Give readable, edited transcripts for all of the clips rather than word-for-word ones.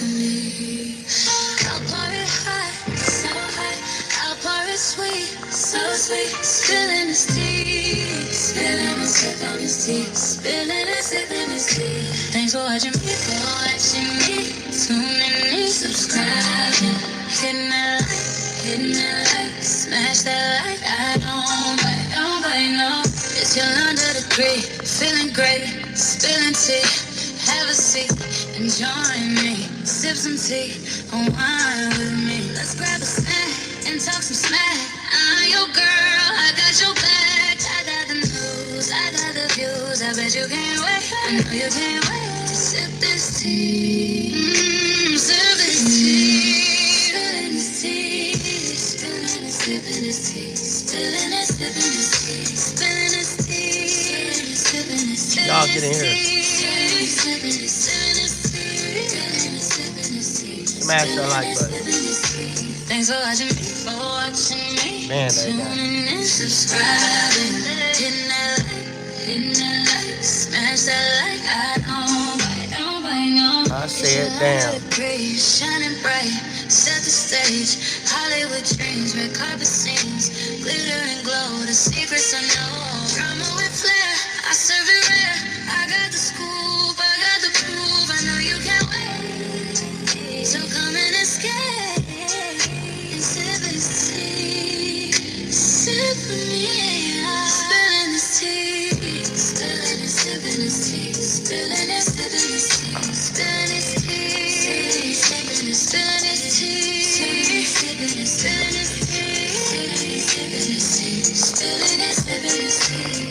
for me. I'll pour it hot, so hot. I'll pour it sweet, so sweet. Spilling his tea, spilling and sipping his tea, spilling and sipping his tea. Thanks for watching me, tuning in, subscribing, hitting that like, smash that like. I don't bite, no. It's your under the degree, feeling great, spilling tea. Have a seat and join me. Sip some tea, unwind with me. Let's grab a snack and talk some smack. I'm your girl, I got your back. I got the news, I got the views. I bet you can't wait, I know you can't wait to sip this tea. Sip this tea. Spilling this tea. Spilling and sipping this tea. Spilling and sipping this tea. Spilling this tea. Spilling and sipping this tea. Y'all get in here. Smash that like button. Thanks for watching me. Man, tuning in, subscribing, hitting that like, smash that like. I don't bite, no. I say it down. Shining bright, set the stage. Hollywood dreams, red carpet scenes, glitter and glow. The secrets I know. Drama with flair, I serve it rare. I got the scoop, I got the proof. I know you can't wait, so come and escape and sip this tea. Sip with me, spilling this tea, spilling and sipping this tea, spilling and sipping this tea, spilling this tea, sipping and spilling this tea, sipping and spilling this tea, sipping this tea, spilling and sipping this tea.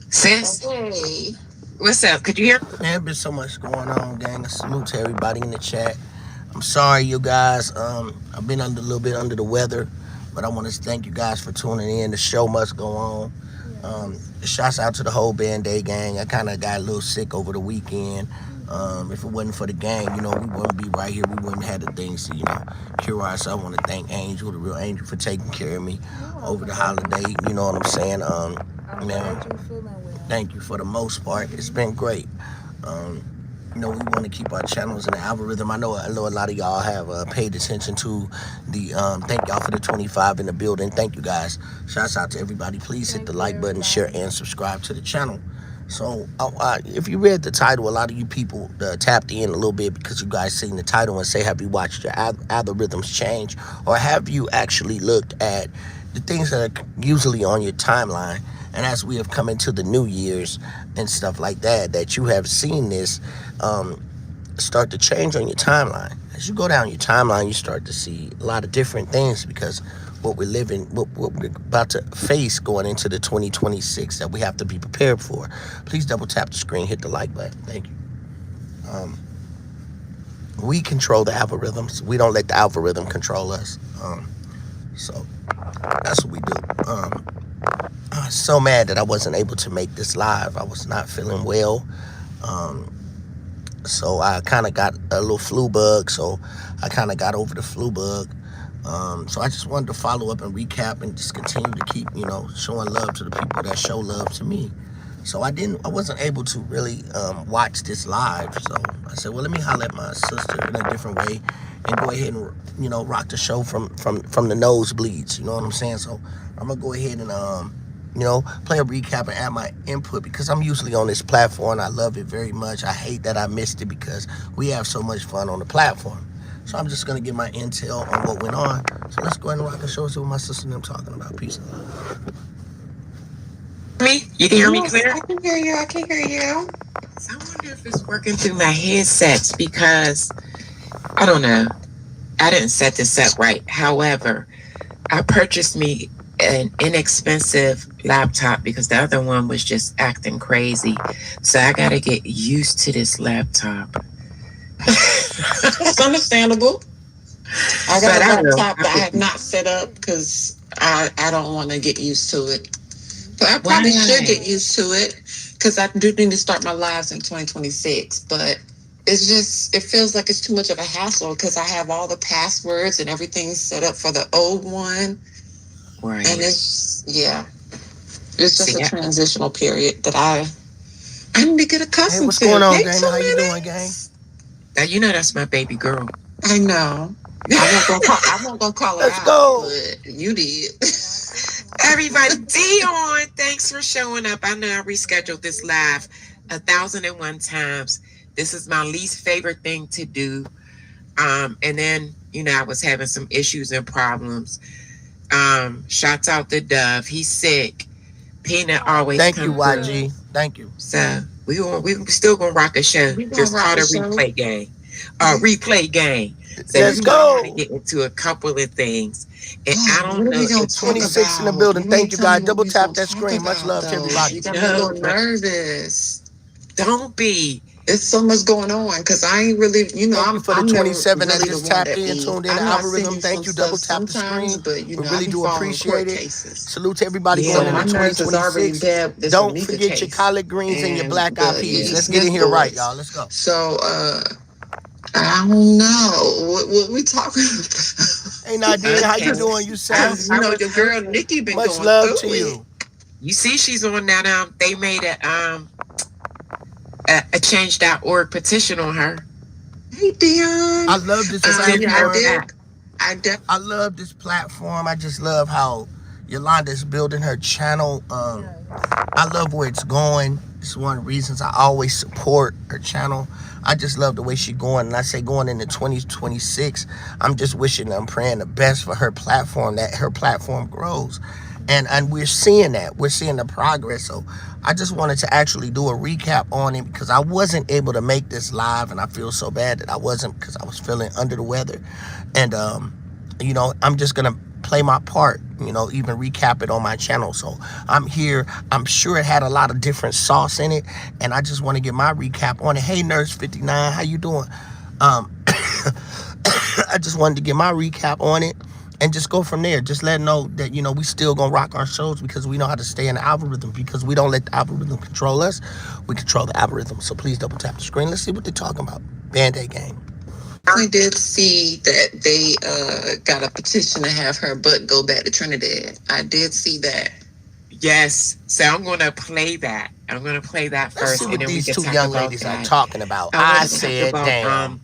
Sis, Hey. what's up? Could you hear? There's been so much going on, gang. A salute to everybody in the chat. I'm sorry, you guys. I've been a little bit under the weather, but I want to thank you guys for tuning in. The show must go on. Shouts out to the whole Band-Aid gang. I kind of got a little sick over the weekend. If it wasn't for the gang, we wouldn't be right here. We wouldn't have the things to, cure ourselves. I want to thank Angel, the real Angel, for taking care of me over the holiday. You know what I'm saying? Thank you for the most part. It's been great. We want to keep our channels in the algorithm. I know a lot of y'all have paid attention to the, thank y'all for the 25 in the building. Thank you guys. Shouts out to everybody. Please hit the like button, share, and subscribe to the channel. So if you read the title, a lot of you people tapped in a little bit because you guys seen the title and say, have you watched your algorithms change? Or have you actually looked at the things that are usually on your timeline? And as we have come into the New Year's and stuff like that, that you have seen this start to change on your timeline. As you go down your timeline, you start to see a lot of different things because what we're about to face going into the 2026 that we have to be prepared for. Please double tap the screen, hit the like button. Thank you. We control the algorithms. We don't let the algorithm control us. So that's what we do. I was so mad that I wasn't able to make this live. I was not feeling well. So I kind of got a little flu bug. So I kind of got over the flu bug. So I just wanted to follow up and recap and just continue to keep, showing love to the people that show love to me. So I wasn't able to really watch this live. So I said, well, let me holler at my sister in a different way and go ahead and, rock the show from the nosebleeds. You know what I'm saying? So I'm going to go ahead and, play a recap and add my input because I'm usually on this platform. I love it very much. I hate that I missed it because we have so much fun on the platform. So I'm just going to get my intel on what went on. So let's go ahead and rock the show. See what my sister and them talking about. Peace and love. Me? You can hear me clear? I can hear you. So I wonder if it's working through my headsets because, I don't know. I didn't set this up right. However, I purchased me an inexpensive laptop because the other one was just acting crazy. So I got to get used to this laptop. That's understandable. I got a laptop that I have not set up because I don't want to get used to it. But I probably should get used to it because I do need to start my lives in 2026. But it's just it feels like it's too much of a hassle because I have all the passwords and everything set up for the old one, Right. and it's just See, a transitional period that I need to get Hey, accustomed what's to. going on, Hey, gang? How you doing, gang? now you know that's my baby girl. I know. I won't go call her Let's out, go. but you did. Everybody, Dion, thanks for showing up. I know I rescheduled this live 1,001 times. This is my least favorite thing to do. And then, I was having some issues and problems. Shouts out to Dove. He's sick. Peanut always Thank you, comes through. YG. Thank you. So we still gonna rock a show. It's called a replay game. Replay game. So Let's you know how to go. get into a couple of things. And I What don't are know we gonna if talk 26 in the about? building. You Thank ain't you, telling guys. me what Double we tap gonna that talk screen. Much about love to though. everybody. You got me a little nervous. Don't be. It's so much going on because I ain't really, Thank you for the I'm never 27 that really just the one tapped that in, be. tuned in I the know I send algorithm. you some Thank you. stuff Double tap the sometimes, screen. but We I really be do following appreciate court it. cases. Salute to everybody Yeah. going So into my nerves is already 2026. bad. This Don't Onika forget your case collard greens and your and black eyed peas. the Let's get in Smith here right, boys. y'all. Let's go. So I don't know what we talking about. Hey, Nadine, how you Okay. doing? You I, sound Because I your was girl Nikki been much going love through to it. you. you see she's on that they made a change.org petition on her. Hey Dion. I love this To send I her platform. did. back. I did. I love this platform. I just love how Yolanda's building her channel. I love where it's going. It's one of the reasons I always support her channel. I just love the way she's going. And I say going into 2026, I'm just wishing, I'm praying the best for her platform, that her platform grows. And we're seeing that. We're seeing the progress. So I just wanted to actually do a recap on it because I wasn't able to make this live, and I feel so bad that I wasn't because I was feeling under the weather. And I'm just gonna play my part, even recap it on my channel. So I'm here. I'm sure it had a lot of different sauce in it, and I just want to get my recap on it. Hey, Nurse 59, how you doing? Um, I just wanted to get my recap on it and just go from there. Just let know that, we still gonna rock our shows because we know how to stay in the algorithm, because we don't let the algorithm control us. We control the algorithm. So please double tap the screen. Let's see what they're talking about. Band-Aid game. I did see that they got a petition to have her butt go back to Trinidad. I did see that. Yes. So I'm gonna play that. I'm gonna play that Let's see first, and what then we these can two talk young about ladies are that. talking about. I I want to talk said, about damn.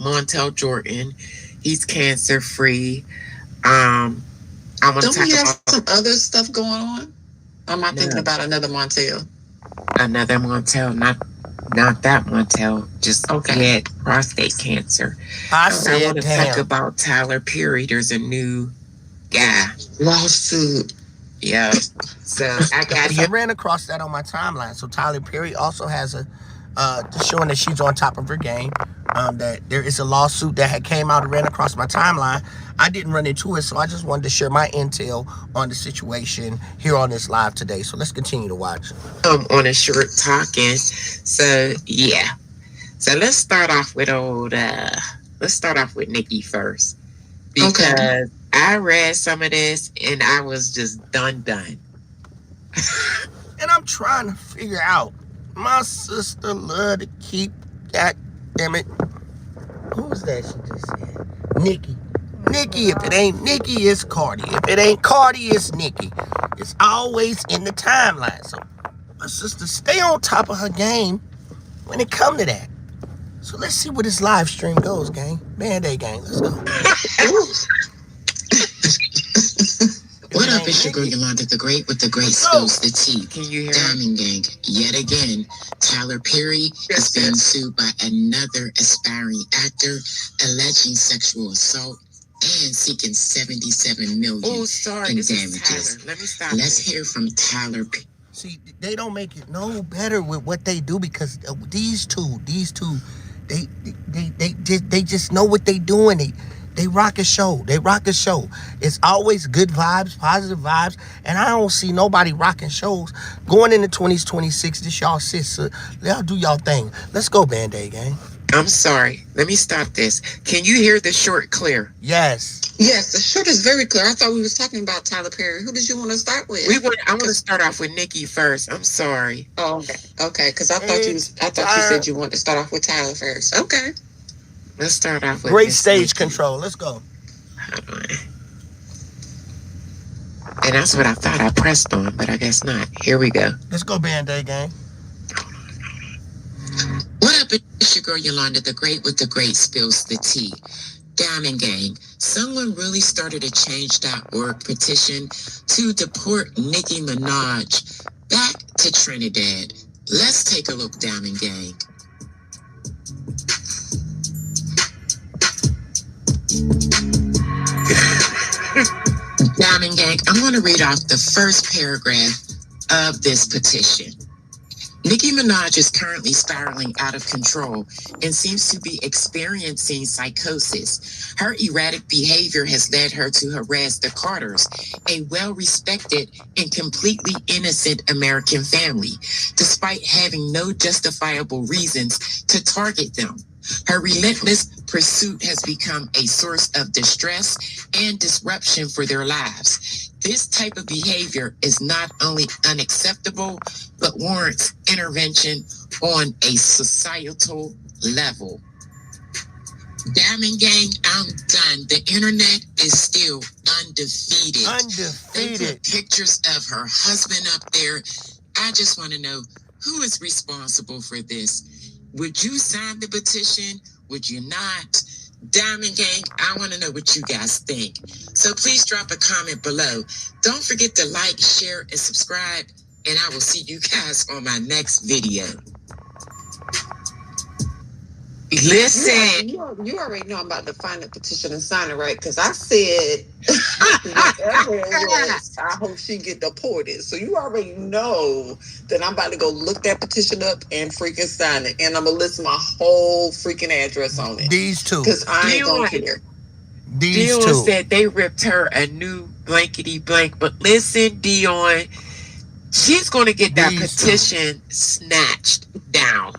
Montel Jordan. He's cancer free. I want to Don't talk we have about some other stuff going on? Or am I thinking about another Montel? another Montel, not that Montel. Just he had prostate cancer. I So I want said, to talk damn. about Tyler Perry. There's a new guy. Lawsuit. Yeah. So I got I him. ran across that on my timeline. So Tyler Perry also has showing that she's on top of her game. That there is a lawsuit that had came out and ran across my timeline. I didn't run into it, so I just wanted to share my intel on the situation here on this live today. So let's continue to watch. On a short talking. So yeah. So let's start off with Nikki first. Because I read some of this and I was just done. And I'm trying to figure out. My sister love to keep, god damn it. Who was that she just said? Nikki. Nikki, if it ain't Nikki, it's Cardi. If it ain't Cardi, it's Nikki. It's always in the timeline. So my sister stay on top of her game when it come to that. So let's see where this live stream goes, gang. Band-Aid gang, let's go. What up, it's your girl Yolanda the Great with the Great Spills the Tea. Can you hear Diamond Gang. Yet again, Tyler Perry is being sued by another aspiring actor alleging sexual assault and seeking $77 million in damages. Let me stop. Let's hear from Tyler Perry. See, they don't make it no better with what they do because these two, they just know what they doing. They rock a show. They rock a show. It's always good vibes, positive vibes, and I don't see nobody rocking shows going into 2026. This y'all sis, y'all do y'all thing. Let's go, Band-Aid gang. I'm sorry. Let me stop this. Can you hear the short clear? Yes. Yes, the short is very clear. I thought we was talking about Tyler Perry. Who did you want to start with? I want to start off with Nikki first. I'm sorry. Oh, okay. Because I thought you said you wanted to start off with Tyler first. Okay. Let's start off with Great Miss stage Nikki. control. Let's go. Hold on. And that's what I thought I pressed on, but I guess not. Here we go. Let's go, Band-Aid gang. What up? It's your girl Yolanda the Great with the Great Spills the Tea. Diamond Gang. Someone really started a change.org petition to deport Nicki Minaj back to Trinidad. Let's take a look, Diamond Gang. Diamond Gang, I'm going to read off the first paragraph of this petition. Nicki Minaj is currently spiraling out of control and seems to be experiencing psychosis. Her erratic behavior has led her to harass the Carters, a well-respected and completely innocent American family, despite having no justifiable reasons to target them. Her relentless pursuit has become a source of distress and disruption for their lives. This type of behavior is not only unacceptable, but warrants intervention on a societal level. Diamond Gang, I'm done. The internet is still undefeated. They put pictures of her husband up there. I just want to know who is responsible for this. Would you sign the petition? Would you not? Diamond Gang, I want to know what you guys think. So please drop a comment below. Don't forget to like, share, and subscribe. And I will see you guys on my next video. Listen. You already know I'm about to find the petition and sign it, right? Because I said, whatever it was, I hope she get deported. So you already know that I'm about to go look that petition up and freaking sign it. And I'm going to list my whole freaking address on it. These two. Because I ain't going to care. These Dion two. said they ripped her a new blankety blank. But listen, Dion, she's going to get that petition snatched down.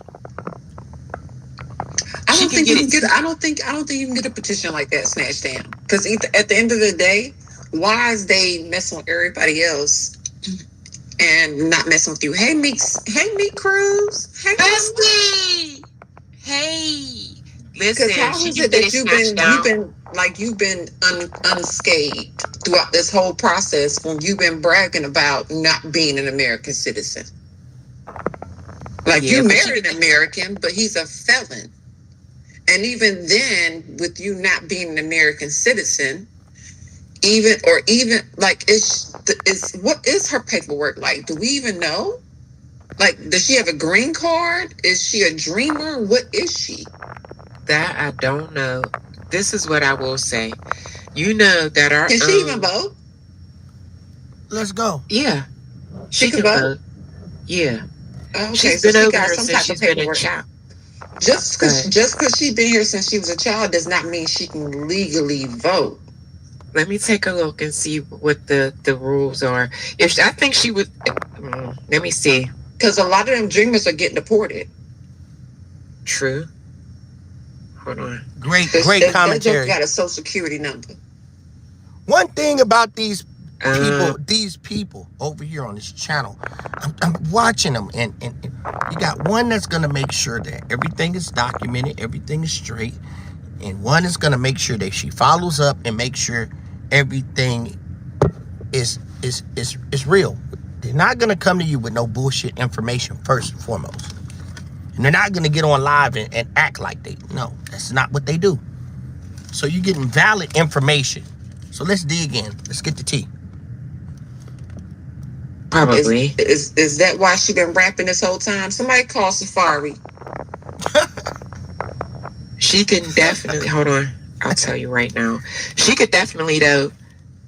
I don't think you can get a petition like that snatched down. Because at the end of the day, why is they messing with everybody else and not messing with you? Hey, Meek Cruz. Hey, Leslie. Hey. Listen, how is it that you've been unscathed throughout this whole process when you've been bragging about not being an American citizen? Like, you married an American, but he's a felon. And even then, with you not being an American citizen, what is her paperwork like? Do we even know? Like, does she have a green card? Is she a dreamer? What is she? That I don't know. This is what I will say. You know that our Can she even vote? Let's go. Yeah. She can vote. Yeah. Okay, she's been over here since she's been a child. Just because she's been here since she was a child does not mean she can legally vote. Let me take a look and see what the rules are. I think she would. Let me see. Because a lot of them dreamers are getting deported. True. Hold on. Great commentary. They got a social security number. One thing about these people over here on this channel, I'm watching them, and you got one that's gonna make sure that everything is documented, everything is straight, and one is gonna make sure that she follows up and make sure everything is real. They're not gonna come to you with no bullshit information first and foremost, and they're not gonna get on live and act like that's not what they do. So you're getting valid information. So let's dig in. Let's get the tea. Probably. Is that why she been rapping this whole time? Somebody call Safari. She can definitely, hold on, I'll tell you right now. She could definitely though.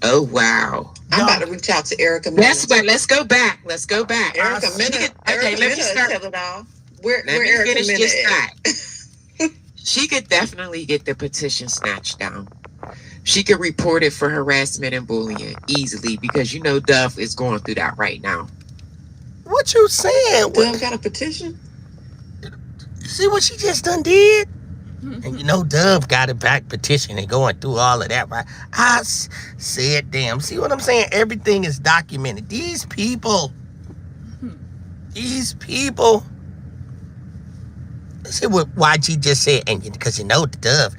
Oh wow. I'm about to reach out to Erica Mena. Let's go back. Erica Mena. Okay, let me start. Tell it all. Where Erica Mena at? She could definitely get the petition snatched down. She could report it for harassment and bullying easily because Duff is going through that right now. What you saying? Duff got a petition? See what she just done did? And you know Dove got it back petitioning, going through all of that, right? Said, damn. See what I'm saying? Everything is documented. These people. See what YG just said, and because you know Dove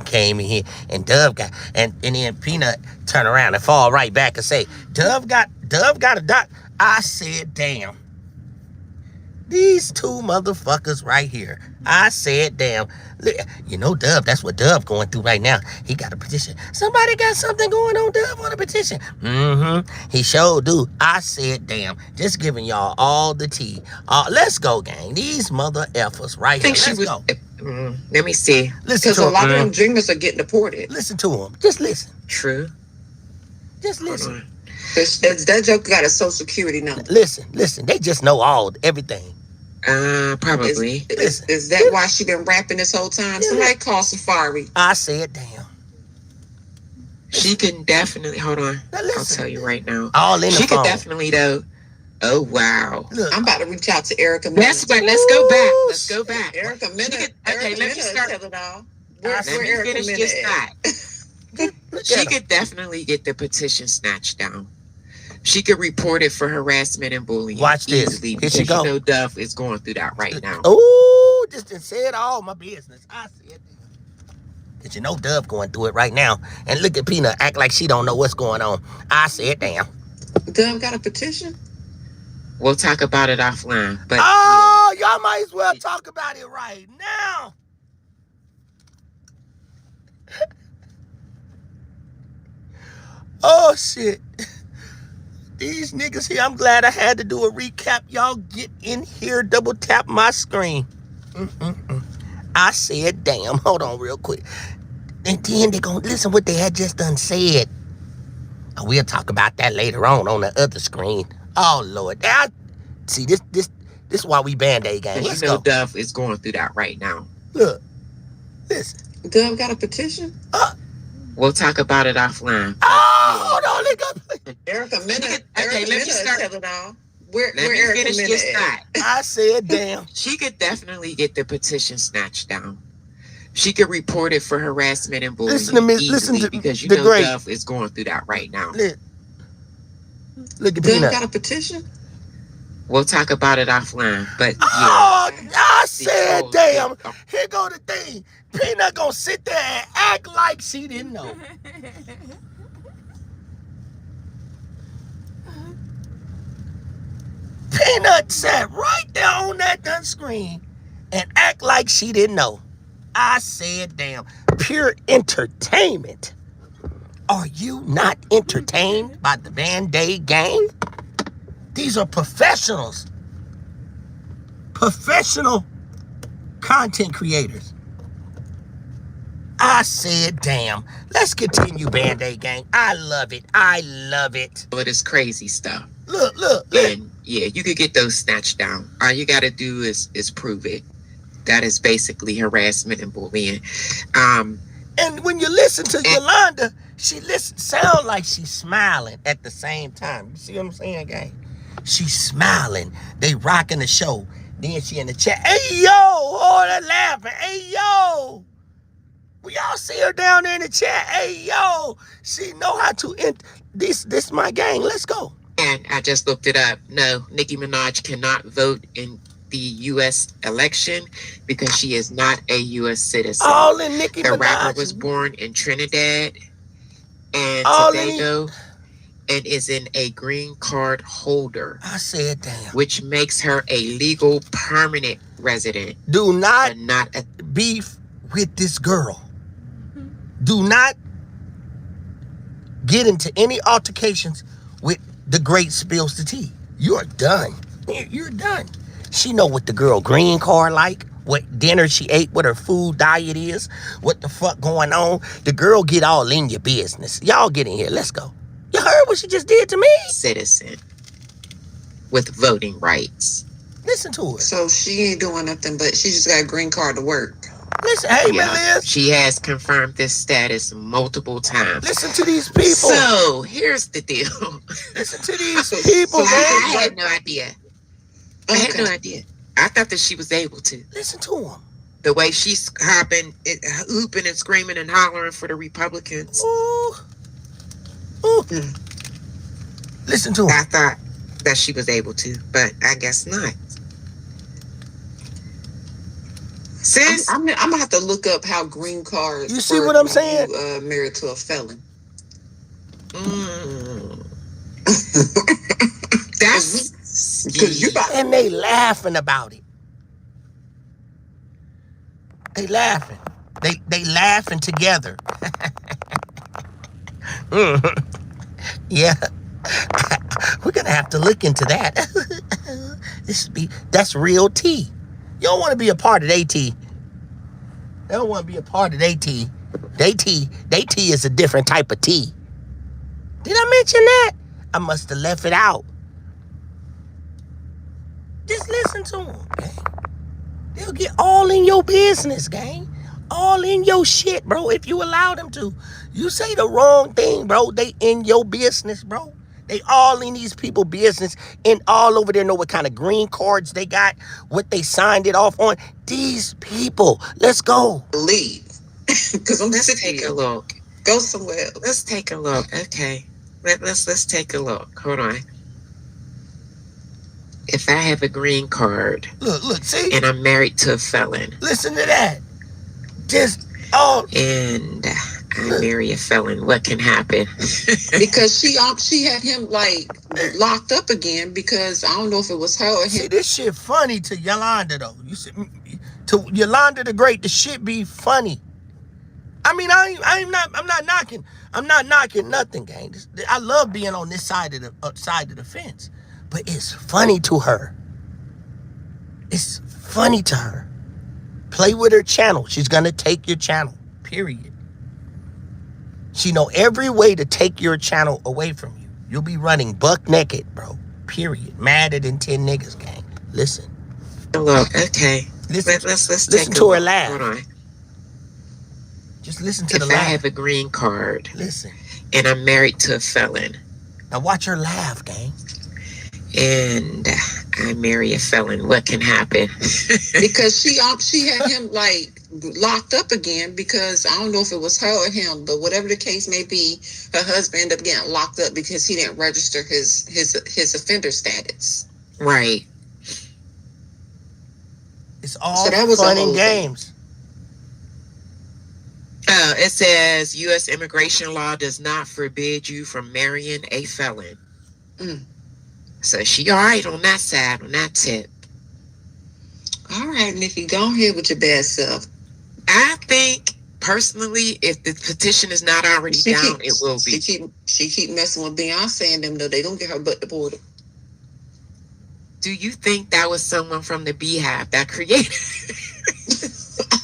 came in here, and Dove got, and then Peanut turn around and fall right back and say, Dove got a doc. I said, damn. These two motherfuckers right here. I said, damn. You know Dove, that's what Dove going through right now. He got a petition. Somebody got something going on, Dove, on a petition. He sure do. I said, damn. Just giving y'all all the tea. Let's go, gang. These mother effers right here. Let's go. Let me see. Listen Because to a lot of him. them dreamers are getting deported. Listen to him. Just listen. True. Just listen. That joker got a social security number. Listen. They just know everything. Probably. Is that why she been rapping this whole time? Somebody call Safari. I said, damn. She can definitely, hold on. Now I'll listen. tell you right now. All in the She phone. could definitely, though. Oh, wow. Look. I'm about to reach out to Erica Mena. Let's go back. Let's go back. Erica Mena. Okay, let me start. Tell it all. Let me Erica finish Mena this at? thought. She could definitely get the petition snatched down. She could report it for harassment and bullying. Watch this. Easily, Here because she go. you know Duff is going through that right now. Oh, just done said all my business. I said, because you know Dove going through it right now. And look at Peanut act like she don't know what's going on. I said, damn. Dove got a petition? We'll talk about it offline. But y'all might as well talk about it right now. Oh, shit. These niggas here, I'm glad I had to do a recap. Y'all get in here, double tap my screen. I said, damn. Hold on real quick. And then they gonna listen what they had just done said. We'll talk about that later on the other screen. Oh, Lord. See, this is why we Band-Aid gang. Let's you know go. Duff is going through that right now. Look. Listen. Dove got a petition? We'll talk about it offline. Hold on, nigga. Erica Mena. Okay, let me start. Tell it all. Where Let me Erica finish Mena this at? thought. I said, damn. She could definitely get the petition snatched down. She could report it for harassment and bullying. Listen to me. Easily, Listen to because you the know great. Duff is going through that right now. Look at Dove Peanut. got a petition? We'll talk about it offline. But I said, damn. Here go the thing. Peanut gonna sit there and act like she didn't know. Peanut sat right there on that done screen and act like she didn't know. I said, damn. Pure entertainment. Are you not entertained by the Band-Aid gang? These are professionals. Professional content creators. I said, damn. Let's continue, Band-Aid gang. I love it. I love it. But it's crazy stuff. Look. And yeah, you could get those snatched down. All you got to do is prove it. That is basically harassment and bullying. And when you listen to Yolanda, she sound like she's smiling at the same time. You see what I'm saying, gang? She's smiling. They rocking the show. Then she in the chat. Hey, yo! Oh, they're laughing. Hey, yo! We all see her down there in the chat. Hey, yo! She know how to end. This my gang. Let's go. And I just looked it up. No, Nicki Minaj cannot vote in the U.S. election because she is not a U.S. citizen. All in Nicki The Minaj. rapper was born in Trinidad and All Tobago and is in a green card holder, I said, damn. which makes her a legal permanent resident. Do not But not a beef with this girl. Do not get into any altercations with DaGreatSpillsDaTea. You're done. You're done. She know what the girl green card like, what dinner she ate, what her food diet is, what the fuck going on. The girl get all in your business. Y'all get in here. Let's go. You heard what she just did to me? citizen with voting rights. Listen to her. So she ain't doing nothing, but she just got a green card to work. Listen, hey, man, Liz. She has confirmed this status multiple times. Listen to these people. So here's the deal. Listen to these people, I man. had no idea. I had no idea. I thought that she was able to. Listen to him. The way she's hooping and screaming and hollering for the Republicans. Ooh. Ooh. Listen to him. I thought that she was able to, but I guess not. Sis, I'm gonna have to look up how green cards. You see work what I'm when saying? You, married to a felon. That's because you got. And they laughing about it. They laughing. They laughing together. Yeah. We're gonna have to look into that. That's real tea. You don't want to be a part of they tea. They don't want to be a part of they tea. They tea is a different type of tea. Did I mention that? I must have left it out. Just listen to them, gang. They'll get all in your business, gang. All in your shit, bro, if you allow them to. You say the wrong thing, bro, they in your business, bro. They all in these people business and all over there know what kind of green cards they got, what they signed it off on. These people, let's go. Leave. Because I'm Let's sick take of a you. look. Go somewhere else. Let's take a look. Okay. Let's take a look. Hold on. If I have a green card Look, see? and I'm married to a felon Listen to that. Just all. and I marry a felon, what can happen? Because she had him like locked up again because I don't know if it was her or him. See, this shit funny to Yolanda, though. You see, to Yolanda the Great, the shit be funny. I mean, I'm not knocking nothing, gang. I love being on this side of the fence, but it's funny to her. It's funny to her. Play with her channel. She's gonna take your channel. Period. She know every way to take your channel away from you. You'll be running buck naked, bro. Period. Madder than 10 niggas, gang. Listen. Look, okay. Listen. Let's Listen take to a her look. laugh. Hold on. Just listen to the If I laugh. have a green card Listen. and I'm married to a felon Now watch her laugh, gang. and I marry a felon, what can happen? Because she had him like locked up again because I don't know if it was her or him, but whatever the case may be, her husband ended up getting locked up because he didn't register his offender status. Right. It's all So that was a fun whole and thing. games. It says U.S. immigration law does not forbid you from marrying a felon. Mm. So she all right on that side, on that tip. All right, Nikki, go ahead with your bad self. I think personally, if the petition is not already down, it will be. She keep messing with Beyonce and them, though. They gonna get her butt deported. Do you think that was someone from the Beehive that created?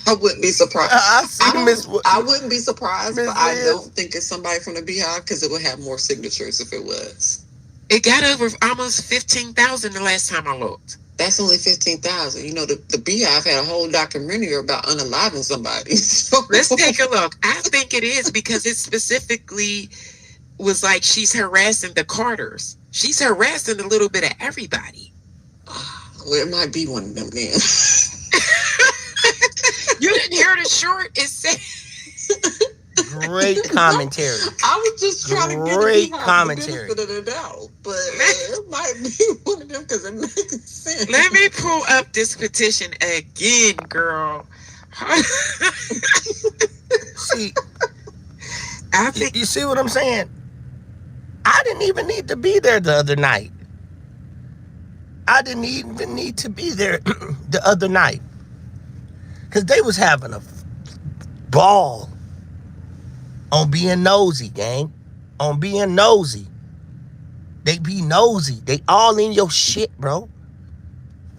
I wouldn't be surprised. I wouldn't be surprised, Miss but I Liz. don't think it's somebody from the Beehive because it would have more signatures if it was. It got over almost 15,000 the last time I looked. That's only 15,000. You know, the Beehive had a whole documentary about unaliving somebody. So Let's take a look. I think it is because it specifically was like she's harassing the Carters. She's harassing a little bit of everybody. Well, it might be one of them then. You didn't hear the short? It said. Great commentary. I was just trying to get Great the commentary. benefit of the doubt, but it might be one of them because it makes sense. Let me pull up this petition again, girl. See, I think you see what I'm saying? I didn't even need to be there the other night. I didn't even need to be there the other night. Because they was having a ball on being nosy, gang. On being nosy. They be nosy. They all in your shit, bro.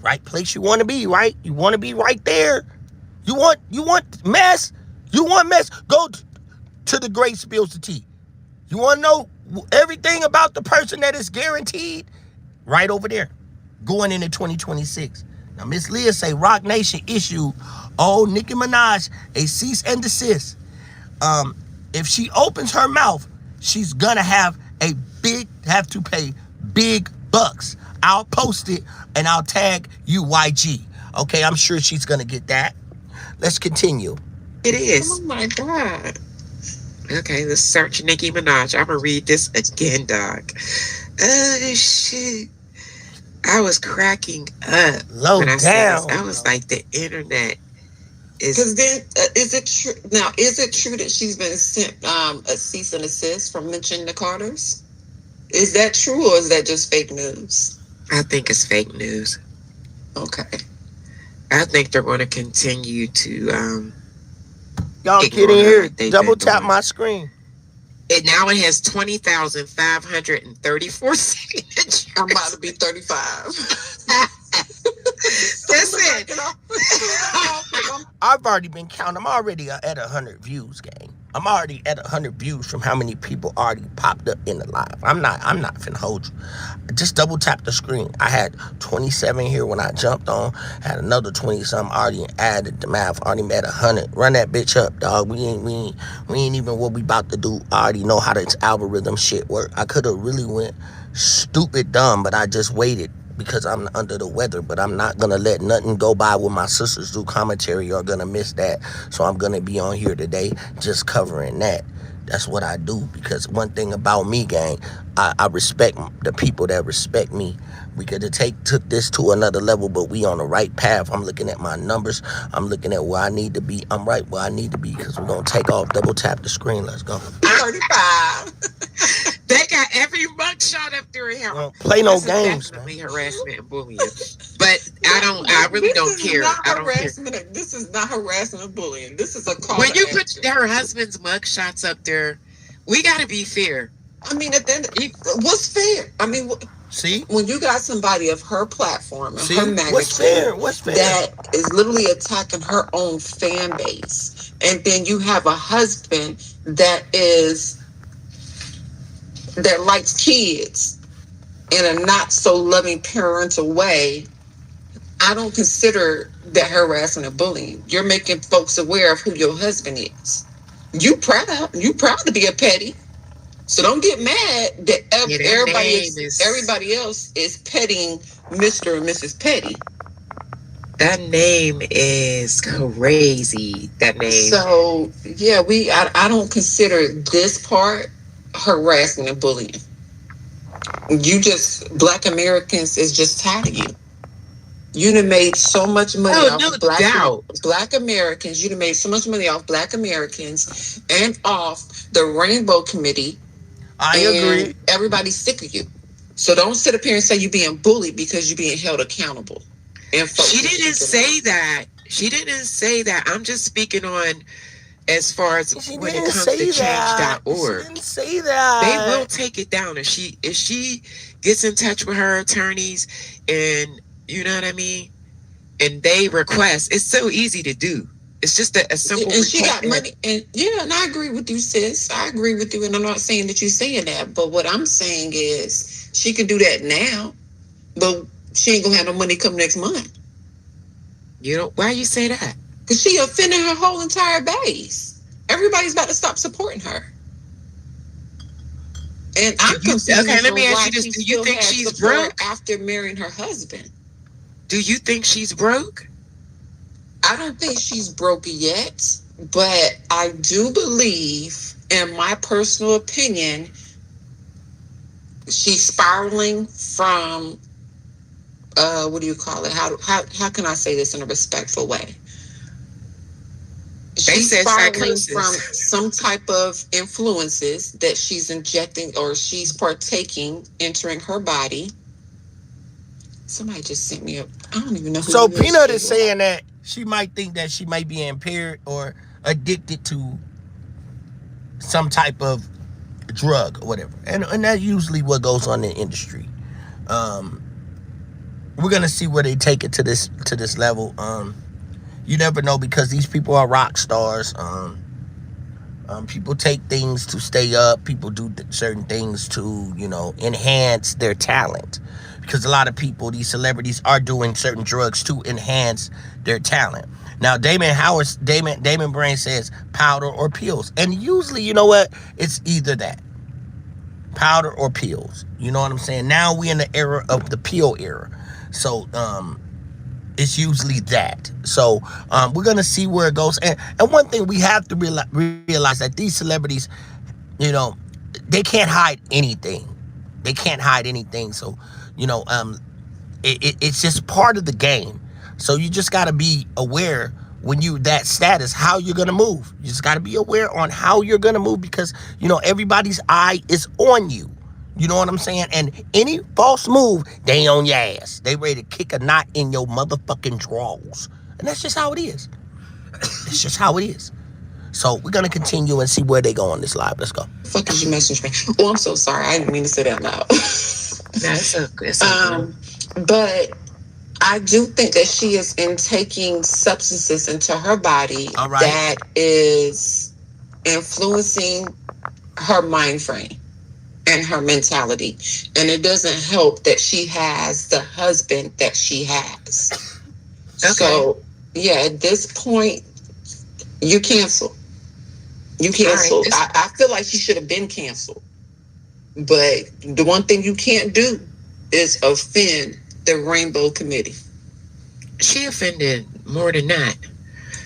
Right place you want to be, right? You want to be right there. You want mess? You want mess? Go to DaGreatSpillsDaTea. You want to know everything about the person that is guaranteed? Right over there. Going into 2026. Now, Miss Leah say Rock Nation issued Nicki Minaj a cease and desist. If she opens her mouth, she's gonna have to pay big bucks. I'll post it and I'll tag UYG. Okay, I'm sure she's gonna get that. Let's continue. It is. Oh my God. Okay, let's search Nicki Minaj. I'm gonna read this again, dog. Oh shit. I was cracking up Low when I said this. down. I was like, the internet is. Because then, is it true? Now, is it true that she's been sent a cease and desist from mentioning the Carters? Is that true, or is that just fake news? I think it's fake news. Okay. I think they're going to continue to. Y'all Ignore get in her here. like they've Double been tap doing. my screen. Now it has 20,534 signatures. I'm about to be 35. Listen. I've already been counting. I'm already at 100 views, gang. I'm already at 100 views from how many people already popped up in the live. I'm not finna hold you. Just double tap the screen. I had 27 here when I jumped on. Had another 20 something already added the math. Already at 100. Run that bitch up, dog. We ain't even what we about to do. I already know how this algorithm shit work. I could have really went stupid dumb, but I just waited because I'm under the weather. But I'm not gonna let nothing go by when my sisters do commentary. You're gonna miss that. So I'm gonna be on here today just covering that. That's what I do, because one thing about me, gang, I respect the people that respect me. We could have took this to another level, but we on the right path. I'm looking at my numbers. I'm looking at where I need to be. I'm right where I need to be, because we're going to take off. Double tap the screen. Let's go. 35. They got every mugshot up there in here. Don't play no This is games, definitely man. harassment and bullying. But I really don't care. I don't care. This is not harassment and bullying. This is a call. When to you action. put her husband's mugshots up there, we got to be fair. I mean, at the end, what's fair? I mean, See? when you got somebody of her platform and See? her magnitude What's fair? What's fair? that is literally attacking her own fan base, and then you have a husband that likes kids in a not so loving parental way, I don't consider that harassment or bullying. You're making folks aware of who your husband is. You proud to be a petty. So don't get mad that everybody else is petting Mr. and Mrs. Petty. That name is crazy. That name. So yeah, I don't consider this part harassment and bullying. Black Americans is just tired of you. You done made so much money off black Americans. You done made so much money off Black Americans and off the Rainbow Committee. I agree. Everybody's sick of you. So don't sit up here and say you're being bullied because you're being held accountable. And she didn't say that. She didn't say that. I'm just speaking on as far as when it comes to change.org. She didn't say that. They will take it down if she gets in touch with her attorneys, and you know what I mean, and they request. It's so easy to do. It's just a simple. And she got money, and I agree with you, sis. I agree with you, and I'm not saying that you're saying that, but what I'm saying is she can do that now, but she ain't gonna have no money come next month. You know why you say that? Because she offended her whole entire base. Everybody's about to stop supporting her. And I'm confused. Okay, let me ask you this: do you think she's broke after marrying her husband? Do you think she's broke? I don't think she's broke yet, but I do believe, in my personal opinion, she's spiraling from what do you call it? How can I say this in a respectful way? She's spiraling from some type of influences that she's injecting or she's partaking, entering her body. Somebody just sent me I don't even know who. So Peanut is saying that she might think that she might be impaired or addicted to some type of drug or whatever. And that's usually what goes on in the industry. We're gonna see where they take it to this level. You never know, because these people are rock stars. People take things to stay up. People do certain things to, enhance their talent. Because a lot of people, these celebrities, are doing certain drugs to enhance their talent. Now, Damon Brain says powder or pills. And usually, you know what? It's either that. powder or pills. You know what I'm saying? Now we in the era of the pill era. So it's usually that. So we're gonna see where it goes. And one thing we have to realize that these celebrities, you know, they can't hide anything. They can't hide anything. So, you know, it's just part of the game. So you just gotta be aware when you that status, how you're gonna move. You just gotta be aware on how you're gonna move, because you know everybody's eye is on you. You know what I'm saying? And any false move, they on your ass. They ready to kick a knot in your motherfucking drawers. And that's just how it is. It's just how it is. So we're gonna continue and see where they go on this live. Let's go. Fuck is your message me? Oh, I'm so sorry. I didn't mean to say that loud. But I do think that she is taking substances into her body that is influencing her mind frame and her mentality. And it doesn't help that she has the husband that she has. Okay. So, yeah, at this point, you cancel. You canceled. Right. I feel like she should have been canceled. But the one thing you can't do is offend the Rainbow Committee. She offended more than that.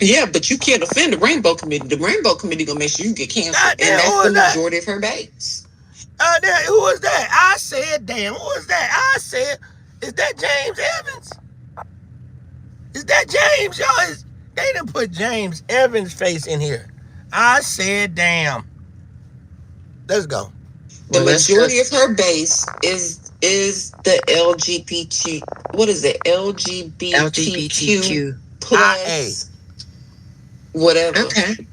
Yeah, but you can't offend the Rainbow Committee. The Rainbow Committee gonna make sure you get canceled. And that's the majority of her base. Who was that? I said, damn, who was that? I said, is that James Evans? Is that James? Y'all, they done put James Evans' face in here. I said, damn. Let's go. The majority of her base is the LGBT. What is it? LGBTQ plus whatever. Okay.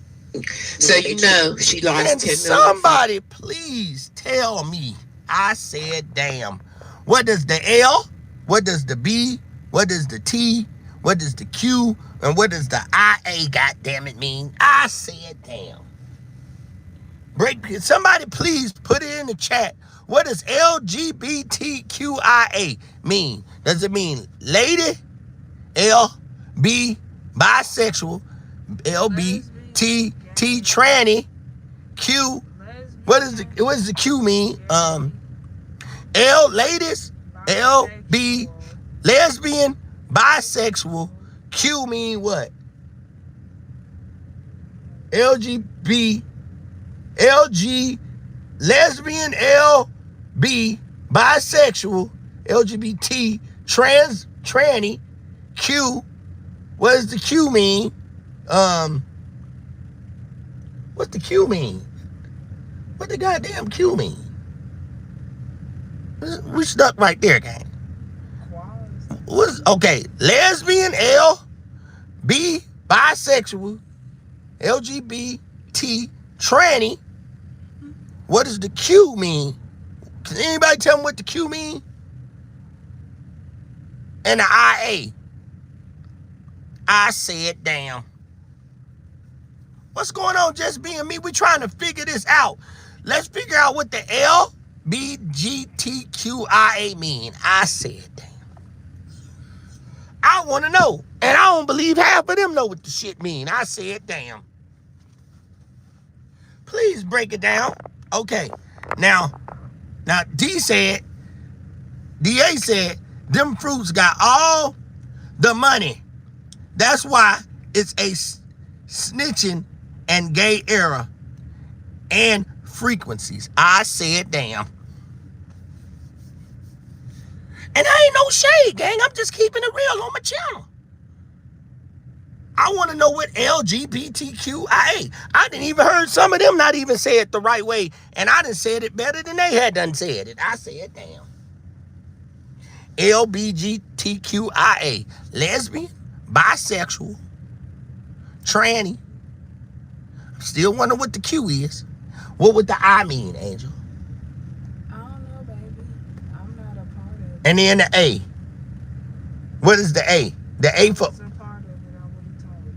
So you know she lost 10 million. Somebody please tell me. I said, damn. What does the L? What does the B? What does the T? What does the Q? And what does the IA, goddammit, mean? I said, damn. Somebody please put it in the chat. What does LGBTQIA mean? Does it mean lady? L, B, bisexual, L, B, T, tranny, Q. What does the Q mean? L, ladies, L, B, lesbian, bisexual. Q mean what? LG, lesbian, L, B, bisexual, LGBT, tranny, Q. What does the Q mean? What's the Q mean? What the goddamn Q mean? We stuck right there, gang. Okay, lesbian, L, B, bisexual, LGBT, tranny. What does the Q mean? Can anybody tell me what the Q mean? And the IA. I said, damn. What's going on, just being me? We trying to figure this out. Let's figure out what the LBGTQIA mean. I said, damn. I want to know. And I don't believe half of them know what the shit mean. I said, damn. Please break it down. Okay. Now DA said, them fruits got all the money. That's why it's a snitching and gay era and frequencies. I said, damn. And I ain't no shade, gang. I'm just keeping it real on my channel. I want to know what LGBTQIA. I didn't even heard some of them not even say it the right way. And I done said it better than they had done said it. I said, damn. LBGTQIA. Lesbian, bisexual, tranny. I'm still wondering what the Q is. What would the I mean, Angel? I don't know, baby. I'm not a part of it. And then the A. What is the A? The A for...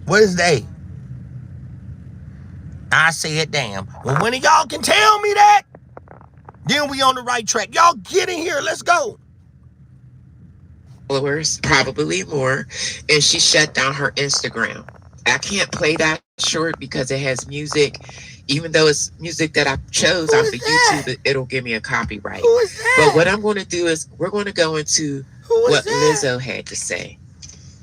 What is the A? I said, damn. Well, when y'all can tell me that, then we on the right track. Y'all get in here. Let's go. Followers, probably more. And she shut down her Instagram. I can't play that short because it has music. Even though it's music that I chose Who off is of that? YouTube, it'll give me a copyright. Who is But what that? I'm going to do is we're going to go into Who is what that? Lizzo had to say.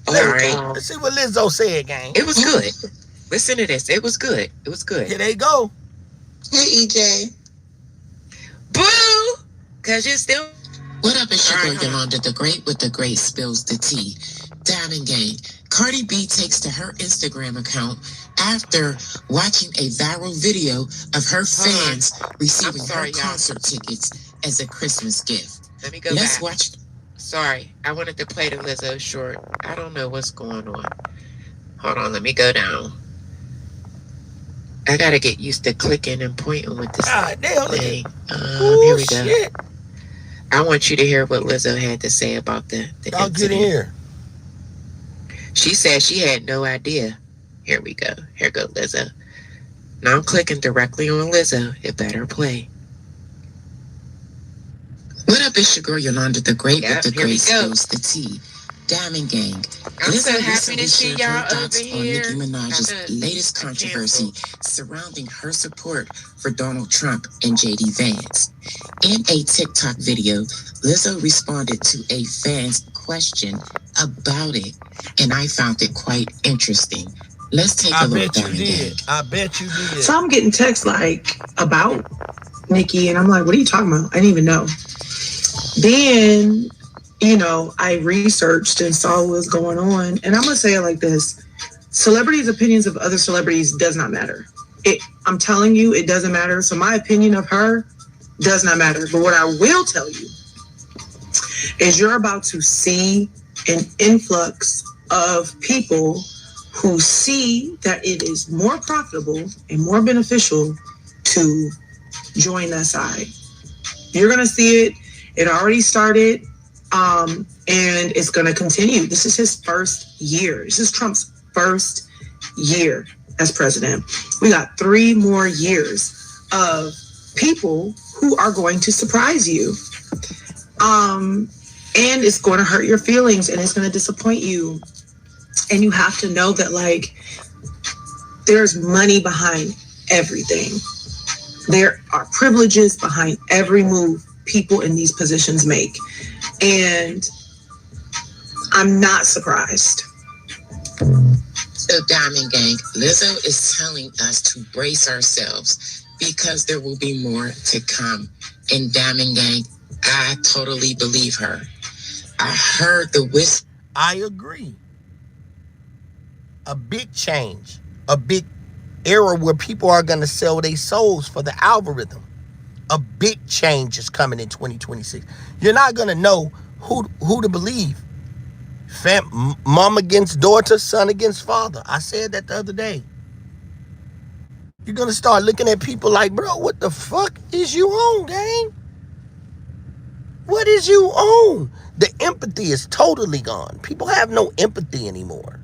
All Oh right. God. Let's see what Lizzo said, gang. It was good. Listen to this. It was good. It was good. Here they go. Hey EJ. Boo! Because you're still. What up, it's your All girl right, hold on. Yolanda the Great with the Great Spills the Tea. Diamond Gang. Cardi B takes to her Instagram account after watching a viral video of her fans receiving sorry, her y'all. concert tickets as a Christmas gift. Let me go Let's back. watch. Sorry. I wanted to play the Lizzo short. I don't know what's going on. Hold on. Let me go down. I got to get used to clicking and pointing with this God damn, look thing. at Here we go. shit. I want you to hear what Lizzo had to say about the Y'all get in incident. here. She said she had no idea. Here we go. Here go Lizzo. Now I'm clicking directly on Lizzo. It better play. What up, it's your girl Yolanda the Great Yep, with the here we Great go. Spills the Tea. Diamond Gang. I'm so Lizzo happy to recently see shared y'all her thoughts over on here. Nicki Minaj's latest I controversy canceled. surrounding her support for Donald Trump and JD Vance. In a TikTok video, Lizzo responded to a fan's question about it, and I found it quite interesting. Let's take a I look, bet you Diamond Gang. did. I bet you did. So I'm getting texts like about Nikki, and I'm like, what are you talking about? I didn't even know. Then, I researched and saw what was going on. And I'm going to say it like this. Celebrities' opinions of other celebrities does not matter. I'm telling you, it doesn't matter. So my opinion of her does not matter. But what I will tell you is you're about to see an influx of people who see that it is more profitable and more beneficial to join that side. You're going to see it. It already started, and it's going to continue. This is his first year. This is Trump's first year as president. We got 3 more years of people who are going to surprise you. And it's going to hurt your feelings, and it's going to disappoint you. And you have to know that, like, there's money behind everything. There are privileges behind every move people in these positions make. And I'm not surprised. So, Diamond Gang, Lizzo is telling us to brace ourselves because there will be more to come. And Diamond Gang, I totally believe her. I heard the whisper. I agree. A big change. A big era where people are going to sell their souls for the algorithm. A big change is coming in 2026. You're not going to know who to believe. Mom against daughter, son against father. I said that the other day. You're going to start looking at people like, bro, what the fuck is you on, gang? What is you on? The empathy is totally gone. People have no empathy anymore.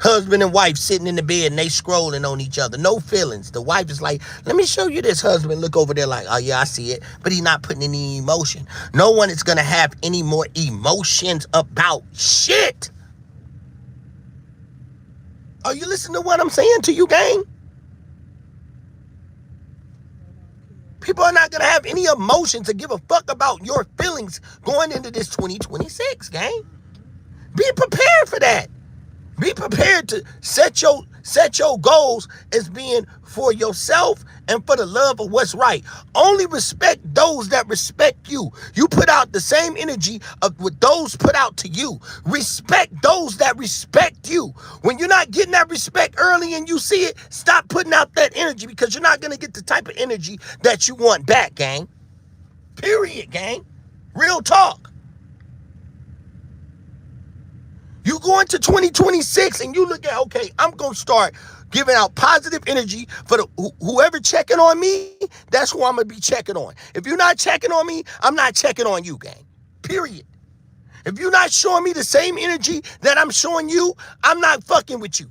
Husband and wife sitting in the bed and they scrolling on each other. No feelings. The wife is like, let me show you this. Husband look over there like, oh yeah, I see it. But he's not putting any emotion. No one is going to have any more emotions about shit. Are you listening to what I'm saying to you, gang? People are not going to have any emotion to give a fuck about your feelings going into this 2026, gang. Be prepared for that. Be prepared to set your goals as being for yourself and for the love of what's right. Only respect those that respect you. You put out the same energy of what those put out to you. Respect those that respect you. When you're not getting that respect early and you see it, stop putting out that energy because you're not going to get the type of energy that you want back, gang. Period, gang. Real talk. You go into 2026 and you look at, okay, I'm going to start giving out positive energy for whoever checking on me, that's who I'm going to be checking on. If you're not checking on me, I'm not checking on you, gang. Period. If you're not showing me the same energy that I'm showing you, I'm not fucking with you.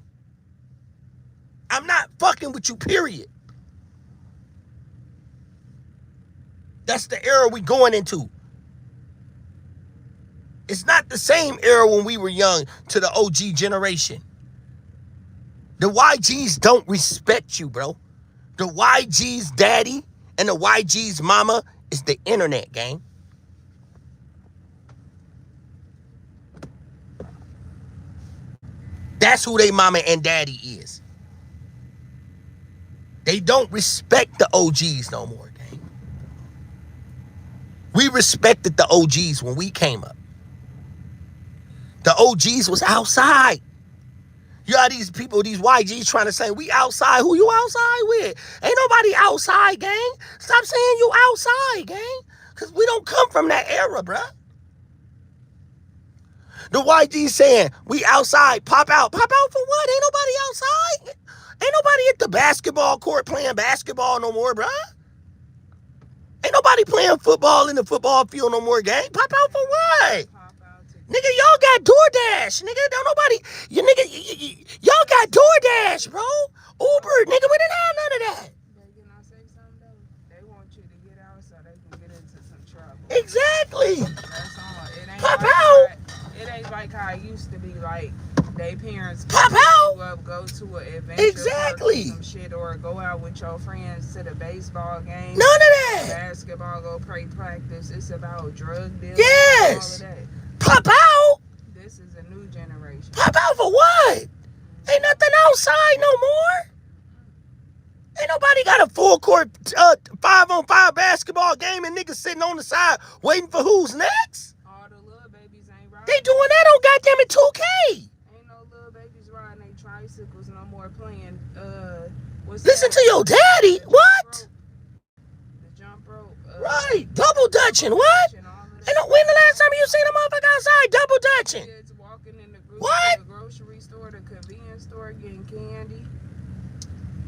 I'm not fucking with you, period. That's the era we going into. It's not the same era when we were young to the OG generation. The YGs don't respect you, bro. The YG's daddy and the YG's mama is the internet, gang. That's who they mama and daddy is. They don't respect the OGs no more, gang. We respected the OGs when we came up. The OGs was outside. You got these people, these YGs trying to say, we outside. Who you outside with? Ain't nobody outside, gang. Stop saying you outside, gang. Because we don't come from that era, bruh. The YG saying, we outside, pop out. Pop out for what? Ain't nobody outside. Ain't nobody at the basketball court playing basketball no more, bruh. Ain't nobody playing football in the football field no more, gang. Pop out for what? Nigga, y'all got DoorDash. Nigga, don't nobody, y'all got DoorDash, bro. Uber, nigga, we didn't have none of that. Can I say something though? They want you to get out so they can get into some trouble. Exactly. That's all. It ain't Pop like out. It ain't like how it used to be. Like they parents Pop pick out. you up, go to an adventure Exactly. park or some shit, or go out with your friends to the baseball game. None of that. Basketball, go play practice. It's about drug dealing. Yes. And all of that. Pop out. This is a new generation. Pop out for what? Ain't nothing outside no more. Ain't nobody got a full court 5-on-5 basketball game and niggas sitting on the side waiting for who's next. All the little babies ain't riding. They doing that on goddamn it 2K. Ain't no little babies riding their tricycles no more playing. What's Listen that? to your daddy. What? The jump rope. Right. Double dutching. What? And all of Ain't that. no, when the last time you seen a motherfucker outside double dutching? Kids walking in the What? the grocery store, the convenience store, getting candy,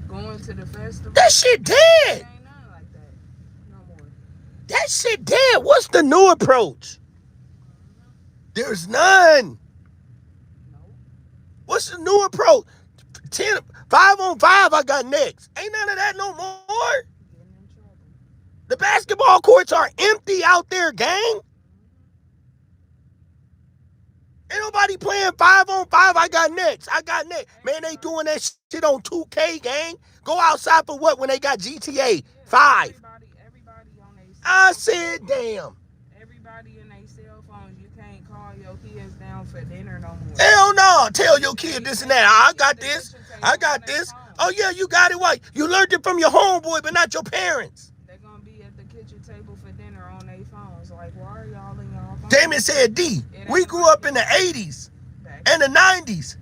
going to the festival. That shit dead. Ain't nothing like that no more. That shit dead. What's the new approach? There's none. Nope. What's the new approach? 5-on-5 I got next. Ain't none of that no more. Getting in trouble. The basketball courts are empty out there, gang. Ain't nobody playing 5-on-5. I got next. Man, they doing that shit on 2K, gang. Go outside for what when they got GTA 5? Everybody on their I said, damn. everybody in their cell phones. You can't call your kids down for dinner no more. Hell no. Tell your kid this and that. I got this. I got this. Oh, yeah, you got it right. You learned it from your homeboy, but not your parents. They're gonna be at the kitchen table for dinner on their phones. Like, why are y'all in y'all phones? Damon said, D, we grew up in the 80s and the 90s.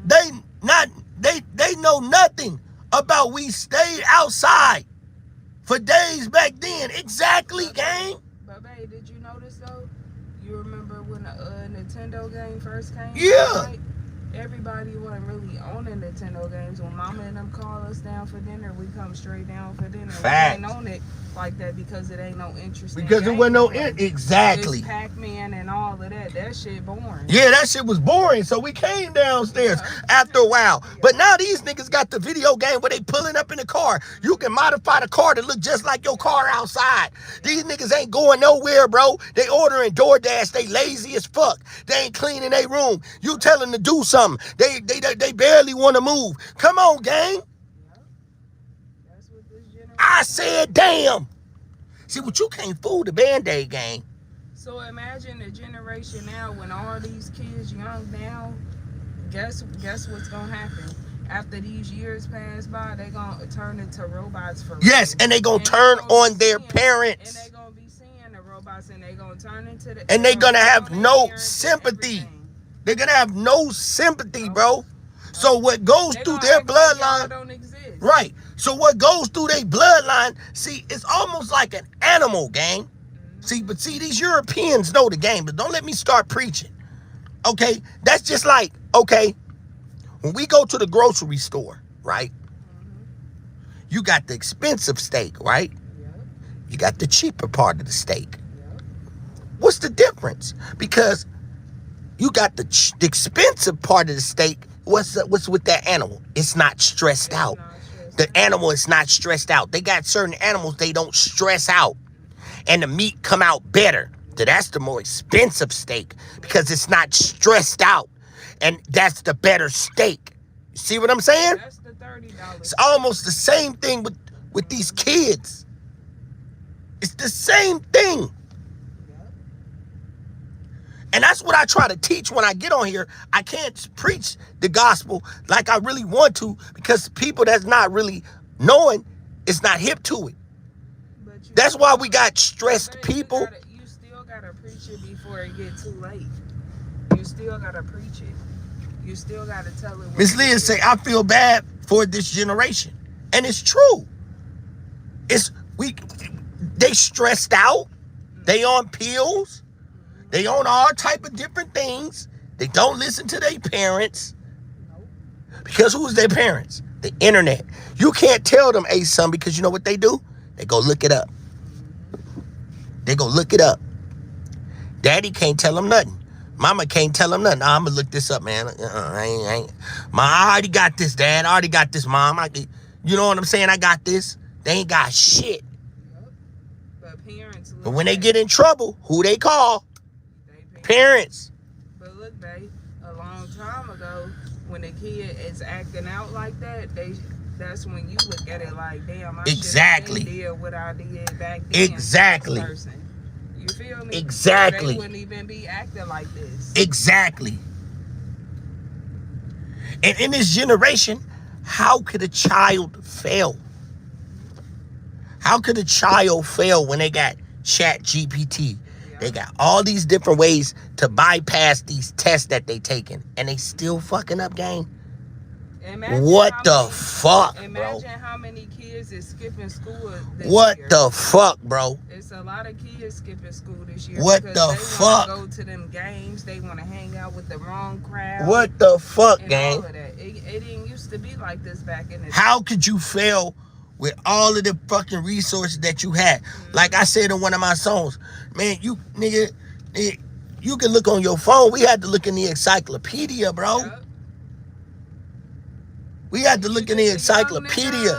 They know nothing about we stayed outside for days back then. Exactly, gang. But babe, did you notice though? You remember when the Nintendo game first came? Yeah. Right? Everybody wasn't really on the Nintendo games. When Mama and them call us down for dinner, we come straight down for dinner. Facts. We ain't on it like that because it ain't no interest. Because in it wasn't no games. exactly. It's Pac-Man and all of that. That shit boring. Yeah, that shit was boring, so we came downstairs after a while. But now these niggas got the video game where they pulling up in the car. You can modify the car to look just like your car outside. These niggas ain't going nowhere, bro. They ordering DoorDash. They lazy as fuck. They ain't cleaning their room. You tell them to do something. They barely want to move. Come on, gang. That's what this generation. I said, damn. See, what you can't fool the Band-Aid gang. So imagine the generation now when all these kids young now, guess what's gonna happen? After these years pass by, they gonna turn into robots for real. Yes, and they gonna turn on their parents. And they gonna be seeing the robots and they gonna turn into the And they gonna have no parents and sympathy. everything. They're gonna have no sympathy, bro. So what goes They through gonna their act like y'all bloodline, don't exist. right? So what goes through their bloodline, see, it's almost like an animal, gang. See, but see, these Europeans know the game, but don't let me start preaching. Okay, that's just like, okay, when we go to the grocery store, right? You got the expensive steak, right? Yep. You got the cheaper part of the steak. Yep. What's the difference? Because you got the expensive part of the steak. What's with that animal? It's not stressed out. The animal is not stressed out. They got certain animals they don't stress out, and the meat come out better. So that's the more expensive steak because it's not stressed out, and that's the better steak. See what I'm saying? That's the $30. It's almost the same thing with these kids. It's the same thing. And that's what I try to teach when I get on here. I can't preach the gospel like I really want to because people that's not really knowing, it's not hip to it. That's why we got stressed people. You still gotta preach it before it get too late. You still gotta preach it. You still gotta tell it. Miss Leah say, I feel bad for this generation. And it's true. They stressed out. They on pills. They on all type of different things. They don't listen to their parents. Because who's their parents? The internet. You can't tell them, hey, son, because you know what they do? They go look it up. They go look it up. Daddy can't tell them nothing. Mama can't tell them nothing. Nah, I'm going to look this up, man. I ain't. I already got this, Dad. I already got this, Mom. You know what I'm saying? I got this. They ain't got shit. But when they get in trouble, who they call? Parents. But look, babe, a long time ago, when a kid is acting out like that, that's when you look at it like, damn, I exactly did what I did back then. Exactly. You feel me? Exactly. They wouldn't even be acting like this. Exactly. And in this generation, how could a child fail? How could a child fail when they got Chat GPT? They got all these different ways to bypass these tests that they taking, and they still fucking up, gang. What the fuck, bro? Imagine how many kids is skipping school this What year. the fuck, bro? It's a lot of kids skipping school this year. What the fuck? They want to go to them games. They want to hang out with the wrong crowd. What the fuck, and gang? all of that. It didn't used to be like this back in the day. How could you fail with all of the fucking resources that you had? Like I said in one of my songs, man, you can look on your phone. We had to look in the encyclopedia, bro. Yep. We had to look in the encyclopedia.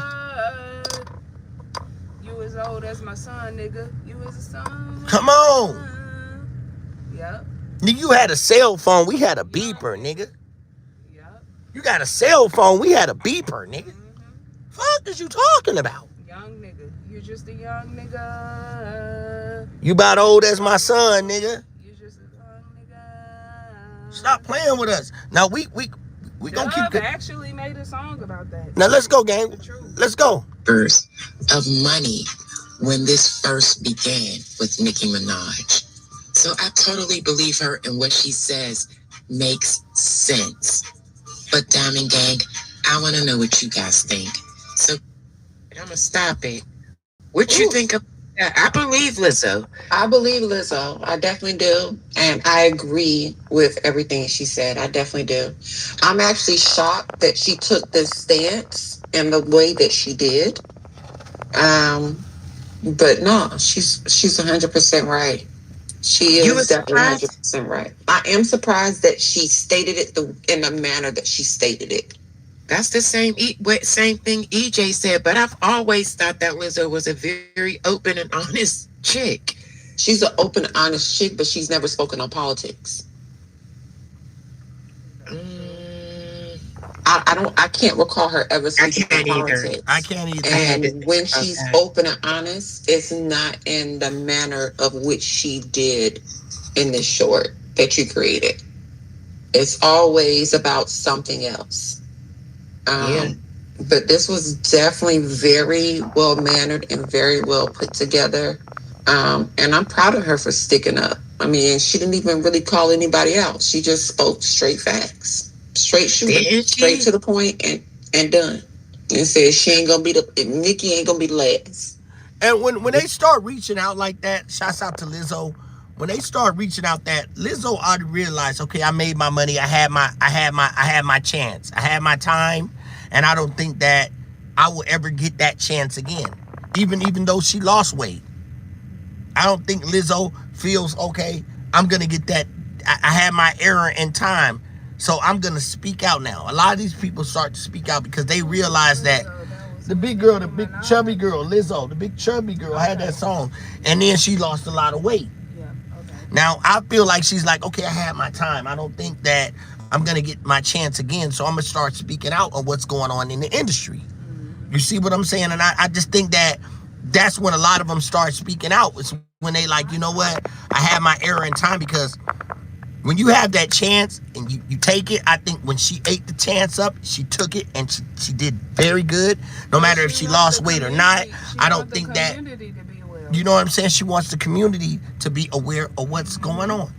You as old as my son, nigga. You as a son. Come on. Yep. Nigga, you had a cell phone. We had a beeper, nigga. Yep. You got a cell phone. We had a beeper, nigga. Fuck is you talking about? Young nigga. You're just a young nigga. You about old as my son, nigga. You're just a young nigga. Stop playing with us. Now we gonna keep. Actually made a song about that. Now let's go, gang. Let's go. Of money when this first began with Nicki Minaj. So I totally believe her, and what she says makes sense. But Diamond Gang, I want to know what you guys think. So I'm gonna stop it. What you think of that? I believe Lizzo. I believe Lizzo. I definitely do. And I agree with everything she said. I definitely do. I'm actually shocked that she took this stance in the way that she did. But no, she's 100% right. She is definitely 100% right. I am surprised that she stated it in the manner that she stated it. That's the same thing EJ said, but I've always thought that Lizzo was a very open and honest chick. She's an open, honest chick, but she's never spoken on politics. I can't recall her ever speaking on politics. I can't either. And when she's open and honest, it's not in the manner of which she did in this short that you created. It's always about something else. But this was definitely very well mannered and very well put together. And I'm proud of her for sticking up. I mean, she didn't even really call anybody out. She just spoke straight facts. Straight shooting, straight to the point, and done. And said she ain't gonna be Nicki ain't gonna be the last. And when they start reaching out like that, shouts out to Lizzo. When they start reaching out that, Lizzo ought to realize, okay, I made my money. I had my chance. I had my time, and I don't think that I will ever get that chance again. Even though she lost weight, I don't think Lizzo feels okay. I'm gonna get that. I had my error in time. So I'm going to speak out now. A lot of these people start to speak out because they realize that the big girl, the big chubby girl, Lizzo, the big chubby girl had that song. And then she lost a lot of weight. Now, I feel like she's like, okay, I had my time. I don't think that I'm going to get my chance again. So I'm going to start speaking out on what's going on in the industry. You see what I'm saying? And I just think that that's when a lot of them start speaking out. It's when they like, you know what? I had my error in time, because when you have that chance and you take it, I think when she ate the chance up, she took it and she did very good. No matter if she lost weight or not, I don't think that, you know what I'm saying? She wants the community to be aware of what's going on.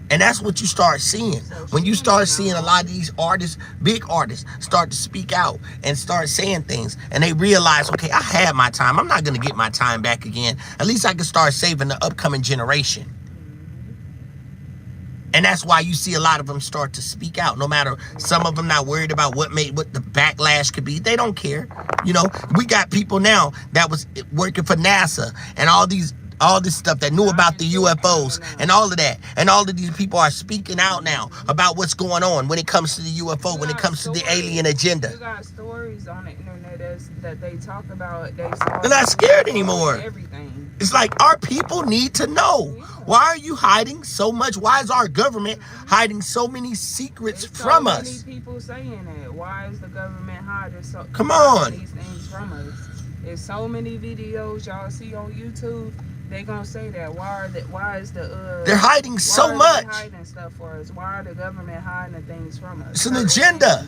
And that's what you start seeing. When you start seeing a lot of these artists, big artists, start to speak out and start saying things, and they realize, okay, I had my time. I'm not going to get my time back again. At least I can start saving the upcoming generation. And that's why you see a lot of them start to speak out. No matter, some of them not worried about what the backlash could be. They don't care. You know, we got people now that was working for NASA and all this stuff, that knew about the UFOs and all of that. And all of these people are speaking out now about what's going on when it comes to the UFO, when it comes to the alien agenda. You got stories on the internet that they talk about. They're not scared anymore. Everything. It's like, our people need to know. Why are you hiding so much? Why is our government hiding so many secrets from us? So many people saying that. Why is the government hiding Come on. these things from us? There's so many videos y'all see on YouTube. They gonna say that. They're hiding so much. They hiding stuff for us? Why are the government hiding things from us? It's an agenda.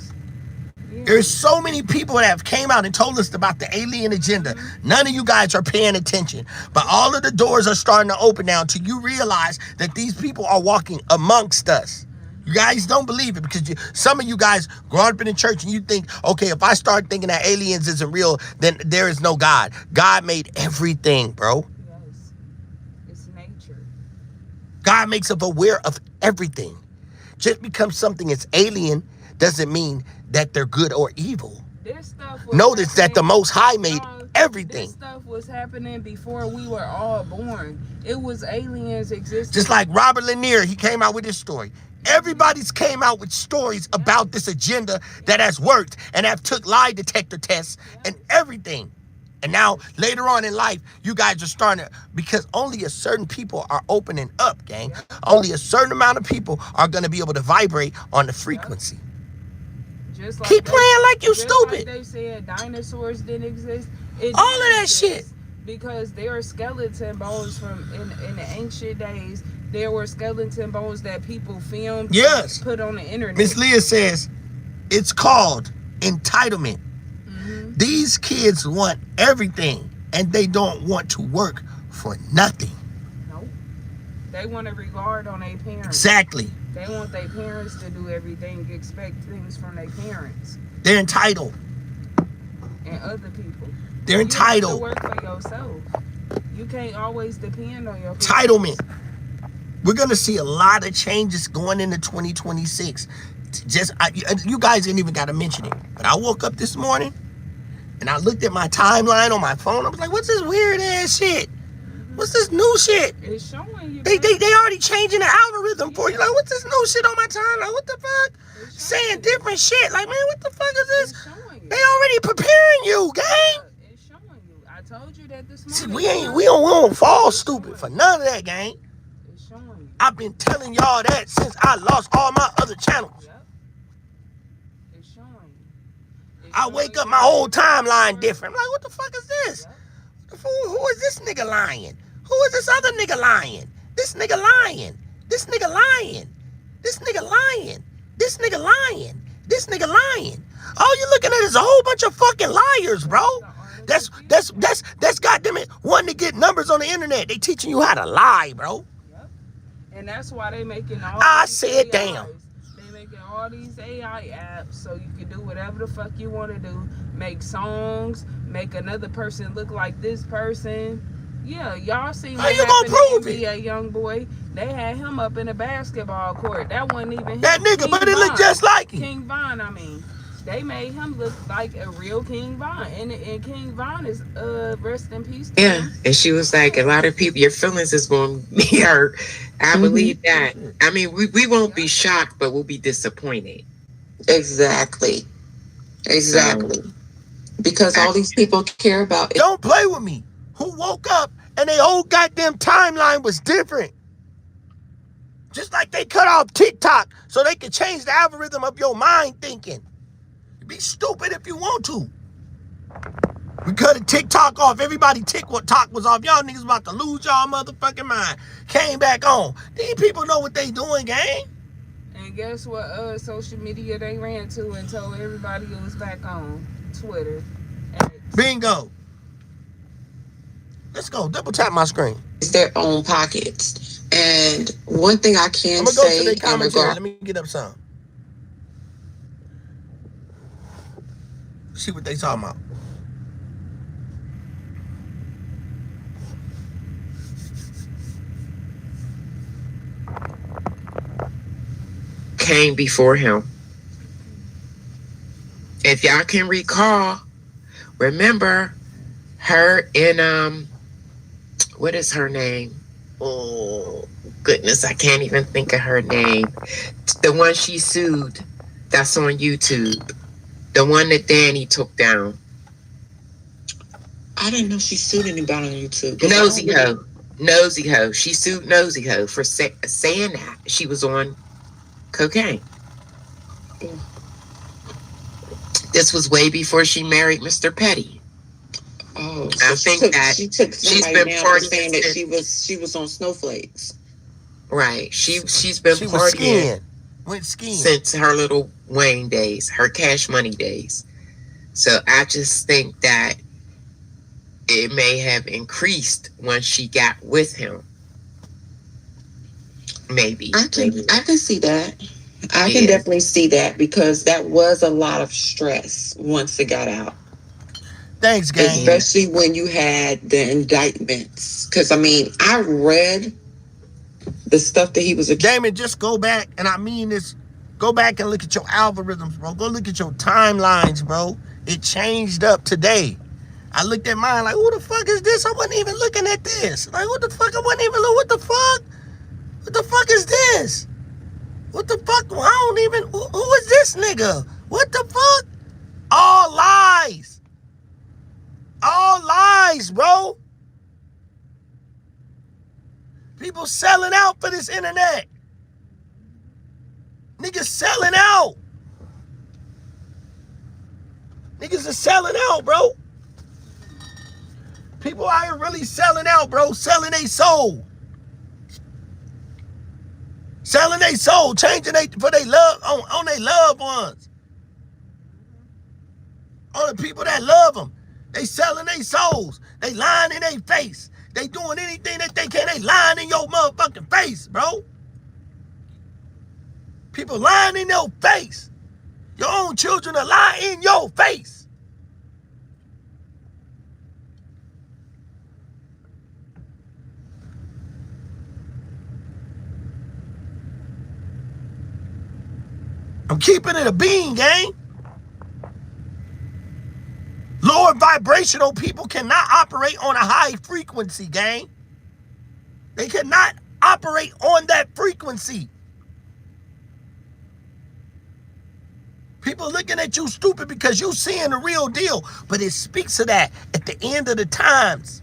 Yeah. There's so many people that have came out and told us about the alien agenda. None of you guys are paying attention. But all of the doors are starting to open now until you realize that these people are walking amongst us. You guys don't believe it because some of you guys grow up in the church and you think, okay, if I start thinking that aliens isn't real, then there is no God. God made everything, bro. Yes. It's nature. God makes us aware of everything. Just because something is alien doesn't mean that they're good or evil. Notice that the Most High made everything. This stuff was happening before we were all born. It was aliens existing. Just like Robert Lanier, he came out with his story. Everybody's came out with stories about this agenda that has worked and have took lie detector tests and everything. And now later on in life, you guys are starting to, because only a certain people are opening up, gang. Only a certain amount of people are going to be able to vibrate on the frequency. Just like keep playing like you stupid. Like they said dinosaurs didn't exist. All of that shit. Because there are skeleton bones from in the ancient days. There were skeleton bones that people filmed, yes, put on the internet. Miss Leah says it's called entitlement. Mm-hmm. These kids want everything and they don't want to work for nothing. Nope. They want a regard on their parents. Exactly. They want their parents to do everything, expect things from their parents. They're entitled. And other people. They're entitled. You have to work for yourself. You can't always depend on your parents. Entitlement. We're going to see a lot of changes going into 2026. You guys ain't even got to mention it. But I woke up this morning and I looked at my timeline on my phone. I was like, what's this weird ass shit? What's this new shit? It's showing you. They already changing the algorithm for you. Like, what's this new shit on my timeline? What the fuck? Saying different shit. Like, man, what the fuck is this? They already preparing you, gang. It's showing you. I told you that this morning. See, we don't fall stupid for none of that, gang. It's showing you. I've been telling y'all that since I lost all my other channels. Yep. It's showing you. I wake up, my whole timeline different. I'm like, what the fuck is this? Yep. Who is this nigga lying? Who is this other nigga lying? This nigga lying. This nigga lying. This nigga lying. This nigga lying. This nigga lying. All you looking at is a whole bunch of fucking liars, bro. That's goddamn it. Wanting to get numbers on the internet. They teaching you how to lie, bro. Yep. And that's why they making all I these said AIs. damn. They making all these AI apps so you can do whatever the fuck you want to do. Make songs, make another person look like this person. Yeah, y'all seen how you gonna prove it? NBA young boy. They had him up in a basketball court. That wasn't even him. That nigga, King but it looked just like him. King Von, I mean. They made him look like a real King Von. And King Von is rest in peace to Yeah. him. And she was like, a lot of people, your feelings is going to be hurt. I believe that. I mean, we won't be shocked, but we'll be disappointed. Exactly. Because all these people care about it. Don't play with me. Who woke up and their whole goddamn timeline was different. Just like they cut off TikTok so they can change the algorithm of your mind thinking. Be stupid if you want to. We cut a TikTok off. Everybody TikTok was off. Y'all niggas about to lose y'all motherfucking mind. Came back on. These people know what they doing, gang. And guess what social media they ran to and told everybody it was back on? Twitter. Bingo. Let's go. Double tap my screen. It's their own pockets. And one thing I can I'm gonna say, go to the commentary. Let me get up some. See what they talking about. Came before him. If y'all can recall, remember her in what is her name? Oh goodness, I can't even think of her name. The one she sued, that's on YouTube. The one that Danny took down. I didn't know she sued anybody on YouTube. Nosy Ho. She sued Nosy Ho for saying that she was on cocaine. This was way before she married Mr. Petty. Oh, so I think that she took she's been partying saying that she was on snowflakes. Right. She's been partying went skiing since her little Wayne days, her Cash Money days. So I just think that it may have increased once she got with him. Maybe. I can see that. I can definitely see that because that was a lot of stress once it got out. Thanks, gang. Especially when you had the indictments. Because, I mean, I read the stuff that he was... Damon, just go back, and I mean this, go back and look at your algorithms, bro. Go look at your timelines, bro. It changed up today. I looked at mine like, who the fuck is this? I wasn't even looking at this. Like, what the fuck? I wasn't even looking. What the fuck? What the fuck is this? What the fuck? I don't even... Who is this nigga? What the fuck? All lies. All lies, bro. People selling out for this internet. Niggas selling out. Niggas are selling out, bro. People out here really selling out, bro. Selling their soul. Selling their soul. Changing for their love on their loved ones. On the people that love them. They selling their souls. They lying in their face. They doing anything that they can. They lying in your motherfucking face, bro. People lying in your face. Your own children are lying in your face. I'm keeping it a bean, gang. Lower vibrational people cannot operate on a high frequency, gang. They cannot operate on that frequency. People looking at you stupid because you seeing the real deal, but it speaks to that at the end of the times.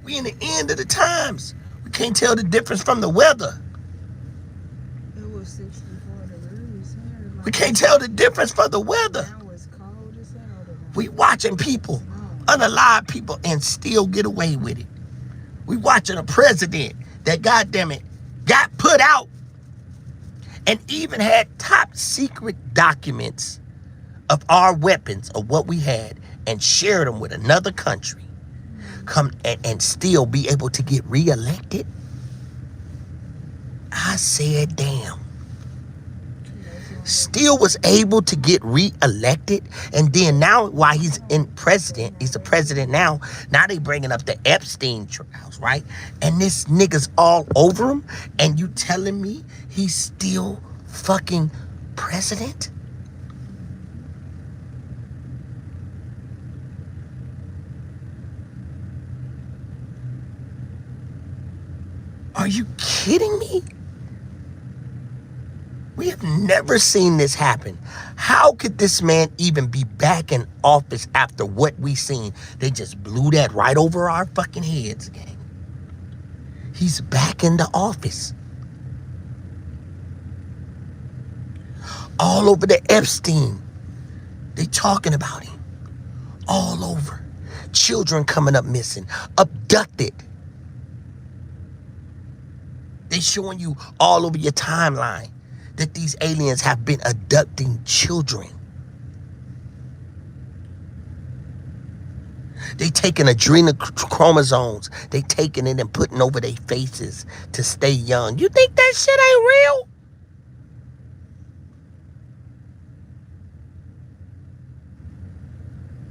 We in the end of the times. We can't tell the difference from the weather. It was 64 degrees here. We can't tell the difference from the weather. Now it's cold as hell. We watching people, unalive people, and still get away with it. We watching a president that, goddamn it, got put out and even had top secret documents of our weapons, of what we had, and shared them with another country, come and still be able to get reelected. I said, damn. Still was able to get reelected, and then now while he's in president, he's the president now they bringing up the Epstein trials, right? And this nigga's all over him, and you telling me he's still fucking president? Are you kidding me? We have never seen this happen. How could this man even be back in office after what we seen? They just blew that right over our fucking heads, gang. He's back in the office. All over the Epstein. They talking about him. All over. Children coming up missing. Abducted. They showing you all over your timeline that these aliens have been abducting children. They taking adrenal chromosomes. They taking it and putting over their faces to stay young. You think that shit ain't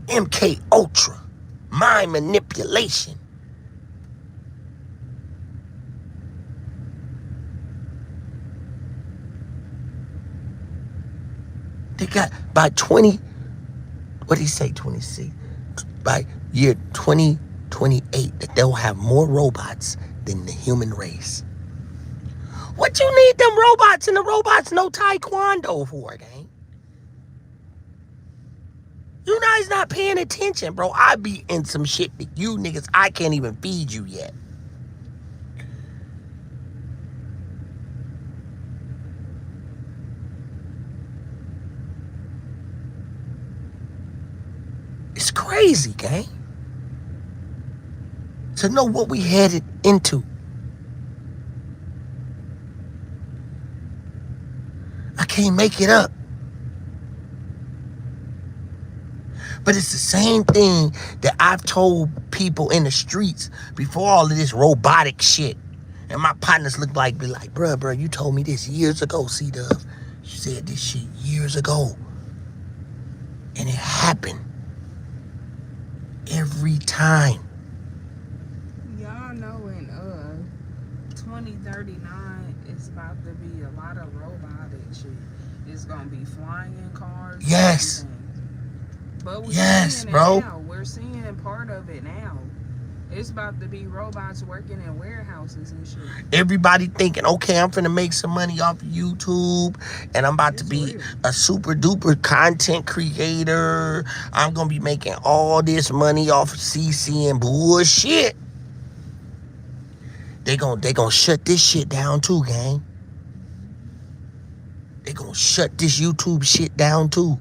real? MK Ultra. Mind manipulation. They got by 20, what did he say, 26? By year 2028, that they'll have more robots than the human race. What you need them robots and the robots know taekwondo for, gang? You guys not paying attention, bro. I be in some shit that you niggas, I can't even feed you yet. It's crazy, gang. To know what we headed into. I can't make it up. But it's the same thing that I've told people in the streets before all of this robotic shit. And my partners be like, bruh, you told me this years ago, C-Dub. You said this shit years ago. And it happened. Every time. Y'all know in 2039 it's about to be a lot of robotic shit. It's gonna be flying cars. Yes. But we're yes, seeing it bro. now. We're seeing part of it now. It's about to be robots working in warehouses and shit. Everybody thinking, okay, I'm finna make some money off of YouTube and I'm about to be a super duper content creator. I'm gonna be making all this money off of CC and bullshit. They gonna shut this shit down too, gang. They gonna shut this YouTube shit down too.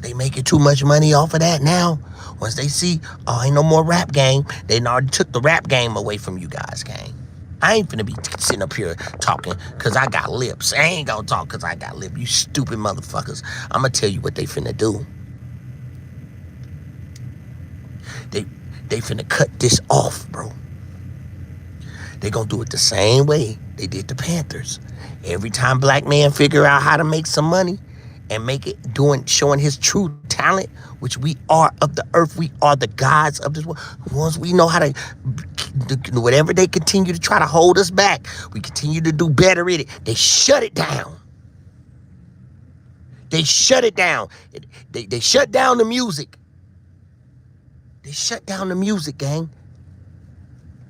They making too much money off of that now. Once they see, oh, ain't no more rap game, they already took the rap game away from you guys, gang. I ain't finna be sitting up here talking because I got lips. I ain't gonna talk because I got lips, you stupid motherfuckers. I'm gonna tell you what they finna do. They finna cut this off, bro. They gonna do it the same way they did the Panthers. Every time black man figure out how to make some money and make it showing his true talent, which we are of the earth, we are the gods of this world. Once we know how to, whatever they continue to try to hold us back, we continue to do better at it. They shut it down. They shut it down. They shut down the music. They shut down the music, gang.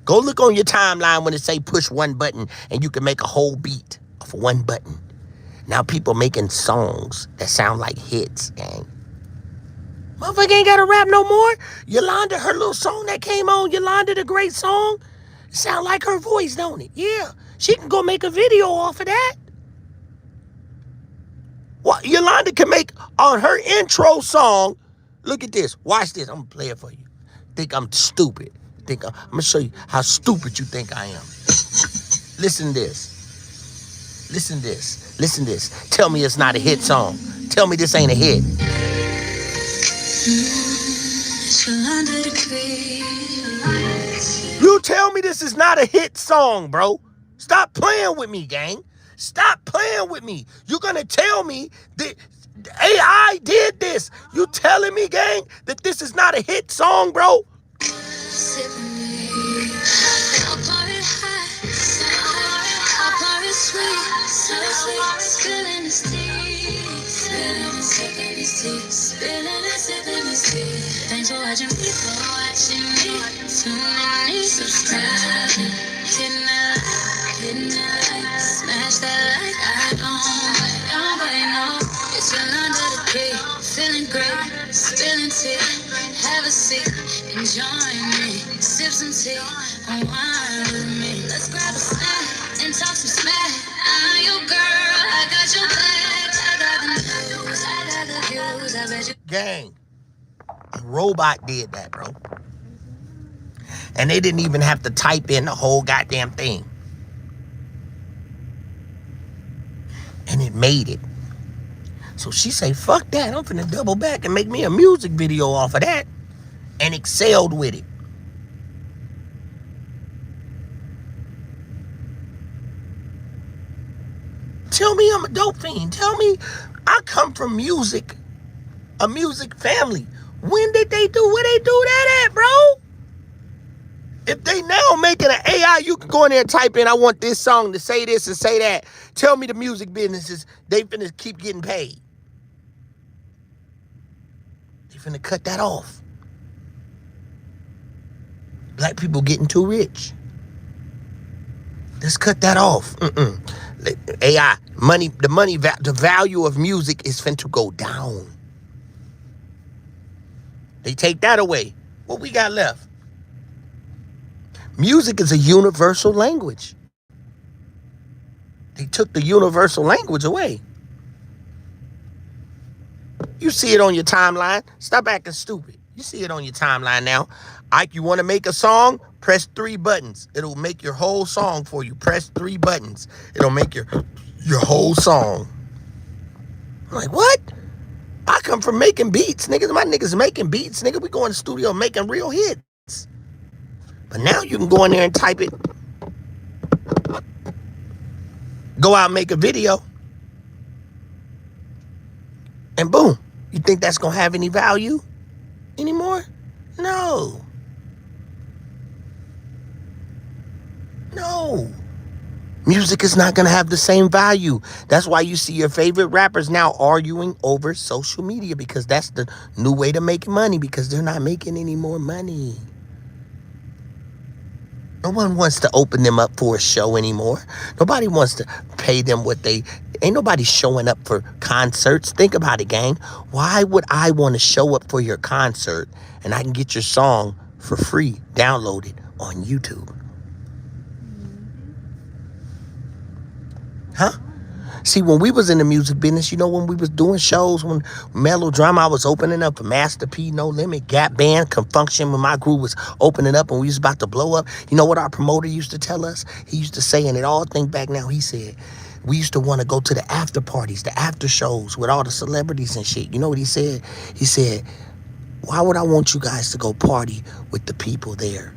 Go look on your timeline when it say push one button and you can make a whole beat off of one button. Now people making songs that sound like hits, gang. Motherfucker ain't gotta rap no more. Yolanda, her little song that came on, Yolanda the Great Song, sound like her voice, don't it? Yeah, she can go make a video off of that. What Yolanda can make on her intro song. Look at this. Watch this. I'm gonna play it for you. Think I'm stupid. I'm gonna show you how stupid you think I am. Listen to this. Listen to this. Listen to this. Tell me it's not a hit song. Tell me this ain't a hit. You tell me this is not a hit song, bro. Stop playing with me, gang. Stop playing with me. You're gonna tell me that AI did this. You telling me, gang, that this is not a hit song, bro? Thanks for watching me, Too many subscribing. Hitting that like, smash that like. I don't bite, no. It's still under the tree, feeling great, spilling tea, have a seat, and join me. Sip some tea, unwind with me. Let's grab a snack and talk some smack. I'm your girl, I got your back. I got the news, I got the views. I bet you. Gang, a robot did that, bro. And they didn't even have to type in the whole goddamn thing. And it made it. So she say, fuck that, I'm finna double back and make me a music video off of that. And excelled with it. Tell me I'm a dope fiend. Tell me I come from music, a music family. When did they do where they do that at, bro? If they now making an AI, you can go in there and type in, I want this song to say this and say that. Tell me the music businesses, they finna keep getting paid. They finna cut that off. Black people getting too rich. Let's cut that off. AI, money, the value of music is finna go down. They take that away. What we got left? Music is a universal language. They took the universal language away. You see it on your timeline. Stop acting stupid. You see it on your timeline now. Ike, you want to make a song? Press 3 buttons. It'll make your whole song for you. Press 3 buttons. It'll make your whole song. I'm like, what? I come from making beats, niggas. My niggas making beats, nigga. We go in the studio making real hits. But now you can go in there and type it. Go out and make a video. And boom. You think that's going to have any value anymore? No. No. Music is not going to have the same value. That's why you see your favorite rappers now arguing over social media, because that's the new way to make money, because they're not making any more money. No one wants to open them up for a show anymore. Nobody wants to pay them what they... Ain't nobody showing up for concerts. Think about it, gang. Why would I want to show up for your concert and I can get your song for free, downloaded on YouTube? Huh? See, when we was in the music business, you know, when we was doing shows, when Melodrama, I was opening up for Master P, No Limit, Gap Band, Confunction, when my group was opening up and we was about to blow up. You know what our promoter used to tell us? He used to say, and it all think back now, he said, we used to want to go to the after parties, the after shows with all the celebrities and shit. You know what he said? He said, why would I want you guys to go party with the people there?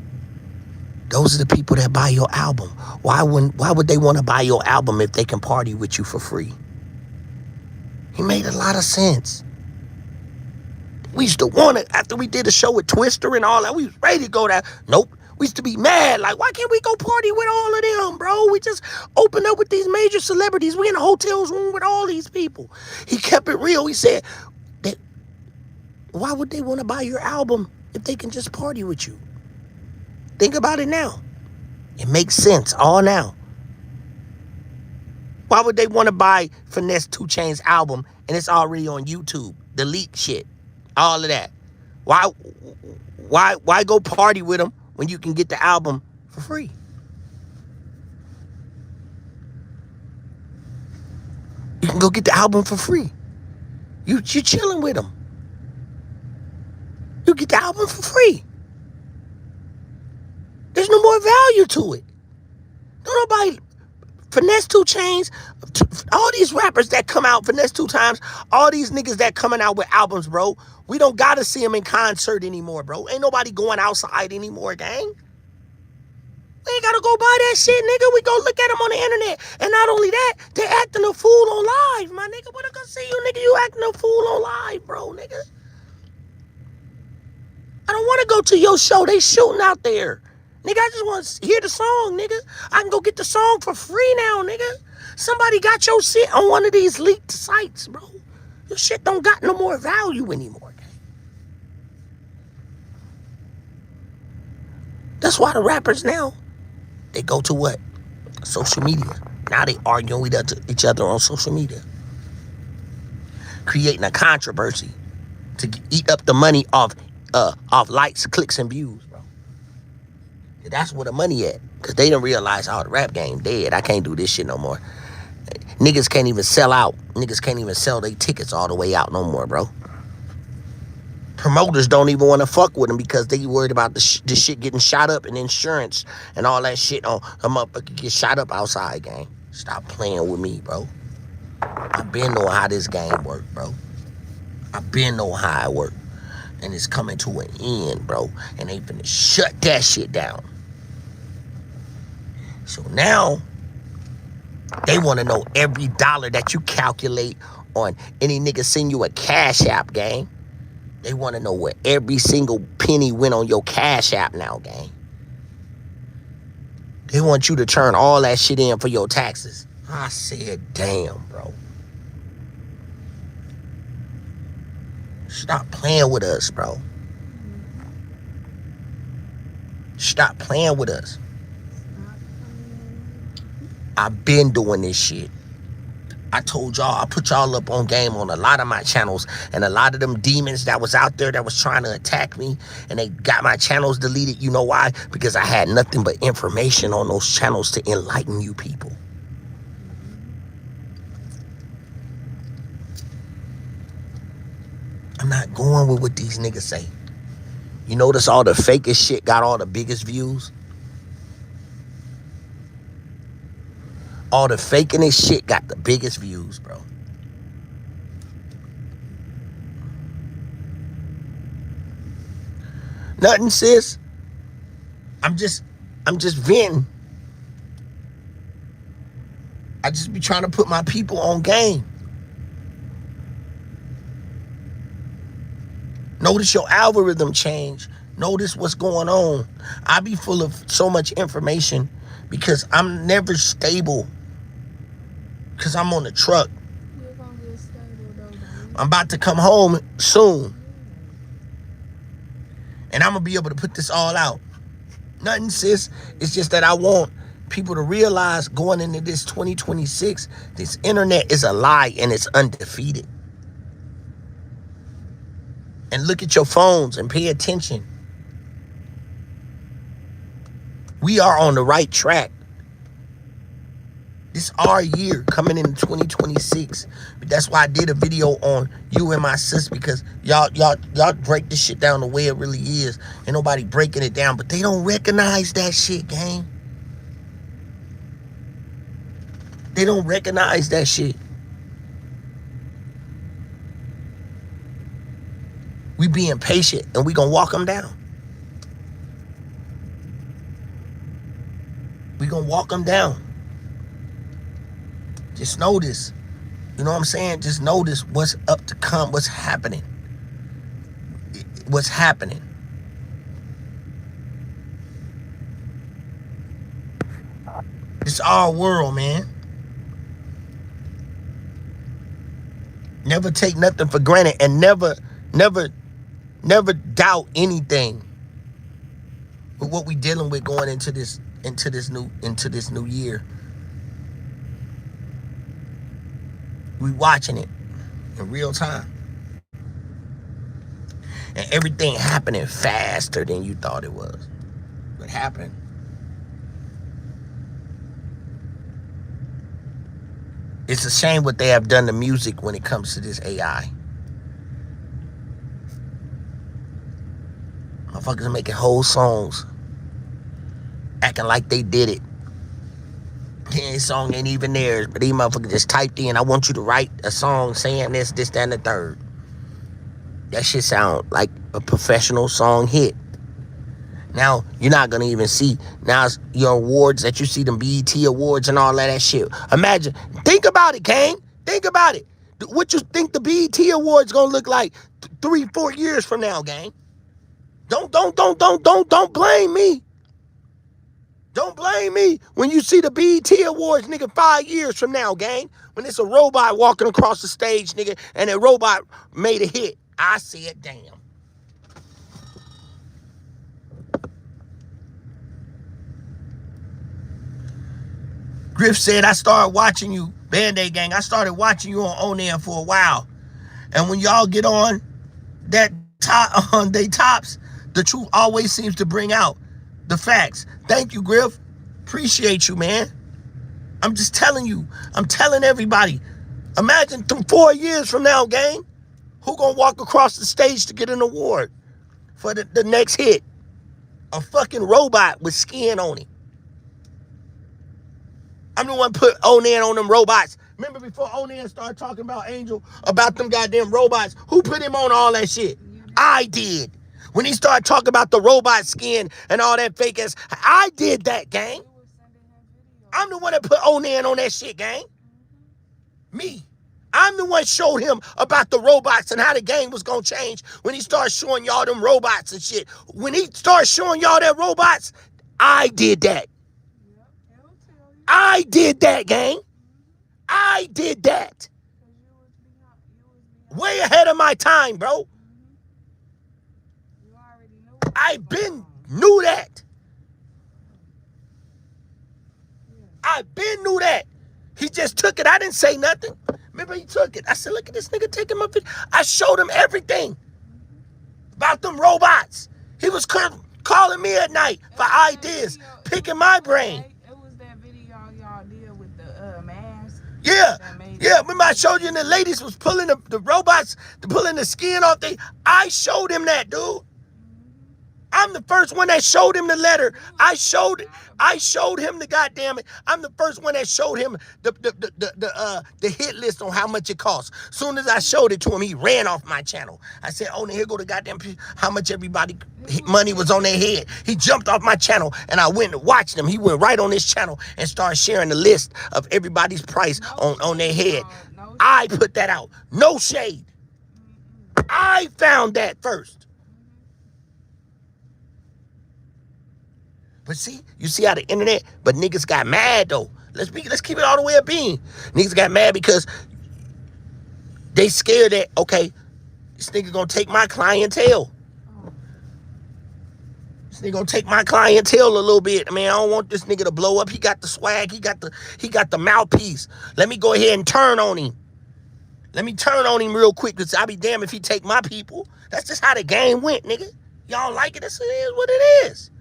Those are the people that buy your album. Why would they want to buy your album if they can party with you for free? He made a lot of sense. We used to want it after we did a show with Twister and all that. We was ready to go there. Nope. We used to be mad. Like, why can't we go party with all of them, bro? We just opened up with these major celebrities. We in a hotel's room with all these people. He kept it real. He said, why would they want to buy your album if they can just party with you? Think about it now. It makes sense all now. Why would they want to buy Finesse 2 Chainz album and it's already on YouTube? The leak shit. All of that. Why go party with them when you can get the album for free? You can go get the album for free. You're chilling with them. You get the album for free. There's no more value to it. Nobody, Finesse 2 Chainz, all these rappers that come out, Finesse 2 times, all these niggas that coming out with albums, bro, we don't gotta see them in concert anymore, bro. Ain't nobody going outside anymore, gang. We ain't gotta go buy that shit, nigga. We go look at them on the internet. And not only that, they acting a fool on live, my nigga. What I gonna see you, nigga? You acting a fool on live, bro, nigga. I don't want to go to your show. They shooting out there. Nigga, I just want to hear the song, nigga. I can go get the song for free now, nigga. Somebody got your shit on one of these leaked sites, bro. Your shit don't got no more value anymore. That's why the rappers now, they go to what? Social media. Now they arguing with each other on social media. Creating a controversy. to eat up the money off likes, clicks, and views, bro. That's where the money at. Cause they didn't realize, the rap game dead. I can't do this shit no more. Niggas can't even sell out. Niggas can't even sell their tickets all the way out no more, bro. Promoters don't even want to fuck with them because they worried about the shit getting shot up and insurance and all that shit on a motherfucker get shot up outside, gang. Stop playing with me, bro. I been knowing how this game work, bro. I been knowing how it work. And it's coming to an end, bro. And they finna shut that shit down. So now, they want to know every dollar that you calculate on any nigga send you a Cash App, gang. They want to know where every single penny went on your Cash App now, gang. They want you to turn all that shit in for your taxes. I said, damn, bro. Stop playing with us, bro. Stop playing with us. I've been doing this shit. I told y'all, I put y'all up on game on a lot of my channels, and a lot of them demons that was out there that was trying to attack me, and they got my channels deleted. You know why? Because I had nothing but information on those channels to enlighten you people. I'm not going with what these niggas say. You notice all the fakest shit got all the biggest views? All the faking this shit got the biggest views, bro. Nothing, sis. I'm just venting. I just be trying to put my people on game. Notice your algorithm change. Notice what's going on. I be full of so much information because I'm never stable. Because I'm on the truck. You're gonna get stable though. I'm about to come home soon. And I'm going to be able to put this all out. Nothing, sis. It's just that I want people to realize going into this 2026, this internet is a lie and it's undefeated. And look at your phones and pay attention. We are on the right track. This our year coming into 2026. But that's why I did a video on you and my sis, because y'all break this shit down the way it really is. Ain't nobody breaking it down, but they don't recognize that shit, gang. They don't recognize that shit. We being patient and we gonna walk them down. We gonna walk them down. Just notice, you know what I'm saying? Just notice what's up to come, what's happening. What's happening. It's our world, man. Never take nothing for granted and never doubt anything with what we dealing with going into this new year. We watching it in real time. And everything happening faster than you thought it was. What happened? It's a shame what they have done to music when it comes to this AI. Motherfuckers are making whole songs acting like they did it. This song ain't even theirs, but these motherfuckers just typed in, I want you to write a song saying this, that, and the third. That shit sound like a professional song hit. Now, you're not going to even see, now your awards that you see, them BET awards and all that shit. Imagine, think about it, gang. Think about it. What you think the BET awards going to look like 3-4 years from now, gang? Don't blame me. Don't blame me when you see the BET Awards, nigga, 5 years from now, gang. When it's a robot walking across the stage, nigga, and that robot made a hit. I said, damn. Griff said, I started watching you, Band-Aid Gang. I started watching you on there for a while. And when y'all get on, that on they tops, the truth always seems to bring out the facts. Thank you, Griff. Appreciate you, man. I'm just telling you. I'm telling everybody. Imagine 4 years from now, gang, who gonna walk across the stage to get an award for the next hit? A fucking robot with skin on it. I'm the one put Onan on them robots. Remember before Onan started talking about Angel, about them goddamn robots? Who put him on all that shit? I did. When he started talking about the robot skin and all that fake ass, I did that, gang. I'm the one that put Onan on that shit, gang. Me. I'm the one showed him about the robots and how the game was gonna change when he started showing y'all them robots and shit. When he started showing y'all that robots, I did that. I did that, gang. I did that. Way ahead of my time, bro. I been knew that. I been knew that. He just took it. I didn't say nothing. Remember, he took it. I said, look at this nigga taking my video. I showed him everything about them robots. He was calling me at night for ideas, picking my brain. It was that video y'all did with the mask. Yeah. Yeah, remember I showed you and the ladies was pulling the robots, pulling the skin off. I showed him that, dude. I'm the first one that showed him the letter. I showed him the goddamn it. I'm the first one that showed him the hit list on how much it costs. Soon as I showed it to him, he ran off my channel. I said, "Oh, here go the goddamn how much everybody money was on their head." He jumped off my channel and I went and watched him. He went right on his channel and started sharing the list of everybody's price on their head. I put that out. No shade. I found that first. But see, you see how the internet, but niggas got mad though. Let's keep it all the way a bean. Niggas got mad because they scared that, okay, this nigga gonna take my clientele. This nigga gonna take my clientele a little bit. I mean, I don't want this nigga to blow up. He got the swag, he got the mouthpiece. Let me go ahead and turn on him. Let me turn on him real quick, because I'll be damned if he take my people. That's just how the game went, nigga. Y'all like it? This is what it is.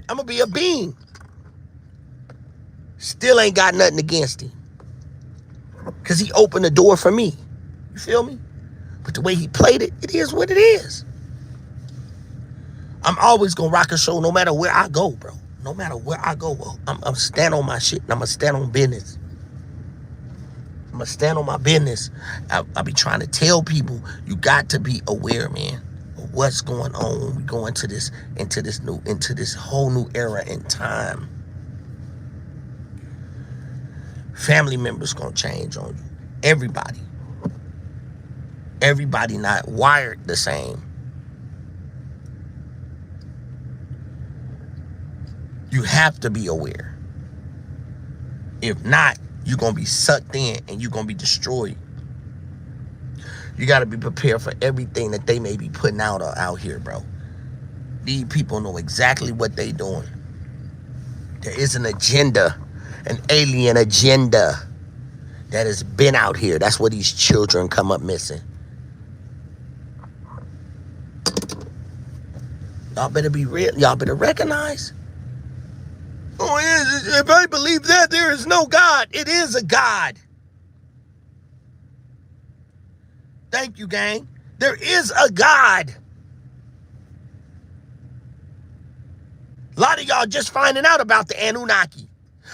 I'm gonna be a bean. Still ain't got nothing against him. Because he opened the door for me. You feel me? But the way he played it, it is what it is. I'm always gonna rock a show no matter where I go, bro. No matter where I go, bro. I'm stand on my shit and I'm gonna stand on business. I'm gonna stand on my business. I be trying to tell people, you got to be aware, man. What's going on when we go into this whole new era in time. Family members gonna change on you. Everybody not wired the same. You have to be aware. If not, you're gonna be sucked in and you're gonna be destroyed. You got to be prepared for everything that they may be putting out here, bro. These people know exactly what they doing. There is an agenda, an alien agenda that has been out here. That's where these children come up missing. Y'all better be real. Y'all better recognize. Oh, if I believe that, there is no God. It is a God. Thank you, gang. There is a God. A lot of y'all just finding out about the Anunnaki.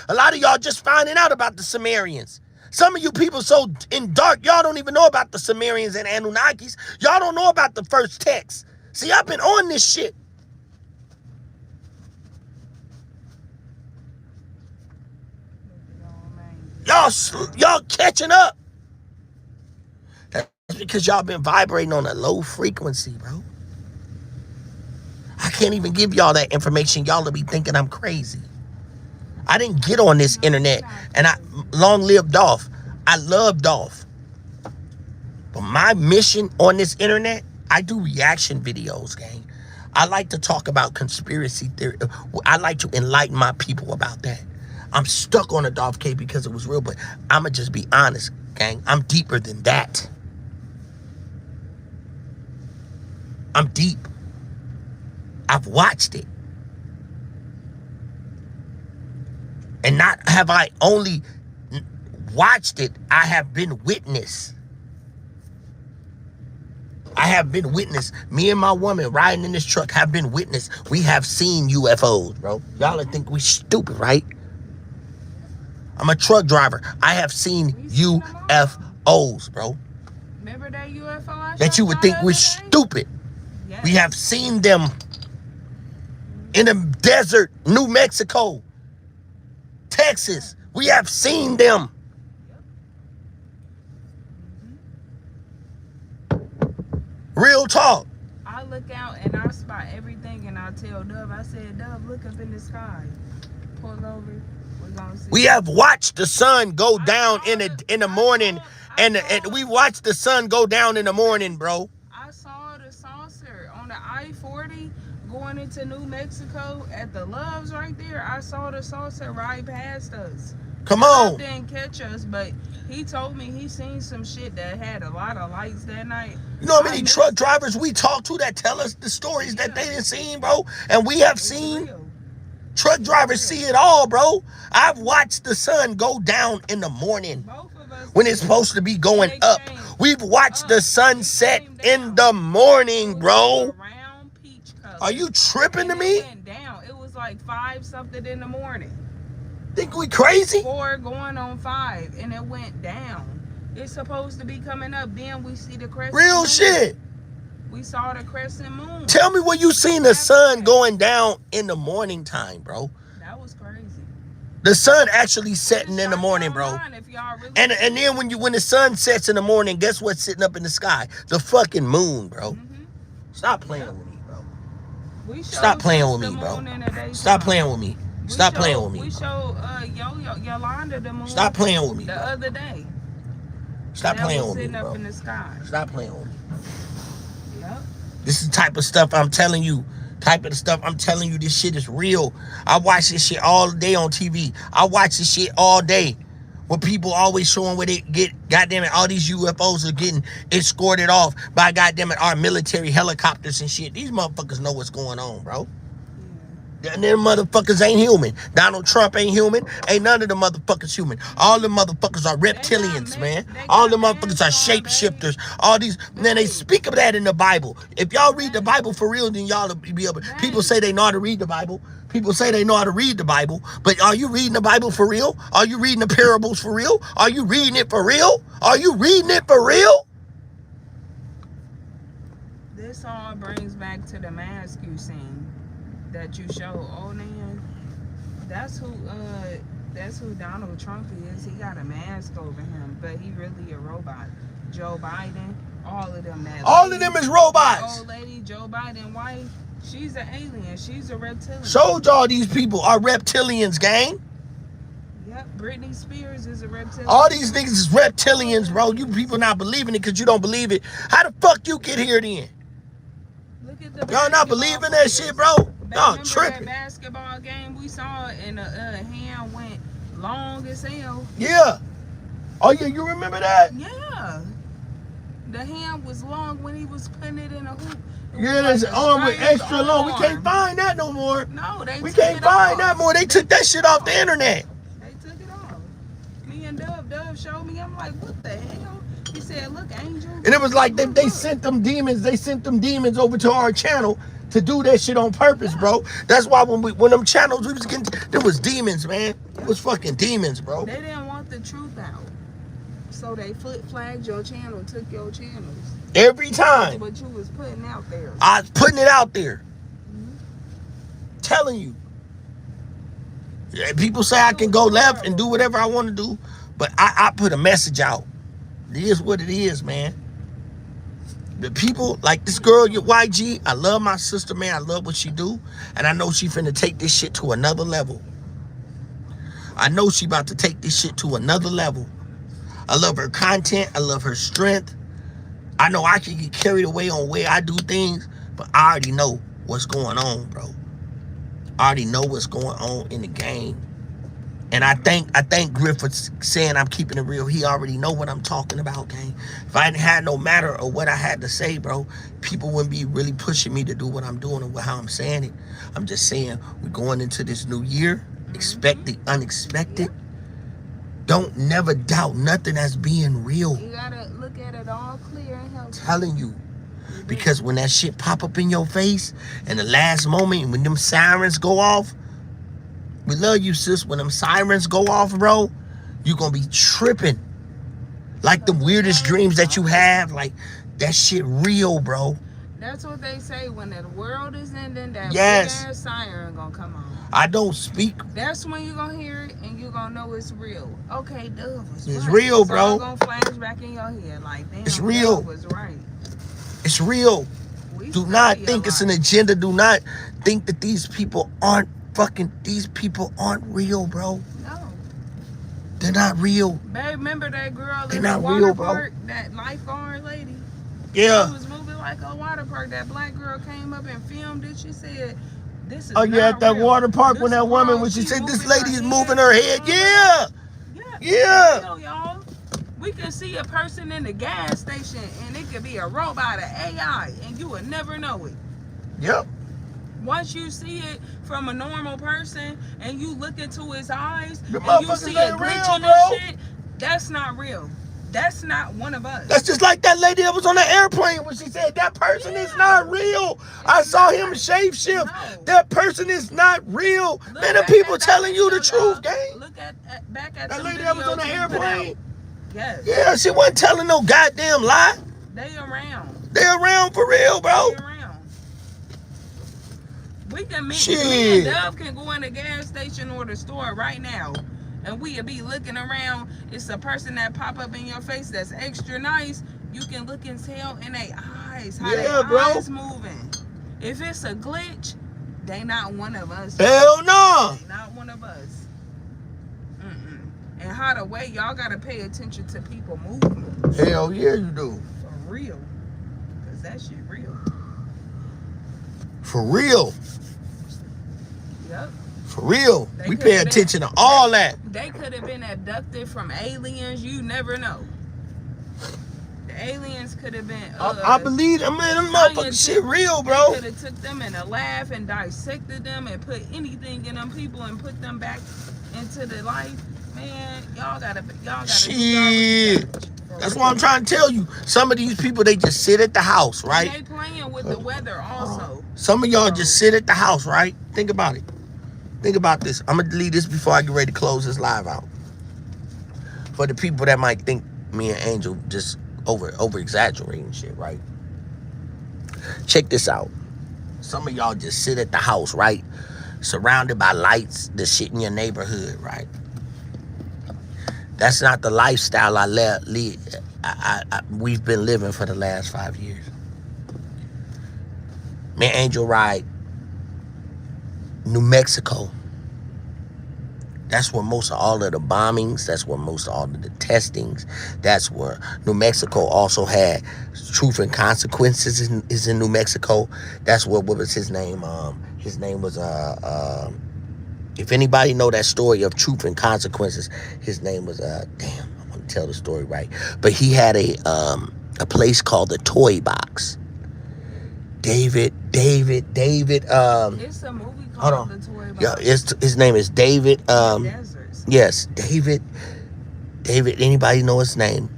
A lot of y'all just finding out about the Sumerians. Some of you people so in dark, y'all don't even know about the Sumerians and Anunnakis. Y'all don't know about the first text. See, I've been on this shit. Y'all catching up. That's because y'all been vibrating on a low frequency, bro. I can't even give y'all that information. Y'all will be thinking I'm crazy. I didn't get on this internet and I long lived Dolph. I love Dolph. But my mission on this internet, I do reaction videos, gang. I like to talk about conspiracy theory. I like to enlighten my people about that. I'm stuck on a Dolph K because it was real, but I'ma just be honest, gang. I'm deeper than that. I'm deep. I've watched it. And not have I only watched it, I have been witness. I have been witness. Me and my woman riding in this truck have been witness. We have seen UFOs, bro. Y'all think we stupid, right? I'm a truck driver. I have seen UFOs, bro. Remember that UFO that you would think we're stupid. Yes. We have seen them in the desert, New Mexico, Texas. We have seen them. Real talk. I look out and I spot everything and I tell Dove, I said, Dove, look up in the sky. Pull over. We're gonna see. We have watched the sun go down in the morning, and we watched the sun go down in the morning, bro. I saw the saucer on the I-40 going into New Mexico at the Loves right there. I saw the saucer right past us. Come on. Dove didn't catch us, but he told me he seen some shit that had a lot of lights that night. You know how many truck drivers we talk to that tell us the stories that they didn't see, bro? And we have seen. Real. Truck drivers see it all, bro. I've watched the sun go down in the morning Both of us when it's supposed to be going up. We've watched the sunset in the morning, bro. Round peach color. Are you tripping to And me? it went down. It was like 5 something in the morning. Think we crazy? 4 going on 5, and it went down. It's supposed to be coming up. Then we see the crescent Real moon. shit. We saw the crescent moon. Tell me where you seen the sun going down in the morning time, bro. That was crazy. The sun actually setting in the morning, bro. Really And then when the sun sets in the morning, guess what's sitting up in the sky? The fucking moon, bro. Stop playing with me, bro. Stop playing with me, bro. Stop playing with me. Stop playing with me. We showed Yolanda the moon. Stop playing with me, the bro. other day. Stop playing with me, Sitting up bro. in the sky. Stop playing with me. Yep. This is the type of stuff I'm telling you. This shit is real. I watch this shit all day on TV. I watch this shit all day. Where people always showing where they get, goddamn it, all these UFOs are getting escorted off by, goddamn it, our military helicopters and shit. These motherfuckers know what's going on, bro. And them motherfuckers ain't human. Donald Trump ain't human. Ain't none of the motherfuckers human. All the motherfuckers are reptilians, man. All the motherfuckers are shapeshifters. All these, then they speak of that in the Bible. If y'all read the Bible for real, then y'all will be able. People say they know how to read the Bible. People say they know how to read the Bible. But are you reading the Bible for real? Are you reading the parables for real? Are you reading it for real? Are you reading it for real? This all brings back to the mask you seen that you showed. Oh man, that's who Donald Trump is. He got a mask over him, but he really a robot. Joe Biden, all of them. All of them is robots. Old lady, Joe Biden wife, she's an alien. She's a reptilian. Showed y'all these people are reptilians, gang. Yep, Britney Spears is a reptilian. All these niggas is reptilians, bro. You people not believing it because you don't believe it. How the fuck you get here then? Look at the Y'all not believing that shit, bro? Y'all tripping. That basketball game we saw, and the hand went long as hell. Yeah. Oh yeah, you remember that? Yeah. The hand was long when he was putting it in a hoop. Yeah, that's arm was extra long. We can't find that no more. No, we can't find that more. They took that shit off the internet. They took it off. Me and Dove showed me. I'm like, what the hell? He said, look, Angel. And it was like they sent them demons. They sent them demons over to our channel to do that shit on purpose, bro. That's why when them channels we was getting, there was demons, man. It was fucking demons, bro. They didn't want the truth out, so they flagged your channel, took your channels. Every time. But you was putting out there. I was putting it out there. Telling you. Yeah, people say I can go left and do whatever I want to do, but I put a message out. It is what it is, man. The people, like this girl, your YG, I love my sister, man. I love what she do. And I know she finna take this shit to another level. I know she about to take this shit to another level. I love her content. I love her strength. I know I can get carried away on way I do things, but I already know what's going on, bro. I already know what's going on in the game. And I thank Griff for saying I'm keeping it real. He already know what I'm talking about, gang. If I didn't have no matter of what I had to say, bro, people wouldn't be really pushing me to do what I'm doing and how I'm saying it. I'm just saying we're going into this new year. Expect the unexpected. Don't never doubt nothing as being real. You gotta look at it all clear and healthy. Telling you. Because when that shit pop up in your face, and the last moment, when them sirens go off, we love you, sis. When them sirens go off, bro, you gonna be tripping. Like the weirdest dreams that you have, like that shit real, bro. That's what they say when the world is ending, that Yes. big ass siren gonna come on. I don't speak. That's when you gonna hear it and you gonna know it's real. Okay, Dove was It's right. real, It's all bro. gonna flash back in your head like, damn, It's real. Dove was right. It's real. We Do study not a think it's an lot. agenda. Do not think that these people aren't real, bro. No. They're not real. Babe, remember that girl They're in the not water real, bro. park? That lifeguard lady? She Yeah. was moving like a water park. That black girl came up and filmed it. She said, this is Oh yeah, not at that real. water park This when that woman, girl, when she said this moving lady is moving her head. Yeah. Yeah. Yeah. It's real, y'all. We can see a person in the gas station and it could be a robot, an AI, and you would never know it. Yep. Once you see it from a normal person and you look into his eyes The and you motherfuckers see a ain't glitch real, in bro. this shit, that's not real. That's not one of us. That's just like that lady that was on the airplane when she said that person is not real. I saw him shape shift. No. That person is not real. Look Man, the back people at that telling you the video, truth, y'all. gang. Look back at That them lady that was on the videos you put airplane. out. Yes. Yeah, she wasn't telling no goddamn lie. They around. They around for real, bro. They around. We can meet. Shit. Me and Dove can go in the gas station or the store right now, and we'll be looking around. It's a person that pop up in your face that's extra nice. You can look and tell in their eyes how Yeah, their bro. eyes moving. If it's a glitch, they not one of us. Hell no. They not one of us. And how the way y'all gotta pay attention to people movement. Hell yeah, you do. For real. Cause that shit real. For real. Yep. For real. They We could've pay been- attention to all that. They could have been abducted from aliens. You never know. The aliens could have been. I believe, man, them motherfucking shit real, bro. They could have took them in a lab and dissected them and put anything in them people and put them back into the life. Man, y'all gotta do y'all Shit. research. That's what I'm trying to tell you. Some of these people, they just sit at the house, right? And they playing with the weather also. Some of y'all just sit at the house, right? Think about it. Think about this. I'm gonna delete this before I get ready to close this live out. For the people that might think me and Angel just over exaggerating shit, right? Check this out. Some of y'all just sit at the house, right? Surrounded by lights, the shit in your neighborhood, right? That's not the lifestyle we've been living for the last 5 years. Me and Angel ride New Mexico. That's where most of all of the bombings, that's where most of all of the testings, that's where New Mexico also had Truth and Consequences is in New Mexico. That's what was his name? His name was, if anybody know that story of Truth and Consequences, his name was, damn, I want to tell the story right. But he had a place called the Toy Box. David. It's a movie Hold called on. The Toy Box. Yeah, his name is David. Deserts. Yes, David. Anybody know his name?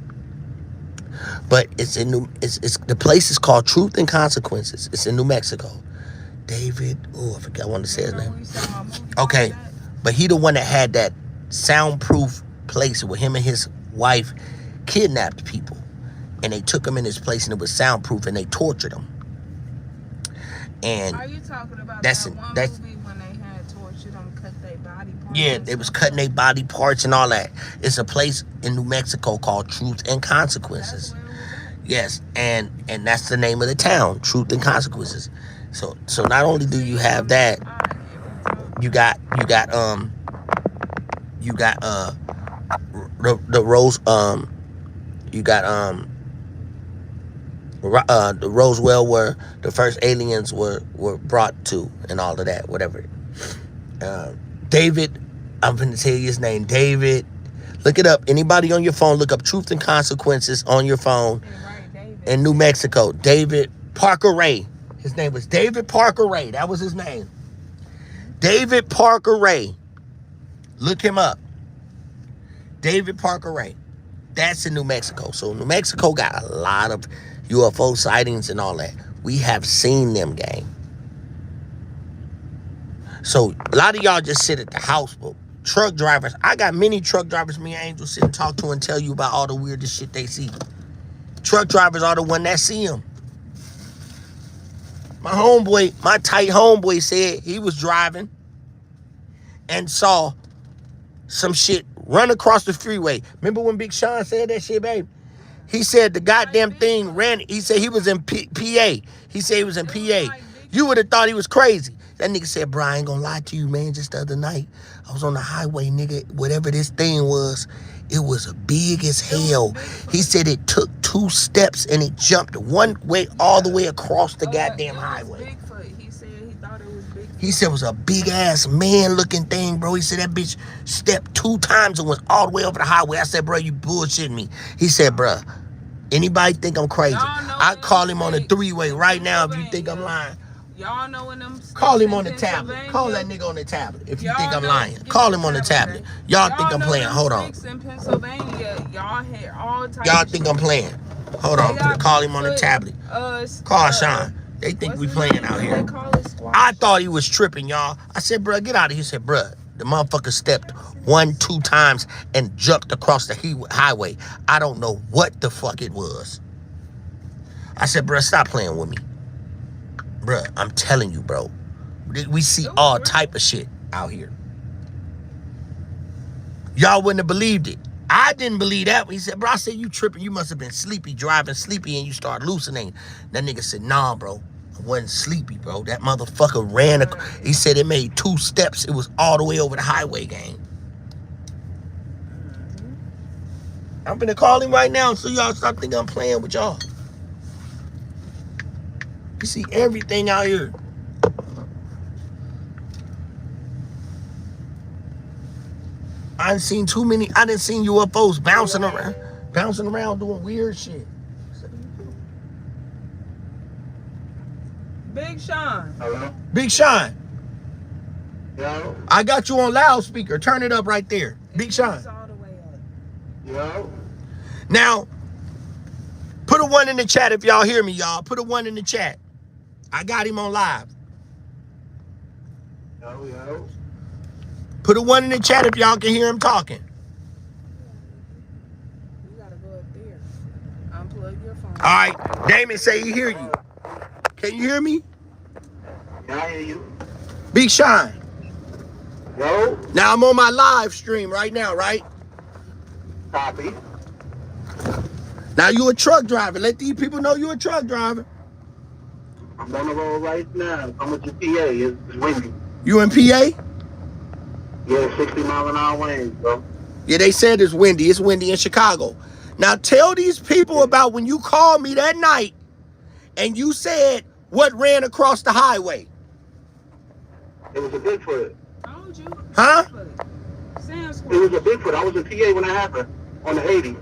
But it's in the place is called Truth and Consequences. It's in New Mexico. David. Oh, I forgot. I wanted to say his name. We saw a movie Okay, like that. but he the one that had that soundproof place where him and his wife kidnapped people, and they took him in his place and it was soundproof and they tortured him. And Are you talking about that's- that one that's- movie when they had tortured them, cut their body parts? yeah, and they was stuff? cutting their body parts and all that. It's a place in New Mexico called Truth and That's Consequences. where it was at. Yes, and that's the name of the town, Truth and Consequences. So not only do you have that, All right, every time. you got the Rose the Roswell where the first aliens were brought to and all of that, whatever. David I'm going to tell you his name, David. Look it up. Anybody on your phone, look up Truth and Consequences on your phone in New Mexico. David Parker Ray. His name was David Parker Ray. That was his name. David Parker Ray. Look him up. David Parker Ray. That's in New Mexico. So New Mexico got a lot of UFO sightings and all that. We have seen them, gang. So a lot of y'all just sit at the house, but truck drivers, I got many truck drivers me and Angel sit and talk to and tell you about all the weirdest shit they see. Truck drivers are the one that see them. My homeboy, my tight homeboy said he was driving and saw some shit run across the freeway. Remember when Big Sean said that shit, babe? He said the goddamn thing ran. He said he was in PA. He said he was in PA. You would have thought he was crazy. That nigga said, bro, I ain't gonna lie to you, man. Just the other night, I was on the highway, nigga. Whatever this thing was, it was big as hell. He said it took 2 steps and it jumped one way all the way across the goddamn highway. He said he thought it was Bigfoot. He said it was a big ass man looking thing, bro. He said that bitch stepped 2 times and was all the way over the highway. I said, bro, you bullshitting me. He said, bro, anybody think I'm crazy? I call him on the 3-way right now if you think I'm lying. Y'all know when them call him on the tablet. Call that nigga on the tablet if you think I'm lying. Call him on the tablet. Y'all think I'm playing. Hold on. In Pennsylvania, y'all had all types. Y'all think I'm playing. Hold on. Call him on the tablet. Call Sean. They think we playing out here. I thought he was tripping, y'all. I said, bro, get out of here. He said, bro, the motherfucker stepped 1-2 times and jumped across the highway. I don't know what the fuck it was. I said, bro, stop playing with me. Bruh, I'm telling you, bro. We see all type of shit out here. Y'all wouldn't have believed it. I didn't believe that. He said, bro, I said, you tripping. You must have been sleepy, driving sleepy, and you start hallucinating. That nigga said, nah, bro. I wasn't sleepy, bro. That motherfucker ran. He said it made 2 steps. It was all the way over the highway, gang. I'm gonna call him right now so y'all stop thinking I'm playing with y'all. You see everything out here. I done seen too many. I done seen UFOs bouncing around doing weird shit. Big Sean. Hello? Big Sean. Yo. I got you on loudspeaker. Turn it up right there. Big Sean. All the way up. Yo. Now, put a 1 in the chat if y'all hear me, y'all. Put a 1 in the chat. I got him on live. Yo. Put a 1 in the chat if y'all can hear him talking. You gotta go up there. Unplug your phone. All right. Damon say he hear you. Can you hear me? Yeah, I hear you. Big Sean. Yo. Now I'm on my live stream right now, right? Copy. Now you a truck driver. Let these people know you a truck driver. I'm on the road right now. I'm with your PA. It's windy. You in PA? Yeah, 60 mile an hour winds, bro. Yeah, they said it's windy. It's windy in Chicago. Now tell these people about when you called me that night and you said what ran across the highway. It was a Bigfoot. Told you. Huh? It was a Bigfoot. I was in PA when it happened on the 80.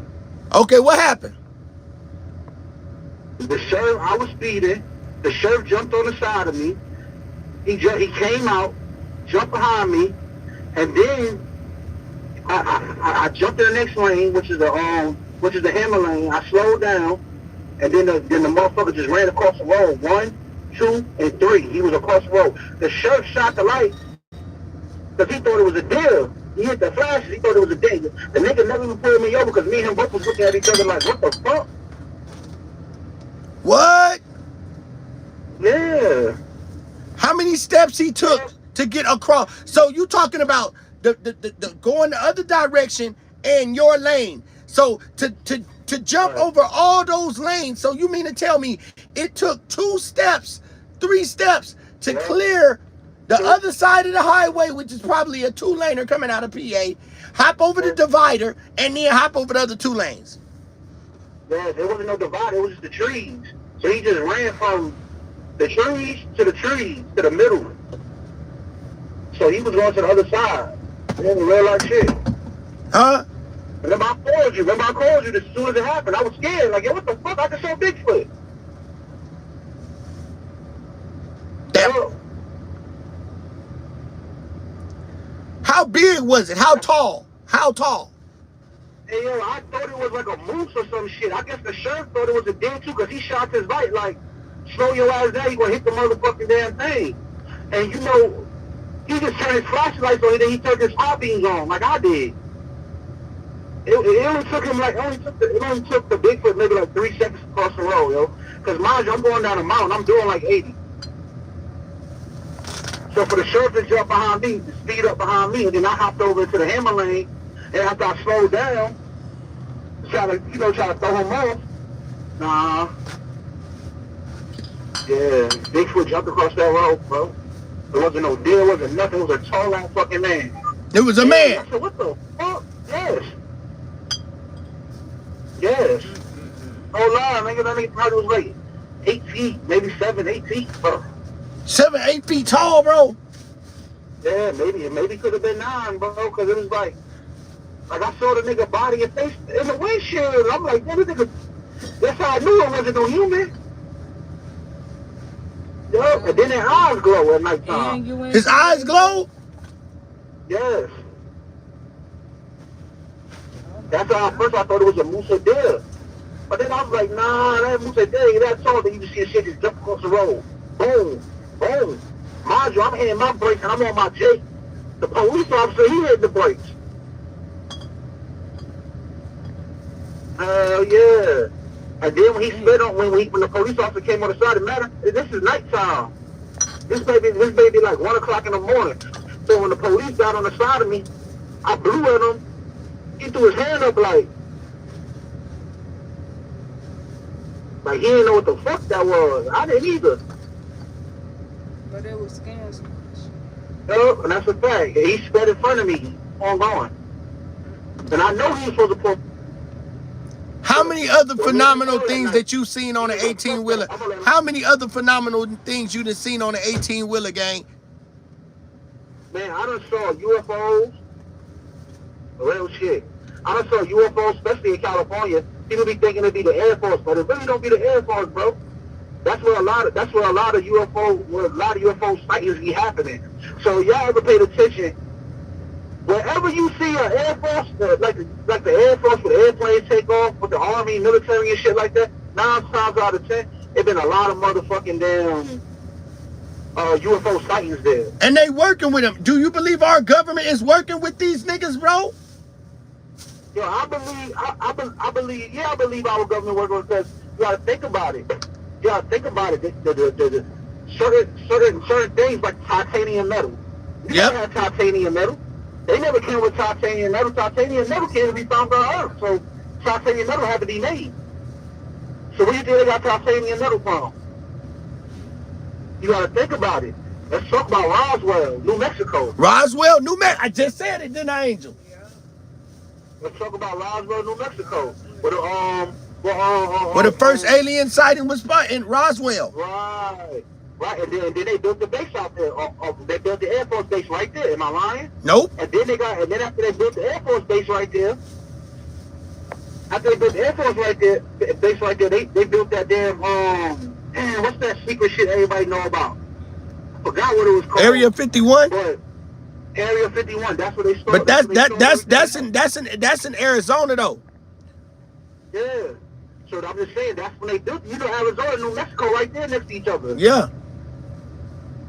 Okay, what happened? The sheriff, I was speeding. The sheriff jumped on the side of me. He came out, jumped behind me, and then I jumped in the next lane, which is the hammer lane. I slowed down, and then the motherfucker just ran across the road. 1, 2, and 3. He was across the road. The sheriff shot the light because he thought it was a deer. He hit the flashes. He thought it was a deer. The nigga never even pulled me over because me and him both was looking at each other like, what the fuck? What? Yeah. How many steps he took to get across? So you talking about the going the other direction and your lane. So to jump over all those lanes. So you mean to tell me it took 2 steps, 3 steps to clear the other side of the highway, which is probably a 2-laner coming out of PA, hop over the divider, and then hop over the other 2 lanes. Yeah, there wasn't no divider. It was just the trees. So he just ran from the trees to the middle. So he was going to the other side. Yeah, real like shit. Huh? Remember I called you. Remember I called you as soon as it happened. I was scared. Like, yo, what the fuck? I just saw Bigfoot. Damn. Yo, How big was it? How tall? How tall? hey, yo, I thought it was like a moose or some shit. I guess the sheriff thought it was a deer too, because he shot his light like, slow your ass down, you gonna hit the motherfucking damn thing. And you know, he just turned his flashlights on, and then he turned his high beams on, like I did. It only took him like, it only took the Bigfoot maybe like 3 seconds to cross the road, yo. Because mind you, I'm going down a mountain, I'm doing like 80. So for the sheriff to jump behind me, to speed up behind me, and then I hopped over into the hammer lane, and after I slowed down, try to throw him off. Nah. Yeah, Bigfoot jumped across that road, bro. There wasn't no deer, wasn't nothing. It was a tall ass fucking man. It was a man. I said, what the fuck? Yes. Yes. Oh, lie, nigga, that nigga probably was like 8 feet, maybe 7, 8 feet, bro. 7, 8 feet tall, bro. Yeah, maybe could have been 9, bro, because it was like I saw the nigga body and face in the windshield. I'm like, man, this nigga, that's how I knew it wasn't no human. Yup, and then their eyes glow at nighttime. His eyes glow? Yes. That's how at first I thought it was a moose or deer. But then I was like, nah, that moose or deer, that's all. Then you just see a shit just jump across the road. Boom, boom. Mind you, I'm hitting my brakes and I'm on my J. The police officer, he hit the brakes. Hell yeah. And then when he spit on, when the police officer came on the side of the matter, this is nighttime. This may be like 1 o'clock in the morning. So when the police got on the side of me, I blew at him. He threw his hand up like he didn't know what the fuck that was. I didn't either. But it was scams. No, and that's a fact. He sped in front of me on going. And I know he was supposed to pull. How many other phenomenal things that you've seen on an 18-wheeler? How many other phenomenal things you done seen on an 18-wheeler, gang? Man, I done saw UFOs. Real shit. I done saw UFOs, especially in California. People be thinking it'd be the Air Force, but it really don't be the Air Force, bro. That's where a lot of UFO sightings be happening. So y'all ever paid attention? Wherever you see an Air Force, like the Air Force with airplanes take off, with the Army, military and shit like that, 9 times out of 10, it been a lot of motherfucking damn UFO sightings there. And they working with them. Do you believe our government is working with these niggas, bro? Yo, I believe our government working with us. You gotta think about it. The certain things like titanium metal. You Yep. have titanium metal. They never came with titanium metal. Titanium metal can't be found on Earth. So titanium metal had to be made. So where you think they got titanium metal from? You gotta think about it. Let's talk about Roswell, New Mexico. Roswell, New Mexico. I just said it, didn't I, Angel? Let's talk about Roswell, New Mexico. Where the first alien sighting was in Roswell. Right, and then they built the base out there. They built the Air Force base right there. Am I lying? Nope. And then after they built the Air Force base right there, they built that damn what's that secret shit everybody know about? I forgot what it was called. Area 51. But Area 51. That's where they started. But that's in Arizona though. Yeah. So I'm just saying that's when they built. You know, Arizona and New Mexico right there next to each other. Yeah.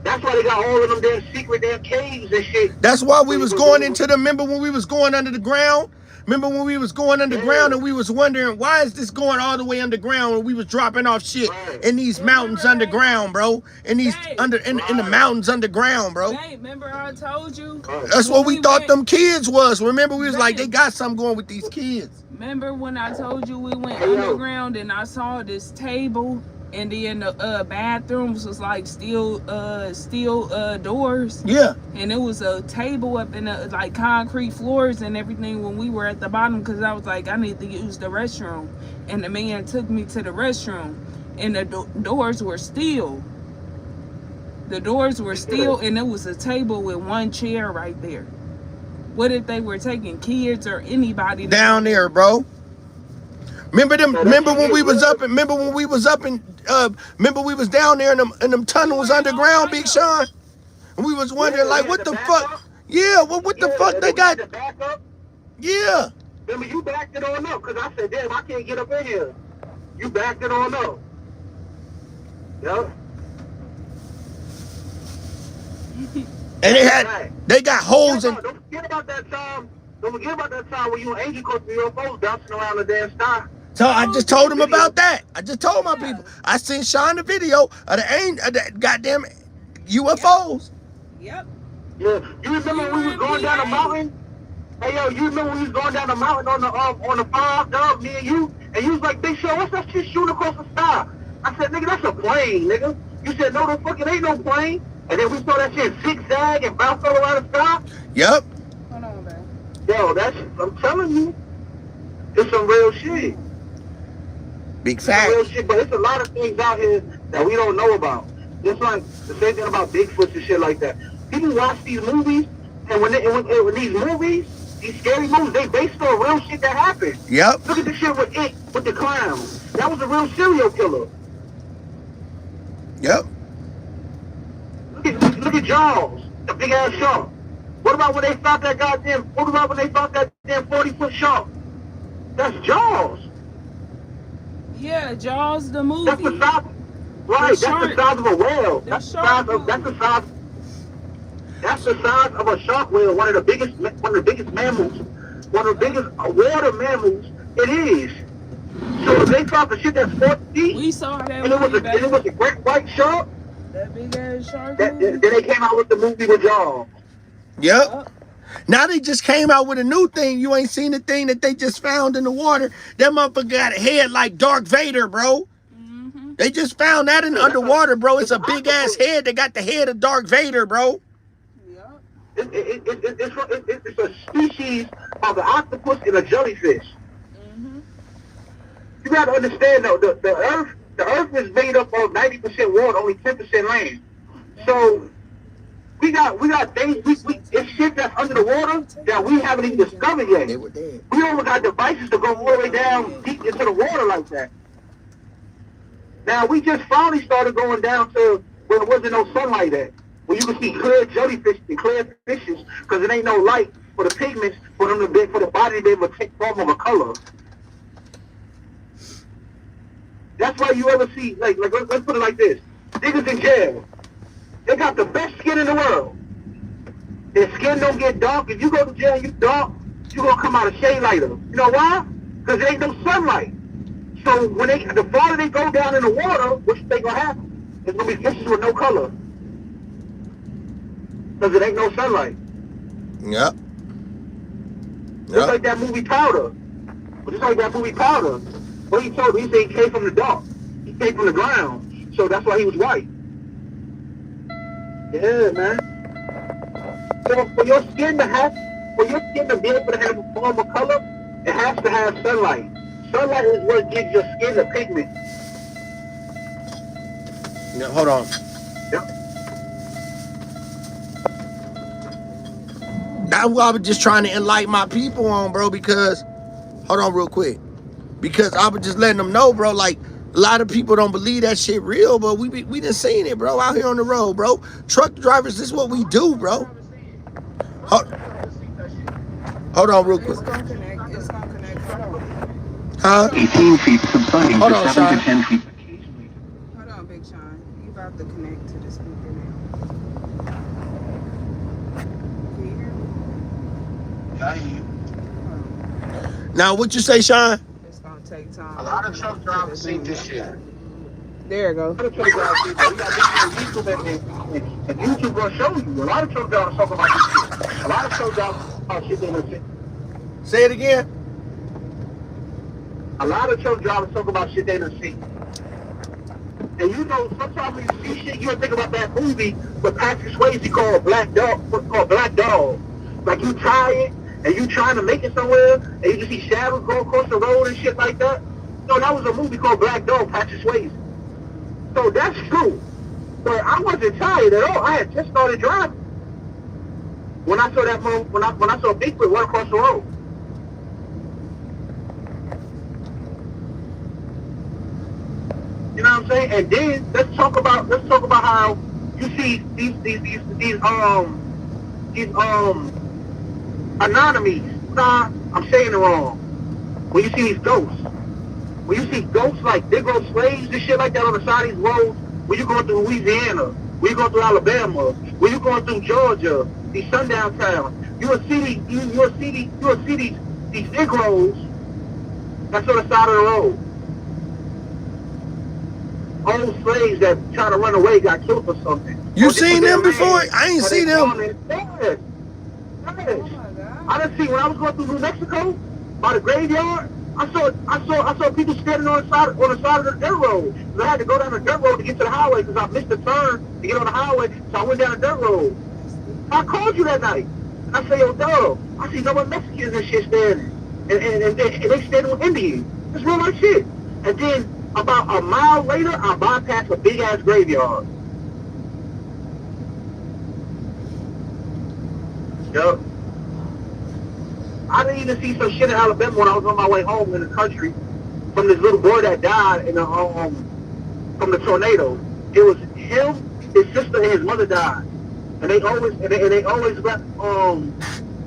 That's why they got all of them damn secret damn caves and shit. That's why we was going into the. Remember when we was going under the ground? Remember when we was going underground and we was wondering why is this going all the way underground and we was dropping off shit in these mountains underground, bro? In these in the mountains underground, bro. Hey, remember I told you? That's what we thought them kids was. Remember we was like they got something going with these kids. Remember when I told you we went underground and I saw this table and then the bathrooms was like steel doors. Yeah. And it was a table up in like concrete floors and everything when we were at the bottom because I was like, I need to use the restroom. And the man took me to the restroom and the doors were steel. The doors were steel and it was a table with one chair right there. What if they were taking kids or anybody down there, bro? Remember them? Remember when we was up? Remember when we was up in? Remember we was down there in them tunnels underground, Big Sean? And we was wondering like, what the fuck? Yeah, what the fuck they got? Yeah. Remember you backed it on up because I said, damn, I can't get up in here. You backed it on up. Yep. And they got holes in. Don't forget about that time. Don't forget about that time when you and Angel caught the UFOs bouncing around the damn sky. So I just told him about that. I just told my people. I sent Sean the video of the goddamn UFOs. Yep. Yeah. You remember when we was going down the mountain? Hey yo, you remember when we was going down the mountain on the fog, dog, me and you was like, Big Show, what's that shit shooting across the sky? I said, nigga, that's a plane, nigga. You said, no, the fucking ain't no plane. And then we saw that shit zigzag and bounce all around the sky. Yep. Hold on, man. Yo, I'm telling you, it's some real shit. Big fact. Real shit, but it's a lot of things out here that we don't know about. Just like the same thing about Bigfoot and shit like that. People watch these movies, and when these movies, these scary movies, they based on real shit that happened. Yep. Look at the shit with the clown. That was a real serial killer. Yep. Look at Jaws, the big ass shark. What about when they found that goddamn? What about when they found that damn 40-foot shark? That's Jaws. Yeah, Jaws the movie. That's the size. Right. That's the size of a whale. That's the size of a shark whale. One of the biggest mammals. One of the biggest water mammals. It is. So if they found the shit that's 40 feet, we saw that and it was a great white shark. That big ass shark. Then they came out with the movie with Jaws. Yep. Now they just came out with a new thing. You ain't seen the thing that they just found in the water. That motherfucker got a head like Darth Vader, bro. Mm-hmm. They just found that in underwater, bro. It's a big ass head. They got the head of Darth Vader, bro. Yep. It's a species of an octopus and a jellyfish. Mm-hmm. You gotta understand though, the Earth is made up of 90% water, only 10% land. So we got things, it's shit that's under the water that we haven't even discovered yet. We only got devices to go all the way down deep into the water like that. Now we just finally started going down to where there wasn't no sunlight at, where you can see clear jellyfish and clear fishes, because it ain't no light for the pigments for the body to be able to take form of a color. That's why you ever see, like let's put it like this. Niggas in jail, they got the best skin in the world. Their skin don't get dark. If you go to jail and you dark, you gonna come out a shade lighter. You know why? Because there ain't no sunlight. So when the farther they go down in the water, what's they gonna happen? There's gonna be fishes with no color. Because it ain't no sunlight. Yep. Just like that movie Powder. What he told me, he said he came from the dark. He came from the ground. So that's why he was white. Yeah, man. So for your skin to be able to have a form of color, it has to have sunlight. Sunlight is what gives your skin a pigment. Yeah, hold on. Yep. That's what I was just trying to enlighten my people on, bro, because, hold on real quick. Because I was just letting them know, bro, like, a lot of people don't believe that shit real, but we done seen it, bro, out here on the road, bro. Truck drivers, this is what we do, bro. Hold on real quick. It's gonna connect. Hold on. Huh? 18 feet subsiding Hold to on, 7 Sean. to 10 feet. Hold on, Big Sean. You about to connect to the speaker now. Can you hear me? I hear you. Now, what you say, Sean? It's gonna take time. A lot of truck drivers see this shit. There you go. A lot of truck drivers see this. We got this on YouTube, and YouTube will show you. A lot of truck drivers talk about this shit. A lot of truck drivers talk about shit they don't see. Say it again. A lot of truck drivers talk about shit they don't see. And you know, sometimes when you see shit, you'll think about that movie with Patrick Swayze called Black Dog. Like you tired and you trying to make it somewhere, and you just see shadows go across the road and shit like that. No, that was a movie called Black Dog, Patrick Swayze. So that's true. But I wasn't tired at all. I had just started driving. when I saw that when I saw Bigfoot right across the road. You know what I'm saying? And then let's talk about how you see these anonymies. Nah, I'm saying it wrong. When you see these ghosts, when you see ghosts like Negro slaves and shit like that on the side of these roads, when you're going through Louisiana, when you're going through Alabama, when you're going through Georgia, these sundown towns, you'll see these Negroes that's on the side of the road. Old slaves that try to run away got killed for something. You seen them before? I ain't seen them. Yes. I done see when I was going through New Mexico by the graveyard. I saw people standing on the side of the dirt road. I had to go down the dirt road to get to the highway because I missed the turn to get on the highway. So I went down the dirt road. I called you that night. And I say, yo, dog, I see no one Mexicans and shit standing, and they standing with Indians. It's real life shit. And then about a mile later, I bypassed a big ass graveyard. Yup. I didn't even see some shit in Alabama when I was on my way home in the country from this little boy that died in the from the tornado. It was him, his sister, and his mother died, and they always left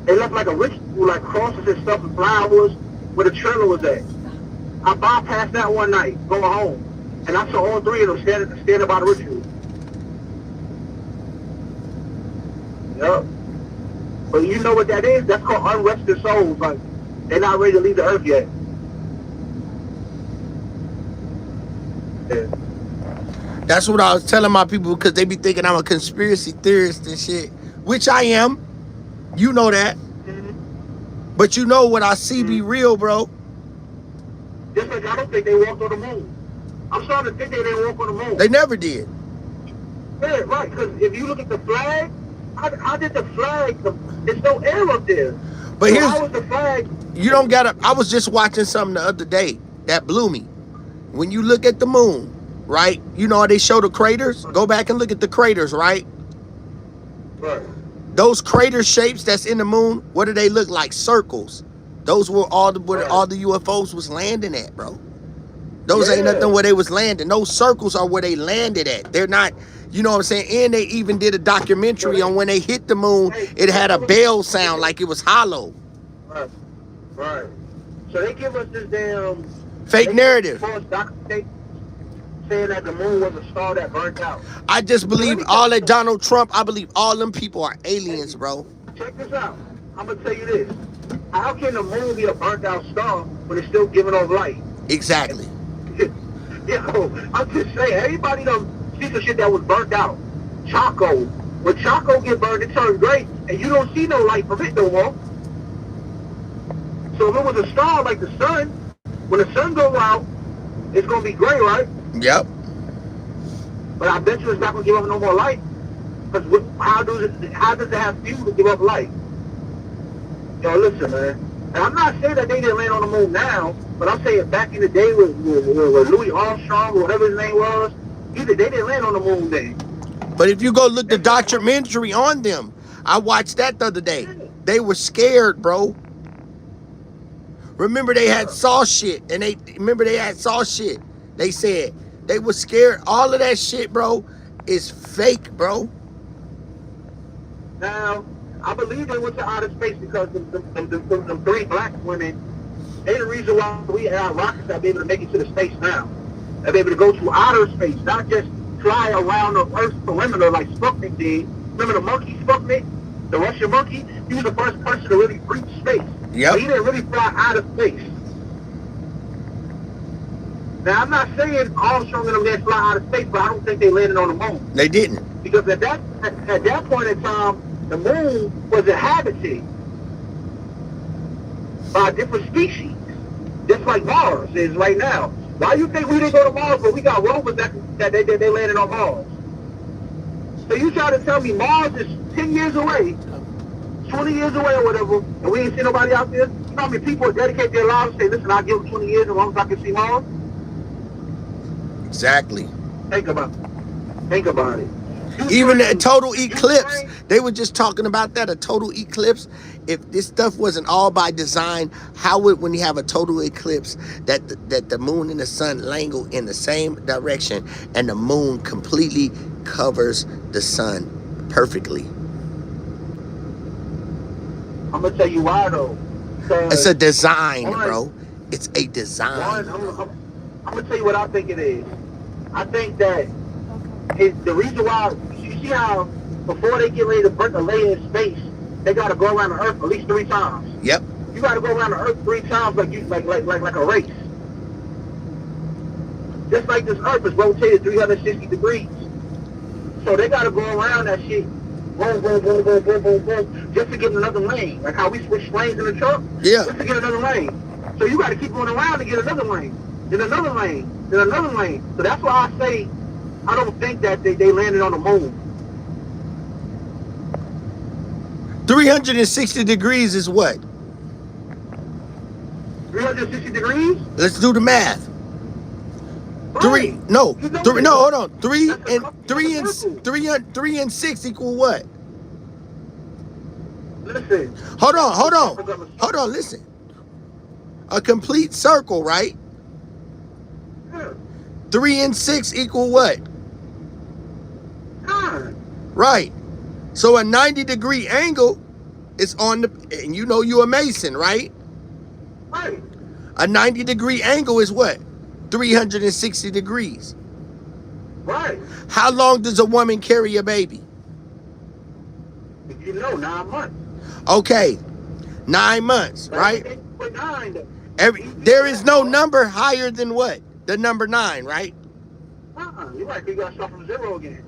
they left like a ritual, like crosses and stuff and flowers where the trailer was at. I bypassed that one night going home, and I saw all three of them standing by the ritual. Yup. But you know what that is? That's called unrested souls. Like, they're not ready to leave the earth yet. Yeah. That's what I was telling my people, because they be thinking I'm a conspiracy theorist and shit, which I am. You know that. Mm-hmm. But you know what I see be real, bro. Just like I don't think they walked on the moon. I'm starting to think they didn't walk on the moon. They never did. Yeah, right. Because if you look at the flag, how did the flag? There's no air up there. But so here's how was the flag? You don't gotta. I was just watching something the other day that blew me. When you look at the moon, right? You know how they show the craters? Go back and look at the craters, right? Right. Those crater shapes that's in the moon, what do they look like? Circles. Those were all the UFOs was landing at, bro. Those ain't nothing where they was landing. Those circles are where they landed at. They're not, you know what I'm saying? And they even did a documentary on when they hit the moon. It had a bell sound like it was hollow. Right. Right. So they give us this damn fake narrative. Saying that the moon was a star that burnt out. I just believe all that Donald Trump, I believe all them people are aliens, bro. Check this out. I'm going to tell you this. How can the moon be a burnt out star when it's still giving off light? Exactly. Yo, I'm just saying, everybody done see some shit that was burnt out. Charcoal. When charcoal get burned, it turns gray, and you don't see no light from it no more. So if it was a star like the sun, when the sun goes out, it's going to be gray, right? Yep. But I bet you it's not going to give off no more light. Because how does it have fuel to give off light? Yo, listen, man. And I'm not saying that they didn't land on the moon now, but I'm saying back in the day with Louis Armstrong or whatever his name was, they didn't land on the moon then. But if you go look the documentary on them, I watched that the other day. They were scared, bro. Remember they had saw shit, and they said they were scared. All of that shit, bro, is fake, bro. Now, I believe they went to outer space because the three black women, they're the reason why we have rockets that be able to make it to the space now. They'll be able to go to outer space, not just fly around the Earth's perimeter like Sputnik did. Remember the monkey Sputnik, the Russian monkey? He was the first person to really reach space. Yep. But he didn't really fly out of space. Now, I'm not saying Armstrong and them didn't fly out of space, but I don't think they landed on the moon. They didn't. Because at that point in time, the moon was inhabited by different species, just like Mars is right now. Why you think we didn't go to Mars, but we got rovers that they landed on Mars? So you try to tell me Mars is 10 years away, 20 years away or whatever, and we ain't see nobody out there? You know how many people dedicate their lives and say, listen, I'll give them 20 years as long as I can see Mars? Exactly. Think about it. Even a total eclipse, they were just talking about that, a total eclipse. If this stuff wasn't all by design, how would, when you have a total eclipse, that the moon and the sun angle in the same direction, and the moon completely covers the sun perfectly? I'm gonna tell you why though. It's a design, bro. It's a design. I'm gonna tell you what I think it is. I think that the reason why, you see how before they get ready to lay in space, they gotta go around the Earth at least 3 times. Yep. You gotta go around the Earth 3 times like a race. Just like this Earth is rotated 360 degrees. So they gotta go around that shit. Boom, boom, boom, boom, boom, boom, boom, just to get another lane. Like how we switch lanes in the truck. Yeah. Just to get another lane. So you gotta keep going around to get another lane. Then another lane. Then another lane. So that's why I say I don't think that they landed on the moon. 360 degrees is what? 360 degrees? Let's do the math. Right. No, hold on. Three That's and 6 equal what? Listen. Hold on, listen. A complete circle, right? Yeah. 3 and 6 equal what? 9. Right. So a 90-degree angle is on the, and you know you're a Mason, right? Right. A 90-degree angle is what? 360 degrees. Right. How long does a woman carry a baby? You know, 9 months. Okay, 9 months, right? But 9. There is no number higher than what? The number 9, right? You're right. You got to start from 0 again.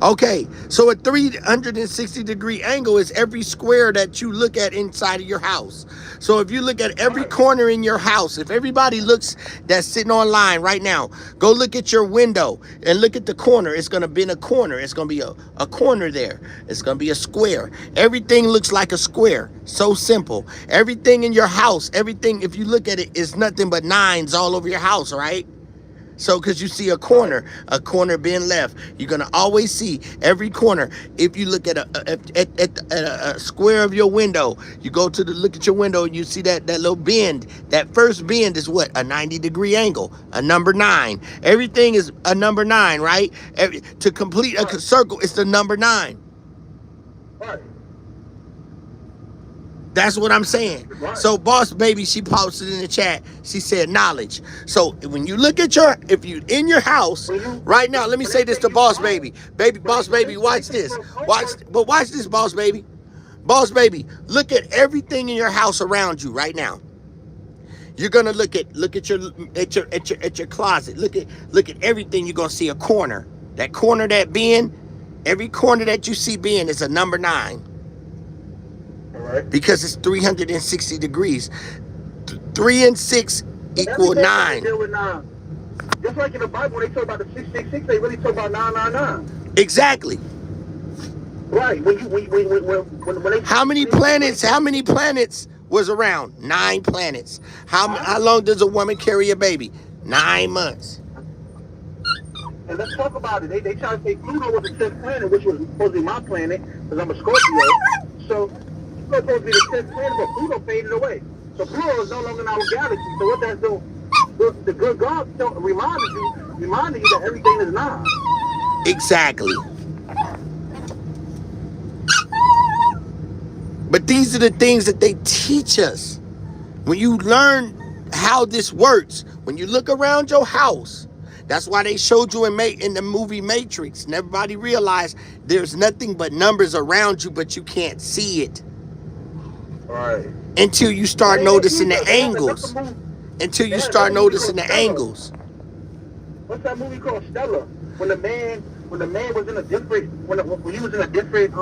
Okay, so a 360-degree angle is every square that you look at inside of your house. So if you look at every corner in your house, if everybody looks that's sitting online right now, go look at your window and look at the corner. It's going to be in a corner. It's going to be a corner there. It's going to be a square. Everything looks like a square. So simple. Everything in your house, everything, if you look at it, is nothing but 9s all over your house, right? So, because you see a corner being left, you're going to always see every corner. If you look at a square of your window, you go to look at your window and you see that little bend. That first bend is what? A 90-degree angle, a number 9. Everything is a number 9, right? To complete a circle, it's the number 9. Right. That's what I'm saying. Right. So Boss Baby, she posted in the chat, she said knowledge. So when you look at if you in your house right now, let me say this to Boss Baby. Boss Baby, watch this. Watch this, Boss Baby. Boss Baby, look at everything in your house around you right now. You're gonna look at your closet. Look at everything. You're gonna see a corner. That corner that being, every corner that you see being is a number 9. Right. Because it's 360 degrees. 3 and 6 equal 9. Just like in the Bible, when they talk about the 666, they really talk about 999. Exactly. Right. When how many planets was around? 9 planets. How long does a woman carry a baby? 9 months. And let's talk about it. They try to say Pluto was the 10th planet, which was supposed to be my planet, because I'm a Scorpio. So Pluto supposed to be the 10th planet, but Pluto faded away. So Pluto is no longer in our galaxy. So what that's doing? The good God reminded you that everything is 9. Exactly. But these are the things that they teach us. When you learn how this works, when you look around your house, that's why they showed you in the movie Matrix. And everybody realized there's nothing but numbers around you, but you can't see it. Right. Until you start noticing the angles. Until you start noticing the angles. What's that movie called, Stella? When the man was in a different, when he was in a different,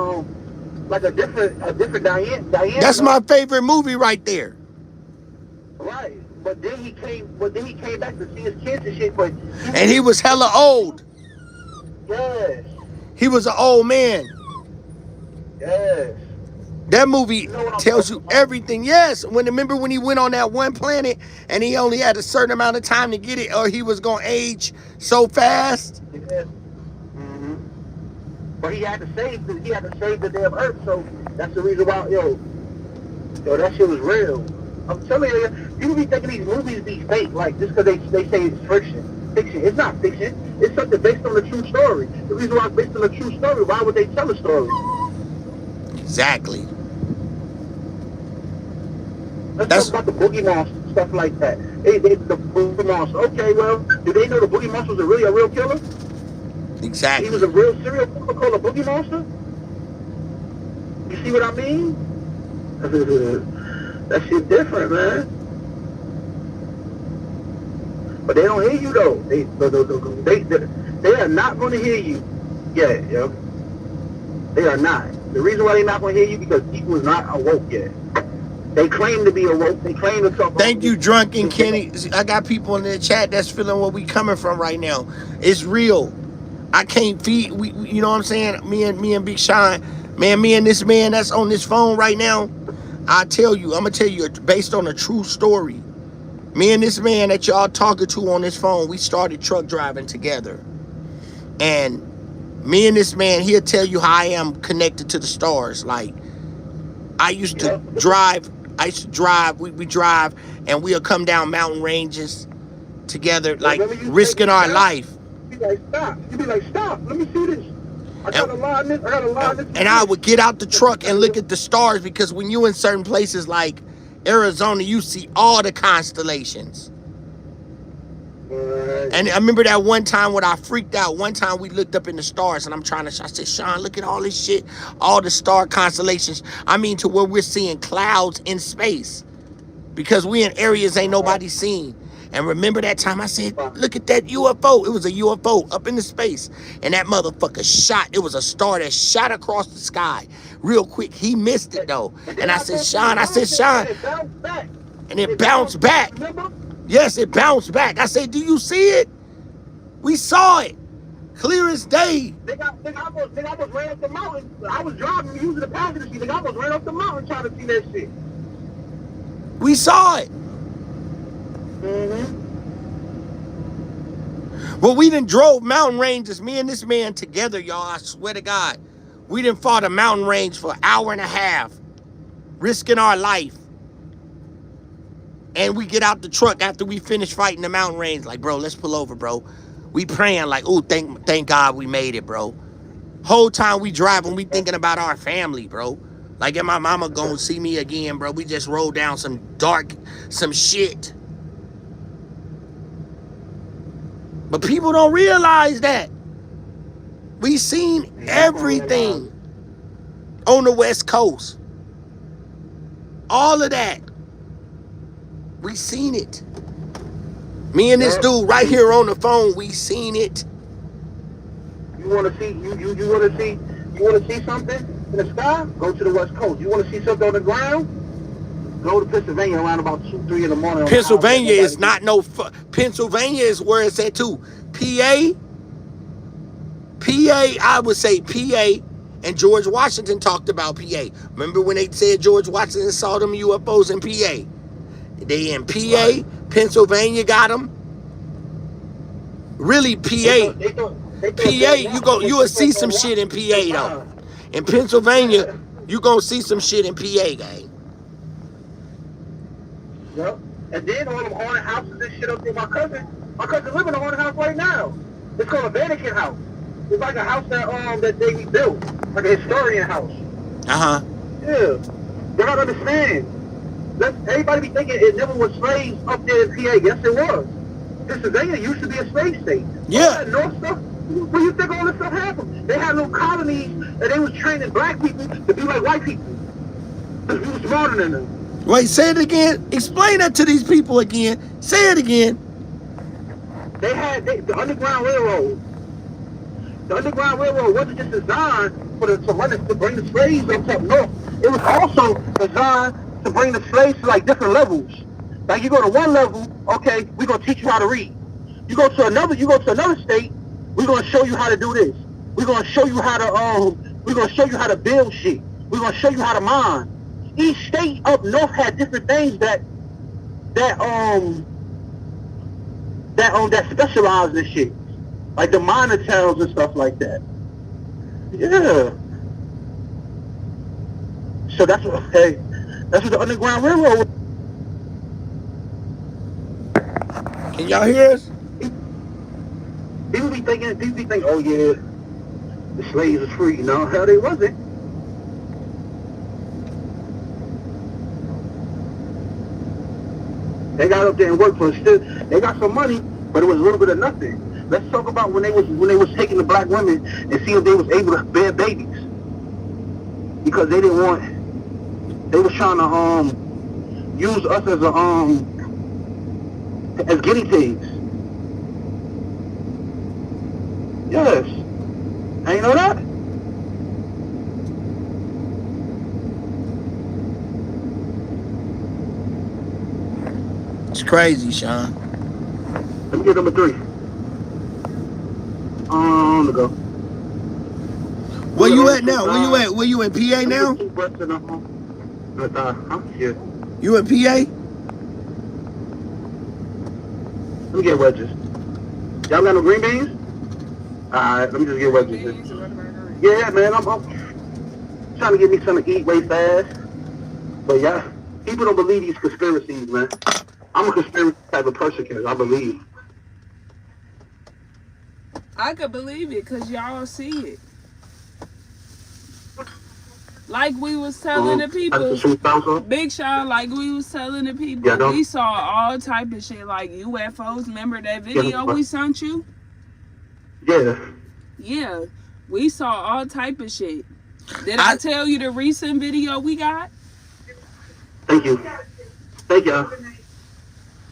like a different Diane. That's my favorite movie right there. Right. But then he came back to see his kids and shit, but and he was hella old. Yes. He was an old man. Yes. That movie tells you everything. Yes. Remember when he went on that one planet and he only had a certain amount of time to get it, or he was gonna age so fast? Yes. Mm-hmm. but he had to save the damn earth. So that's the reason why, yo, that shit was real. I'm telling you, people be thinking these movies be fake, like just because they say it's fiction. It's not fiction. It's something based on a true story. The reason why it's based on a true story, why would they tell a story? Exactly. Let's talk about the Boogie Monster, stuff like that. The Boogie Monster. Okay, well, do they know the Boogie Monster was a real killer? Exactly. He was a real serial killer called a Boogie Monster? You see what I mean? That shit different, man. But they don't hear you though. They are not going to hear you. Yeah, yo. They are not. The reason why they're not going to hear you because people is not awoke yet. They claim to be awoke. They claim to talk. Thank you, Drunken Kenny. I got people in the chat that's feeling where we coming from right now. It's real. I can't feed. You know what I'm saying? Me and Big Sean, man. Me and this man that's on this phone right now. I'm gonna tell you based on a true story. Me and this man that y'all talking to on this phone, we started truck driving together. And me and this man, he'll tell you how I am connected to the stars. Like, I used to drive, we drive, and we'll come down mountain ranges together, like, risking our life. You be like, stop. You be like, stop. Let me see this. I got a line this. And I would get out the truck and look at the stars, because when you in certain places like Arizona, you see all the constellations. And I remember that one time when I freaked out. One time we looked up in the stars, and I said, Sean, look at all this shit, all the star constellations. I mean, to where we're seeing clouds in space, because we in areas ain't nobody seen. And remember that time I said, look at that UFO. It was a UFO up in the space. And that motherfucker shot. It was a star that shot across the sky real quick. He missed it, though. And I said, Sean. And it bounced back. Yes, it bounced back. I said, do you see it? We saw it. Clear as day. They almost ran up the mountain. I was driving using the passenger seat. They almost ran up the mountain trying to see that shit. We saw it. Well, we done drove mountain ranges, me and this man together, y'all. I swear to God. We done fought a mountain range for an hour and a half, risking our life. And we get out the truck after we finish fighting the mountain range. Like, bro, let's pull over, bro. We praying like, oh, thank God we made it, bro. Whole time we driving, we thinking about our family, bro. Like, am my mama gonna see me again, bro? We just rolled down some shit. But people don't realize that. We seen everything on the West Coast. All of that. We seen it. Me and this dude right here on the phone, we seen it. You wanna see something in the sky? Go to the West Coast. You wanna see something on the ground? Go to Pennsylvania around about 2, 3 in the morning. Pennsylvania is not no Pennsylvania is where it's at too. PA, I would say PA, and George Washington talked about PA. Remember when they said George Washington saw them UFOs in PA? They in PA, Pennsylvania got them. Really, PA, you will see some shit in PA though. In Pennsylvania, you gonna see some shit in PA, gang. Yep. And then all them haunted houses and shit up there. My cousin live in a haunted house right now. It's called a Vatican house. It's like a house that they rebuilt, like a historian house. Yeah. You don't understand. Everybody be thinking it never was slaves up there in PA. Yes, it was. Pennsylvania used to be a slave state. Yeah. All that North stuff. Where you think all this stuff happened? They had little colonies, and they was training black people to be like white people. Because we were smarter than them. Wait, say it again. Explain that to these people again. Say it again. They had the Underground Railroad. The Underground Railroad wasn't just designed to bring the slaves up north. It was also designed to bring the slaves to like different levels. Like you go to one level, okay, we're gonna teach you how to read. You go to another state, we're gonna show you how to do this. We're gonna show you how to build shit. We're gonna show you how to mine. Each state up north had different things that specialized in shit, like the minor towns and stuff like that. Yeah. So that's what, hey, that's what the Underground Railroad. Can y'all hear us? People be thinking, oh yeah, the slaves are free. No, hell they wasn't. They got up there and worked for still. They got some money, but it was a little bit of nothing. Let's talk about when they was taking the black women and see if they was able to bear babies because they didn't want. They was trying to use us as guinea pigs. Yes, I ain't know that. It's crazy, Sean. Let me get number 3. Let's go. Where you at now? Where you at? Where you in PA Let me now? get 2 breaths in the huh? Yeah. You in PA? Let me get wedges. Y'all got no green beans? Alright, let me just get wedges. Yeah, man, I'm trying to get me something to eat way fast. But yeah, people don't believe these conspiracies, man. I'm a conspiracy type of person, cause I believe. I could believe it because y'all see it. Like we was telling the people, Big Sean, like we was telling the people, we saw all type of shit like UFOs. Remember that video we sent you? Yeah. Yeah, we saw all type of shit. Did I tell you the recent video we got? Thank you. Thank y'all.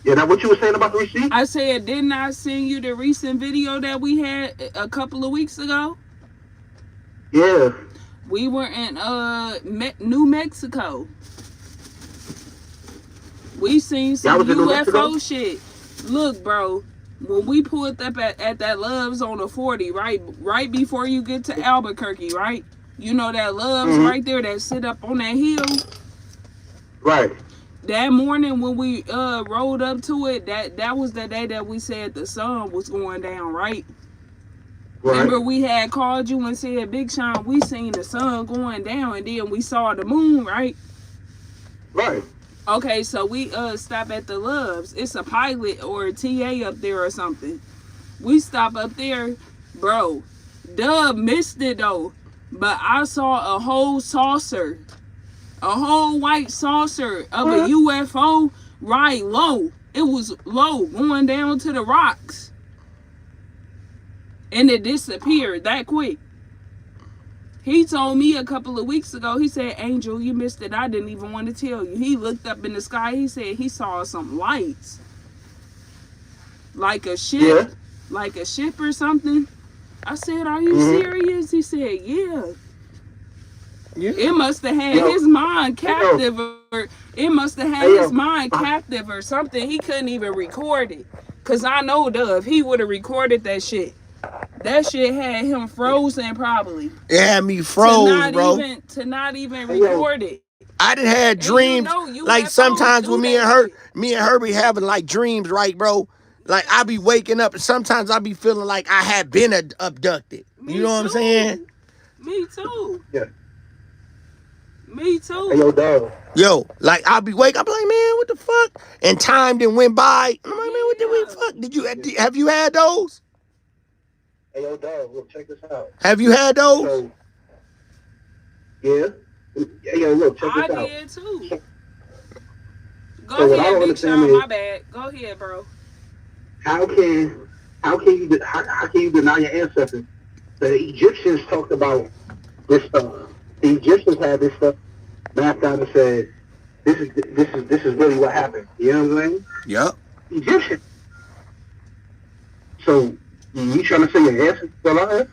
Yeah, now what you were saying about the receipt? I said, didn't I send you the recent video that we had a couple of weeks ago? Yeah. We were in New Mexico. We seen some UFO shit. Look, bro, when we pulled up at that Love's on the 40, right before you get to Albuquerque, right? You know that Love's right there that sit up on that hill? Right. That morning when we rode up to it, that was the day that we said the sun was going down, right? Remember we had called you and said, Big Sean, we seen the sun going down and then we saw the moon, right? Right. Okay, so we stop at the Loves. It's a pilot or a TA up there or something. We stop up there, bro. Dub missed it though. But I saw a whole saucer. A whole white saucer of a UFO right low. It was low, going down to the rocks. And it disappeared that quick. He told me a couple of weeks ago, he said, Angel, you missed it. I didn't even want to tell you. He looked up in the sky. He said he saw some lights. Like a ship. Yeah. Like a ship or something. I said, are you serious? He said, yeah. It must have had his mind captive, or it must have had his mind captive or something. He couldn't even record it. Cause I know Dove, he would have recorded that shit. That shit had him frozen probably. It had me froze, bro. To not even record it. I done had dreams, like sometimes with me and her be having like dreams, right, bro? Like I be waking up and sometimes I be feeling like I had been abducted. You know what I'm saying? Me too. Yeah. Me too. Hey, yo, dog. Yo, like I'll be wake up like, man, what the fuck? And time then went by. I'm like, man, what did we fuck? Have you had those? Hey, yo, dog, look, check this out. Have you had those? So, yeah. Hey, yo, look, check this out. I did too. Go ahead, Big Sean, my bad. Go ahead, bro. How can you deny your ancestors? The Egyptians talked about this stuff. The Egyptians had this stuff mapped out and said, this is really what happened. You know what I'm saying? Yep. Egyptian. So you trying to say your ancestors are alive?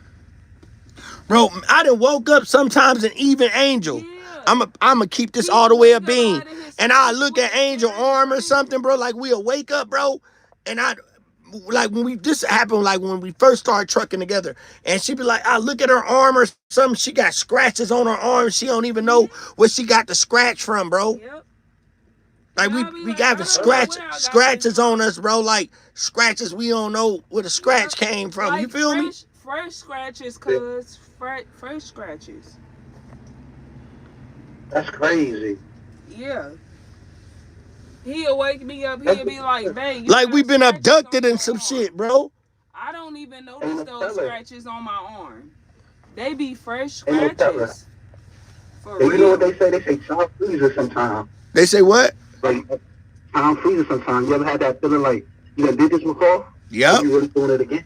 Bro, I done woke up sometimes and even Angel. Yeah. I'ma keep this all the way a beam. And I look at Angel arm or something, bro, like we'll wake up, bro. And like this happened like when we first started trucking together, and she be like, I look at her arm or something, she got scratches on her arm, she don't even know where she got the scratch from, bro. Yep. Like we got scratches on us, bro, like scratches we don't know where the scratch came from. You feel me? fresh scratches, cuz. Fresh scratches. That's crazy. Yeah. He'll wake me up. He'll be like, "Babe, you Like got we been scratches abducted on and your some arm." shit, bro. I don't even Ain't notice no those telling. scratches on my arm. They be fresh Ain't no telling. scratches. For And you know what real. they say? They say Tom freezer sometimes. They say what? Like Tom freezer sometimes. You ever had that feeling like you done did this before? Yep. And you really doing it again?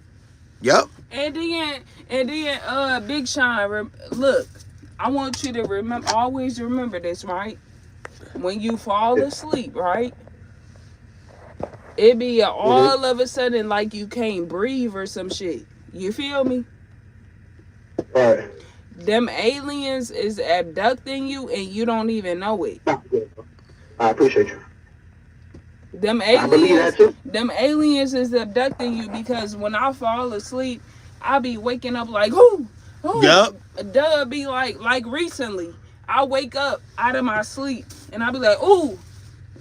Yep. And then, Big Sean, look, I want you to always remember this, right? When you fall asleep, right? It be all of a sudden like you can't breathe or some shit. You feel me? Right. Them aliens is abducting you and you don't even know it. I appreciate you. Them I believe that too. aliens is abducting you because when I fall asleep, I be waking up like, who? Yep. Duh, be like recently, I wake up out of my sleep and I be like, ooh.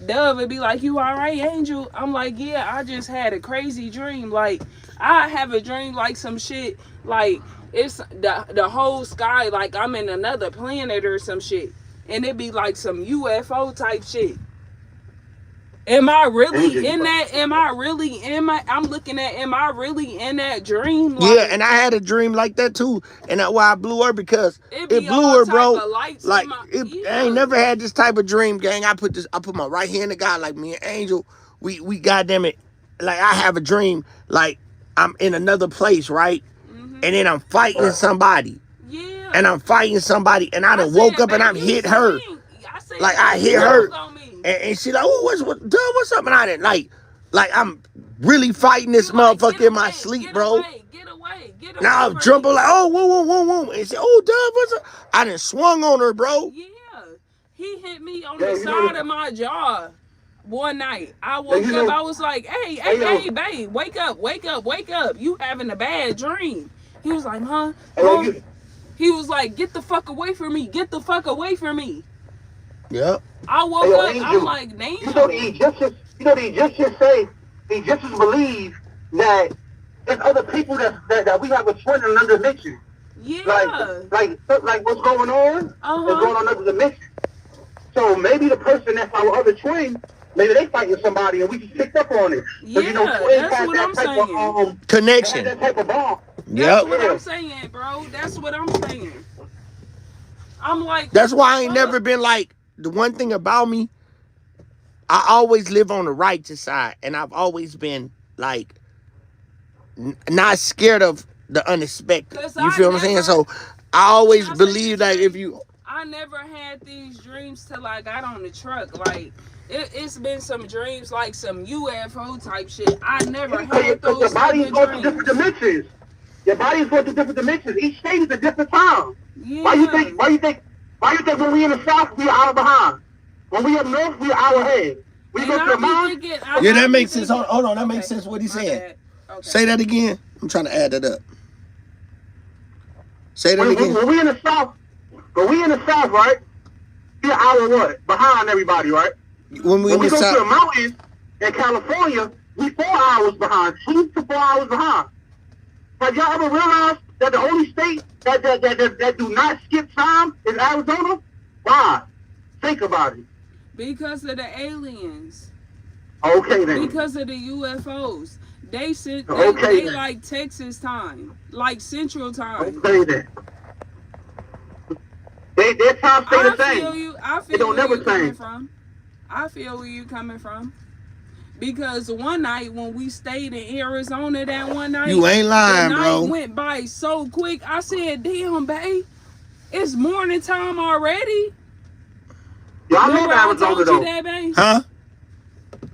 Dove, it be like, you all right, Angel? I'm like, yeah, I just had a crazy dream. Like, I have a dream like some shit, like it's the whole sky, like I'm in another planet or some shit. And it be like some UFO type shit. Am I really in that? I'm looking at, am I really in that dream? Like, Yeah, and I had a dream like that too. And that's why I blew her, because it it be blew all her, type bro. of lights Like in my, I ain't never had this type of dream, gang. I put my right hand to God, like me and Angel. We goddamn it. Like I have a dream, like I'm in another place, right? And then I'm fighting somebody. Yeah. And I'm fighting somebody, and I done woke up and I'm hit her. Like I hit her. And she like, oh, what's up? And I didn't like I'm really fighting this motherfucker in my sleep, bro. Get away. Now I'm jumping like, oh, whoa. And she, oh, Dove, what's up? I done swung on her, bro. Yeah. He hit me on the side of my jaw one night. I woke up, I was like, hey, babe, wake up. You having a bad dream. He was like, huh? He was like, get the fuck away from me. Yep. I woke up, I'm like, damn. You know the Egyptians say, the Egyptians believe that there's other people that we have a twin in another dimension. Yeah. Like what's going on is going on in another dimension. So maybe the person that's our other twin, maybe they fighting somebody and we just picked up on it. Yeah, you know, twins that's what I'm saying. Connection. That type of bond. That's what I'm saying, bro. That's what I'm saying. I'm like, that's why I ain't never been like, the one thing about me, I always live on the righteous side, and I've always been like not scared of the unexpected. You feel what I'm saying? So I always believe that if you, I never had these dreams till I got on the truck. Like it's been some dreams, like some UFO type shit. I never had those. Your body's going to different dimensions. Your body's going to different dimensions. Each state is a different time. Yeah. Why you think when we in the south we are behind? When we up north we are ahead. We go to the mountains. Yeah, that makes sense. Hold on, that makes sense what he's saying. Okay. Say that again. I'm trying to add that up. Say that again. When we in the south, right? We're an hour what? Behind everybody, right? When we go to the mountains in California, we 4 hours behind. 2 to 4 hours behind. Have y'all ever realized that the only state that do not skip time is Arizona? Why? Think about it. Because of the aliens. Okay then. Because of the UFOs. They like Texas time, like Central time. Okay then. Their time stay the same. I feel where you're coming from. I feel where you're coming from. Because one night when we stayed in Arizona, that one night, you ain't lying, the bro. night went by so quick. I said, "Damn, babe, it's morning time already." Yeah, I love Arizona though. That, babe? Huh?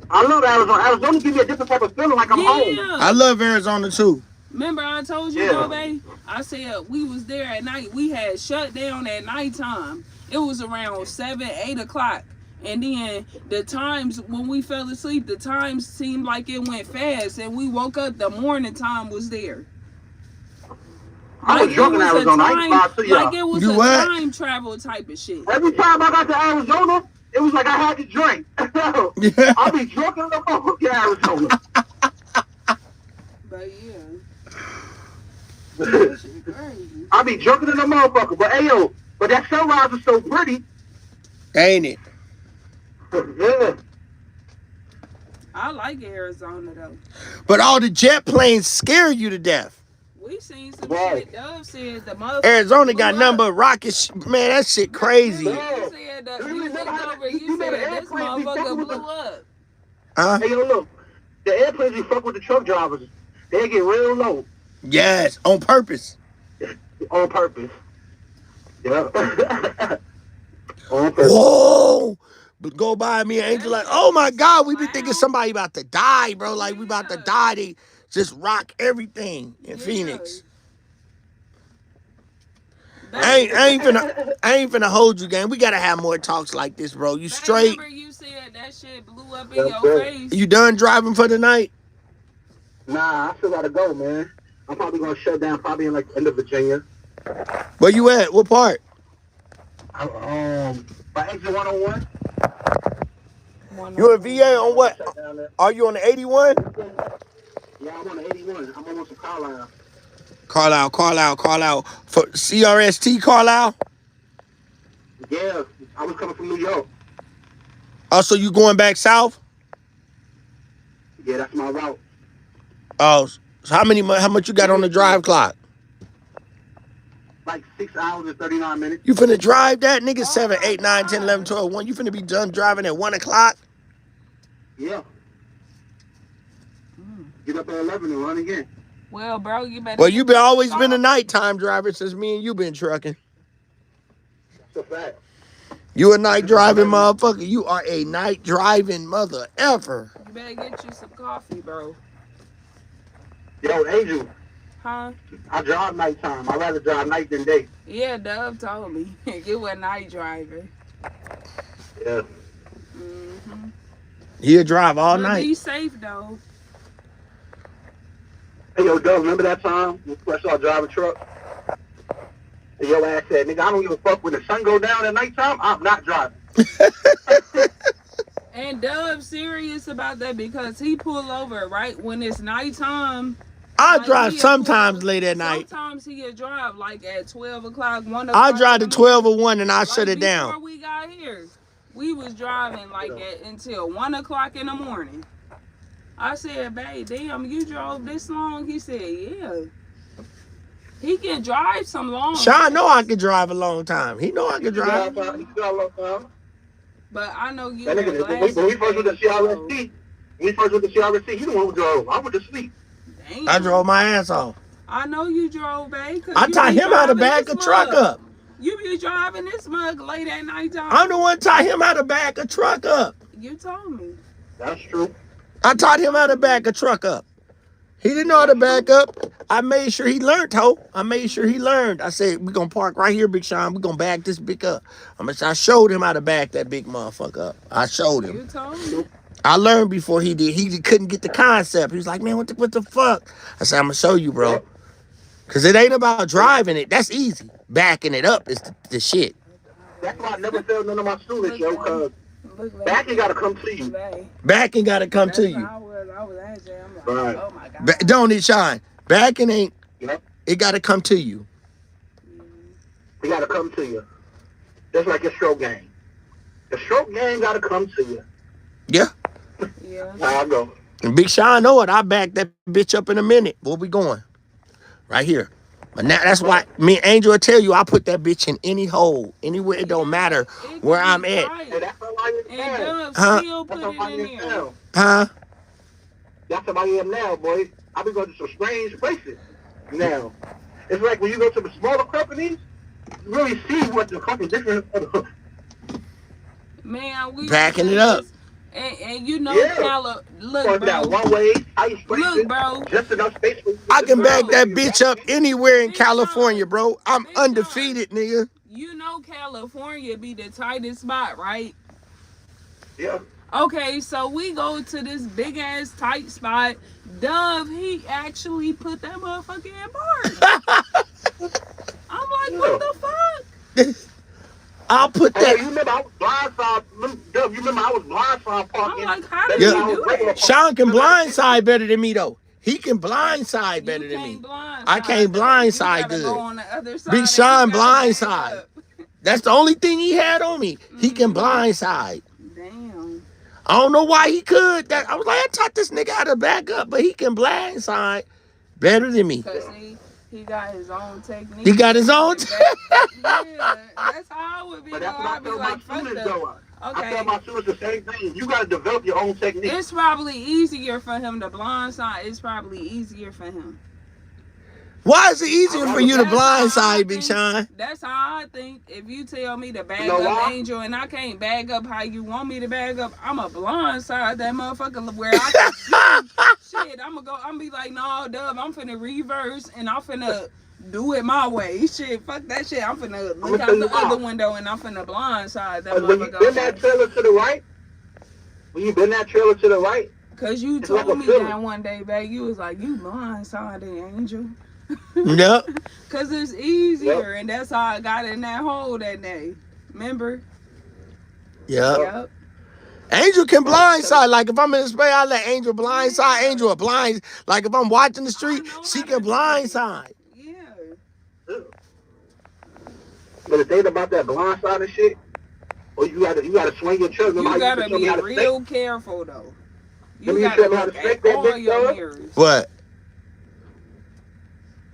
I love Arizona. Arizona gives me a different type of feeling, like I'm home. I love Arizona too. Remember I told you, though, babe? I said we was there at night. We had shut down at nighttime. It was around 7, 8 o'clock. And then the times when we fell asleep, the times seemed like it went fast. And we woke up, the morning time was there. I was drunk in Arizona. I ain't about to y'all. Like it was a time travel type of shit. Every time I got to Arizona, it was like I had to drink. I'll be drunk in the motherfucking Arizona. But yeah. That shit crazy. I be drunker than a motherfucker. But hey yo, but that sunrise is so pretty. Ain't it? Yeah. I like Arizona though. But all the jet planes scare you to death. We seen some Right. shit. Dove said the motherfucker Arizona got blew nothing up. but rockets. Man, that shit crazy. You said that you looked over. You said this motherfucker blew up. Huh? Hey yo, look, the airplanes be fuck with the truck drivers. They get real low Yes, on purpose. on purpose. Yeah. On purpose. Whoa. But go by me and Angel like, oh my God, we be thinking somebody about to die, bro. Like we about to die. They just rock everything in Phoenix. I ain't finna hold you, gang. We gotta have more talks like this, bro. You straight? Remember you said that shit blew up in your face. You done driving for the night? Nah, I still gotta go, man. I'm probably gonna shut down probably in like end of Virginia. Where you at? What part? By exit 101. You in VA on what? Shut down there. Are you on the 81? Yeah, I'm on the 81. I'm almost to Carlisle. Carlisle. For CRST Carlisle? Yeah, I was coming from New York. Oh, so you going back south? Yeah, that's my route. Oh, so how much you got on the drive clock? Like 6 hours and 39 minutes. You finna drive that? Nigga 7, 8, 9, 10, 11, 12, 1. You finna be done driving at 1 o'clock? Yeah. Get up at 11 and run again. Well, bro, you better. Well, you always been a nighttime driver since me and you been trucking. That's a fact. You a night driving motherfucker. You are a night driving mother effer. You better get you some coffee, bro. Yo, Angel, Huh? I drive nighttime. I'd rather drive night than day. Yeah, Dove told me. You a night driver. Yeah. Mm-hmm. He'll drive all But night. be safe, though. Hey, yo, Doug, remember that time when I saw driving truck? And your ass said, nigga, I don't give a fuck when the sun go down at nighttime, I'm not driving. And Dove's serious about that because he pull over right when it's nighttime. I Like, drive he'll sometimes pull- late at night. Sometimes he'll drive like at 12 o'clock, 1 o'clock. I drive to in the 12 morning. or 1 and I Like, shut it down. Before we got here, we was driving like until 1 o'clock in the morning. I said, babe, damn, you drove this long? He said, yeah. He can drive some long. Sean know I can drive a long time. He know I can drive. But I know you That wear nigga, glasses. when we first went to babe, CRST, he the one who drove. I went to sleep. Damn. I drove my ass off. I know you drove, babe. I taught him how to back a truck up. You be driving this mug late at night time. I'm the one taught him how to back a truck up. You told me. That's true. I taught him how to back a truck up. He didn't know how to back up. I made sure he learned, ho. I made sure he learned. I said, we're going to park right here, Big Sean. We're going to back this big up. I showed him how to back that big motherfucker up. I showed him. You told me. I learned before he did. He couldn't get the concept. He was like, man, what the fuck? I said, I'm going to show you, bro. Because it ain't about driving it. That's easy. Backing it up is the shit. That's why I never failed none of my students, yo, because backing got to come to you. Backing got to come to you. I was asking. I'm like, Right. oh my God. Don't it, Sean? Backing ain't, Yep. it got to come to you. It got to come to you. Just like your stroke game. The stroke game got to come to you. Yeah. Yeah. How I go. And Big Sean know it. I back that bitch up in a minute. Where we going? Right here. But now that's why me and Angel will tell you I put that bitch in any hole, anywhere. It don't matter where I'm at. Hey, that's how I And am. Dove still That's put how I it in am there. now. Huh? That's how I am now, boy. I been going to some strange places now. It's like when you go to the smaller companies, you really see what the fucking difference. Man, we Backing it up. And you know, Yeah. look, That bro. one way, ice Look, bro. just enough space for you. I can back that bitch up in. anywhere in Big Sean. California, bro. I'm Big Sean. undefeated, nigga. You know California be the tightest spot, right? Yeah. Okay, so we go to this big ass tight spot. Dove, he actually put that motherfucker in park. I'm like, what the fuck? I'll put Hey, you that. remember I was blindside? Dub, you remember I was blindside parking? I'm like, how did Yeah. you do that? Sean can blindside better than me, though. He can blindside better You than can't me. blindside. I can't though. blindside You gotta good. go on the other side. Big and Sean you gotta back blindside. up. That's the only thing he had on me. He can blindside. Damn. I don't know why he could. That I was like, I taught this nigga how to back up, but he can blindside better than me. Cause he got his own technique. He got his own. Yeah, that's how I would be. But Though. that's what I I'd be tell like, my fuck students, that. though. I Okay. tell my students the same thing. You got to develop your own technique. It's probably easier for him to blindside. It's probably easier for him. Why is it easier for you to That's how I blindside, Big think. Sean? That's how I think. If you tell me to bag You know up why? Angel and I can't bag up how you want me to bag up, I'm a blindside that motherfucker where I can see. Shit, I'm gonna be like, no, Dub, I'm finna reverse and I'm finna do it my way. Shit, fuck that shit. I'm finna look out the other window and I'm finna blindside that When you bend that motherfucker. trailer to the right, Cause you it's like told a me feeling. that one day, babe. You was like, you blindsided, Angel. Yep. Cause it's easier, and that's how I got in that hole that day. Remember? Yep. Yep. Angel can blindside. Like if I'm in the space, I let Angel blindside. Angel a blind. Like if I'm watching the street, she can blindside. Yeah. But the thing about that blind side of shit, or you gotta swing your trigger. You gotta be real careful though. You Let me gotta show me how to look snake at that all bitch, your dog. mirrors. What?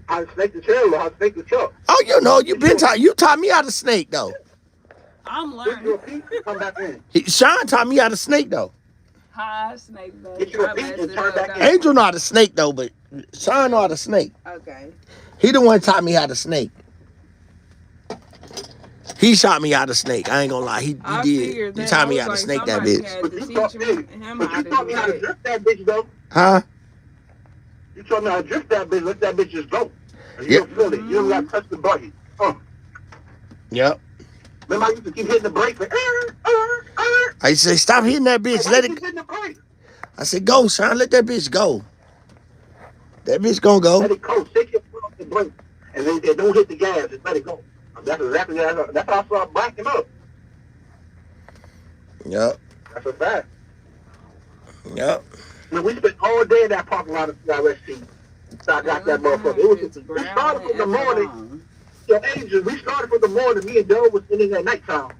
How to snake the trailer, how to snake the truck. Oh, you know, you taught me how to snake though. I'm Get you a learning. piece, come back in. Sean taught me how to snake though. High snake, baby. Get you a I piece messed and it turn up, back though. in. Angel know how to snake though, but Sean know how to snake. Okay. He the one taught me how to snake. He shot me how to snake. I ain't gonna lie. He I did. figured He that. taught I me was how to like, snake that somebody bitch. had But to you teach taught him me how to do how to that. drift that bitch, though. Huh? You taught me how to drift that bitch, let that bitch just go. And you Yep. don't feel it. You don't gotta touch the button. Yep. Remember I used to keep hitting the brake, like, I say, stop hitting that bitch. Why Let you it. keep hitting the brake? I said, go, Sean. Let that bitch go. That bitch gonna Let go. it go. Take your foot off the brake. And then don't hit the gas. Just let it go. That's exactly that's how I start backing up. Yep. That's a fact. Yep. Man, we spent all day in that parking lot of CRST. So I got that motherfucker. It was It's we started from the growling morning. and Yo, Angel, we started from the morning. Me and Joe was in at nighttime.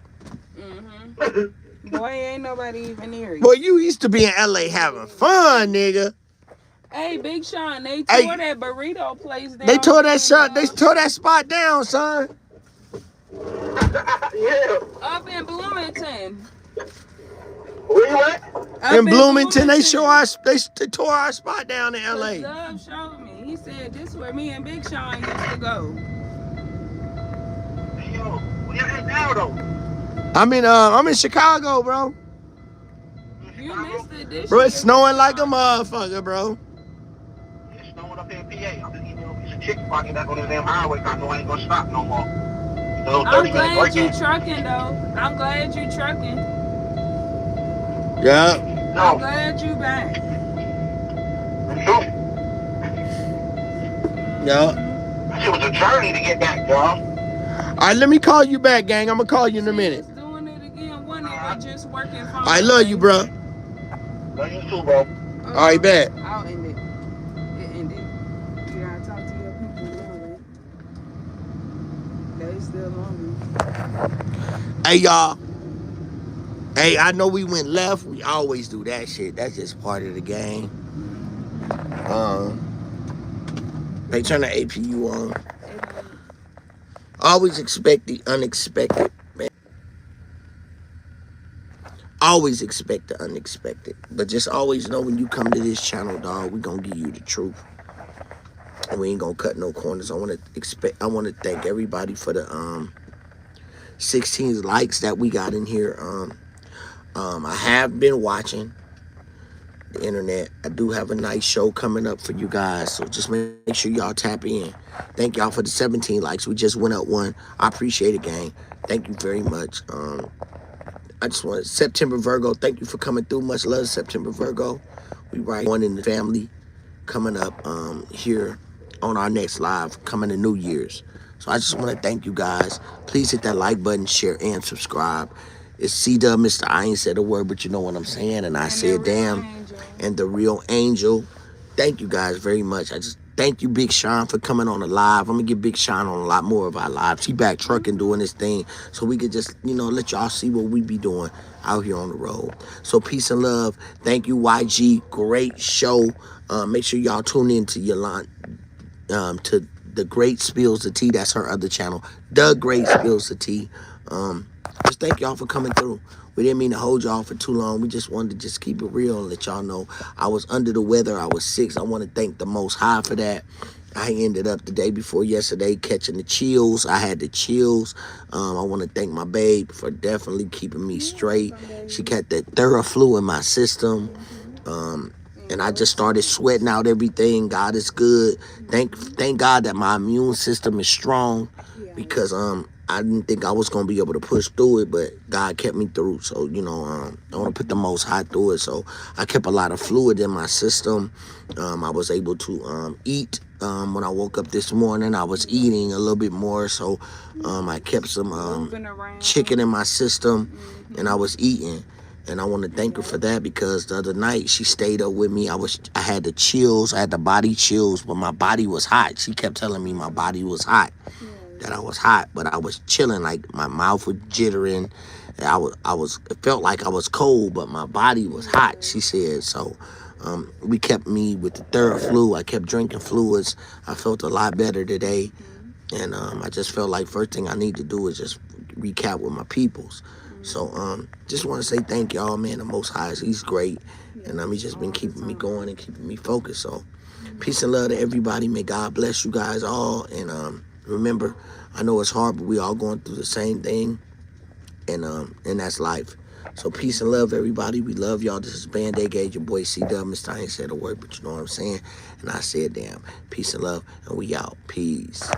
Boy, ain't nobody even near you. Boy, you used to be in LA having fun, nigga. Hey, Big Sean, they Hey. tore that burrito place down. They tore there that shot. in, They tore that spot down, son. Yeah. up in Bloomington. Where you at? Up In Bloomington, they tore our spot down in LA. Dub showed me. He said this is where me and Big Sean used to go. Hey, yo, where you at now, though? I'm in Chicago, bro. You missed it this Bro, year. it's snowing like a motherfucker, bro. It's snowing up here in PA. I'm just eating a piece of chicken before I get back on this damn highway. 'Cause I know I ain't gonna stop no more. So, I'm 30 minute glad break you in. trucking though. I'm glad you trucking. Yeah. I'm No, glad you back. sure. Yeah. It was a journey to get back, y'all. All right, let me call you back, gang. I'm gonna call you in a minute. Just doing it again. One it was just working fine. I love you, bro. Love you too, bro. All right, bet. I'll end it. It ended. You gotta talk to your people now, right? They still on me. Hey, y'all. Hey, I know we went left. We always do that shit. That's just part of the game. They turn the APU on. Always expect the unexpected, man. Always expect the unexpected. But just always know when you come to this channel, dog, we gonna give you the truth. And we ain't gonna cut no corners. I wanna thank everybody for the 16 likes that we got in here. I have been watching the internet. I do have a nice show coming up for you guys, so just make sure y'all tap in. Thank y'all for the 17 likes. We just went up one. I appreciate it, gang. Thank you very much. I just want September Virgo. Thank you for coming through. Much love, September Virgo. We right one in the family coming up here on our next live coming to New Year's. So I just want to thank you guys. Please hit that like button, share, and subscribe. It's C-Dub, Mr. I ain't said a word, but you know what I'm saying. And I said, damn. And the real angel. thank you guys very much. I just thank you, Big Sean, for coming on the live. I'm gonna get Big Sean on a lot more of our lives. He back trucking doing this thing, so we could just, let y'all see what we be doing out here on the road. So peace and love. Thank you, YG. Great show. Make sure y'all tune in to Yolanda, to The Great Spills the Tea. That's her other channel, The Great Spills the Tea. Just thank y'all for coming through. We didn't mean to hold y'all for too long. We just wanted to just keep it real and let y'all know I was under the weather. I was sick. I want to thank the Most High for that. I ended up the day before yesterday catching the chills. I had the chills. I want to thank my babe for definitely keeping me straight. She got that thorough flu in my system. And I just started sweating out everything. God is good. Thank God that my immune system is strong, because I didn't think I was gonna be able to push through it, but God kept me through. So I want to put the Most High through it. So I kept a lot of fluid in my system. I was able to eat. When I woke up this morning, I was eating a little bit more. So I kept some chicken in my system, and I was eating. And I want to thank her for that, because the other night she stayed up with me. I had the chills. I had the body chills, but my body was hot. She kept telling me my body was hot, that I was hot, but I was chilling. Like my mouth was jittering. It felt like I was cold, but my body was hot, she said. So we kept me with the third flu. I kept drinking fluids. I felt a lot better today. And I just felt like first thing I need to do is just recap with my peoples. So just want to say thank y'all, man. The Most High, he's great. And he's just been keeping me going and keeping me focused. So peace and love to everybody. May God bless you guys all. And remember, I know it's hard, but we all going through the same thing. And that's life. So peace and love, everybody. We love y'all. This is Band-Aid Gage, your boy C-Dub. Mr. I ain't said a word, but you know what I'm saying. And I said, damn. Peace and love. And we out. Peace.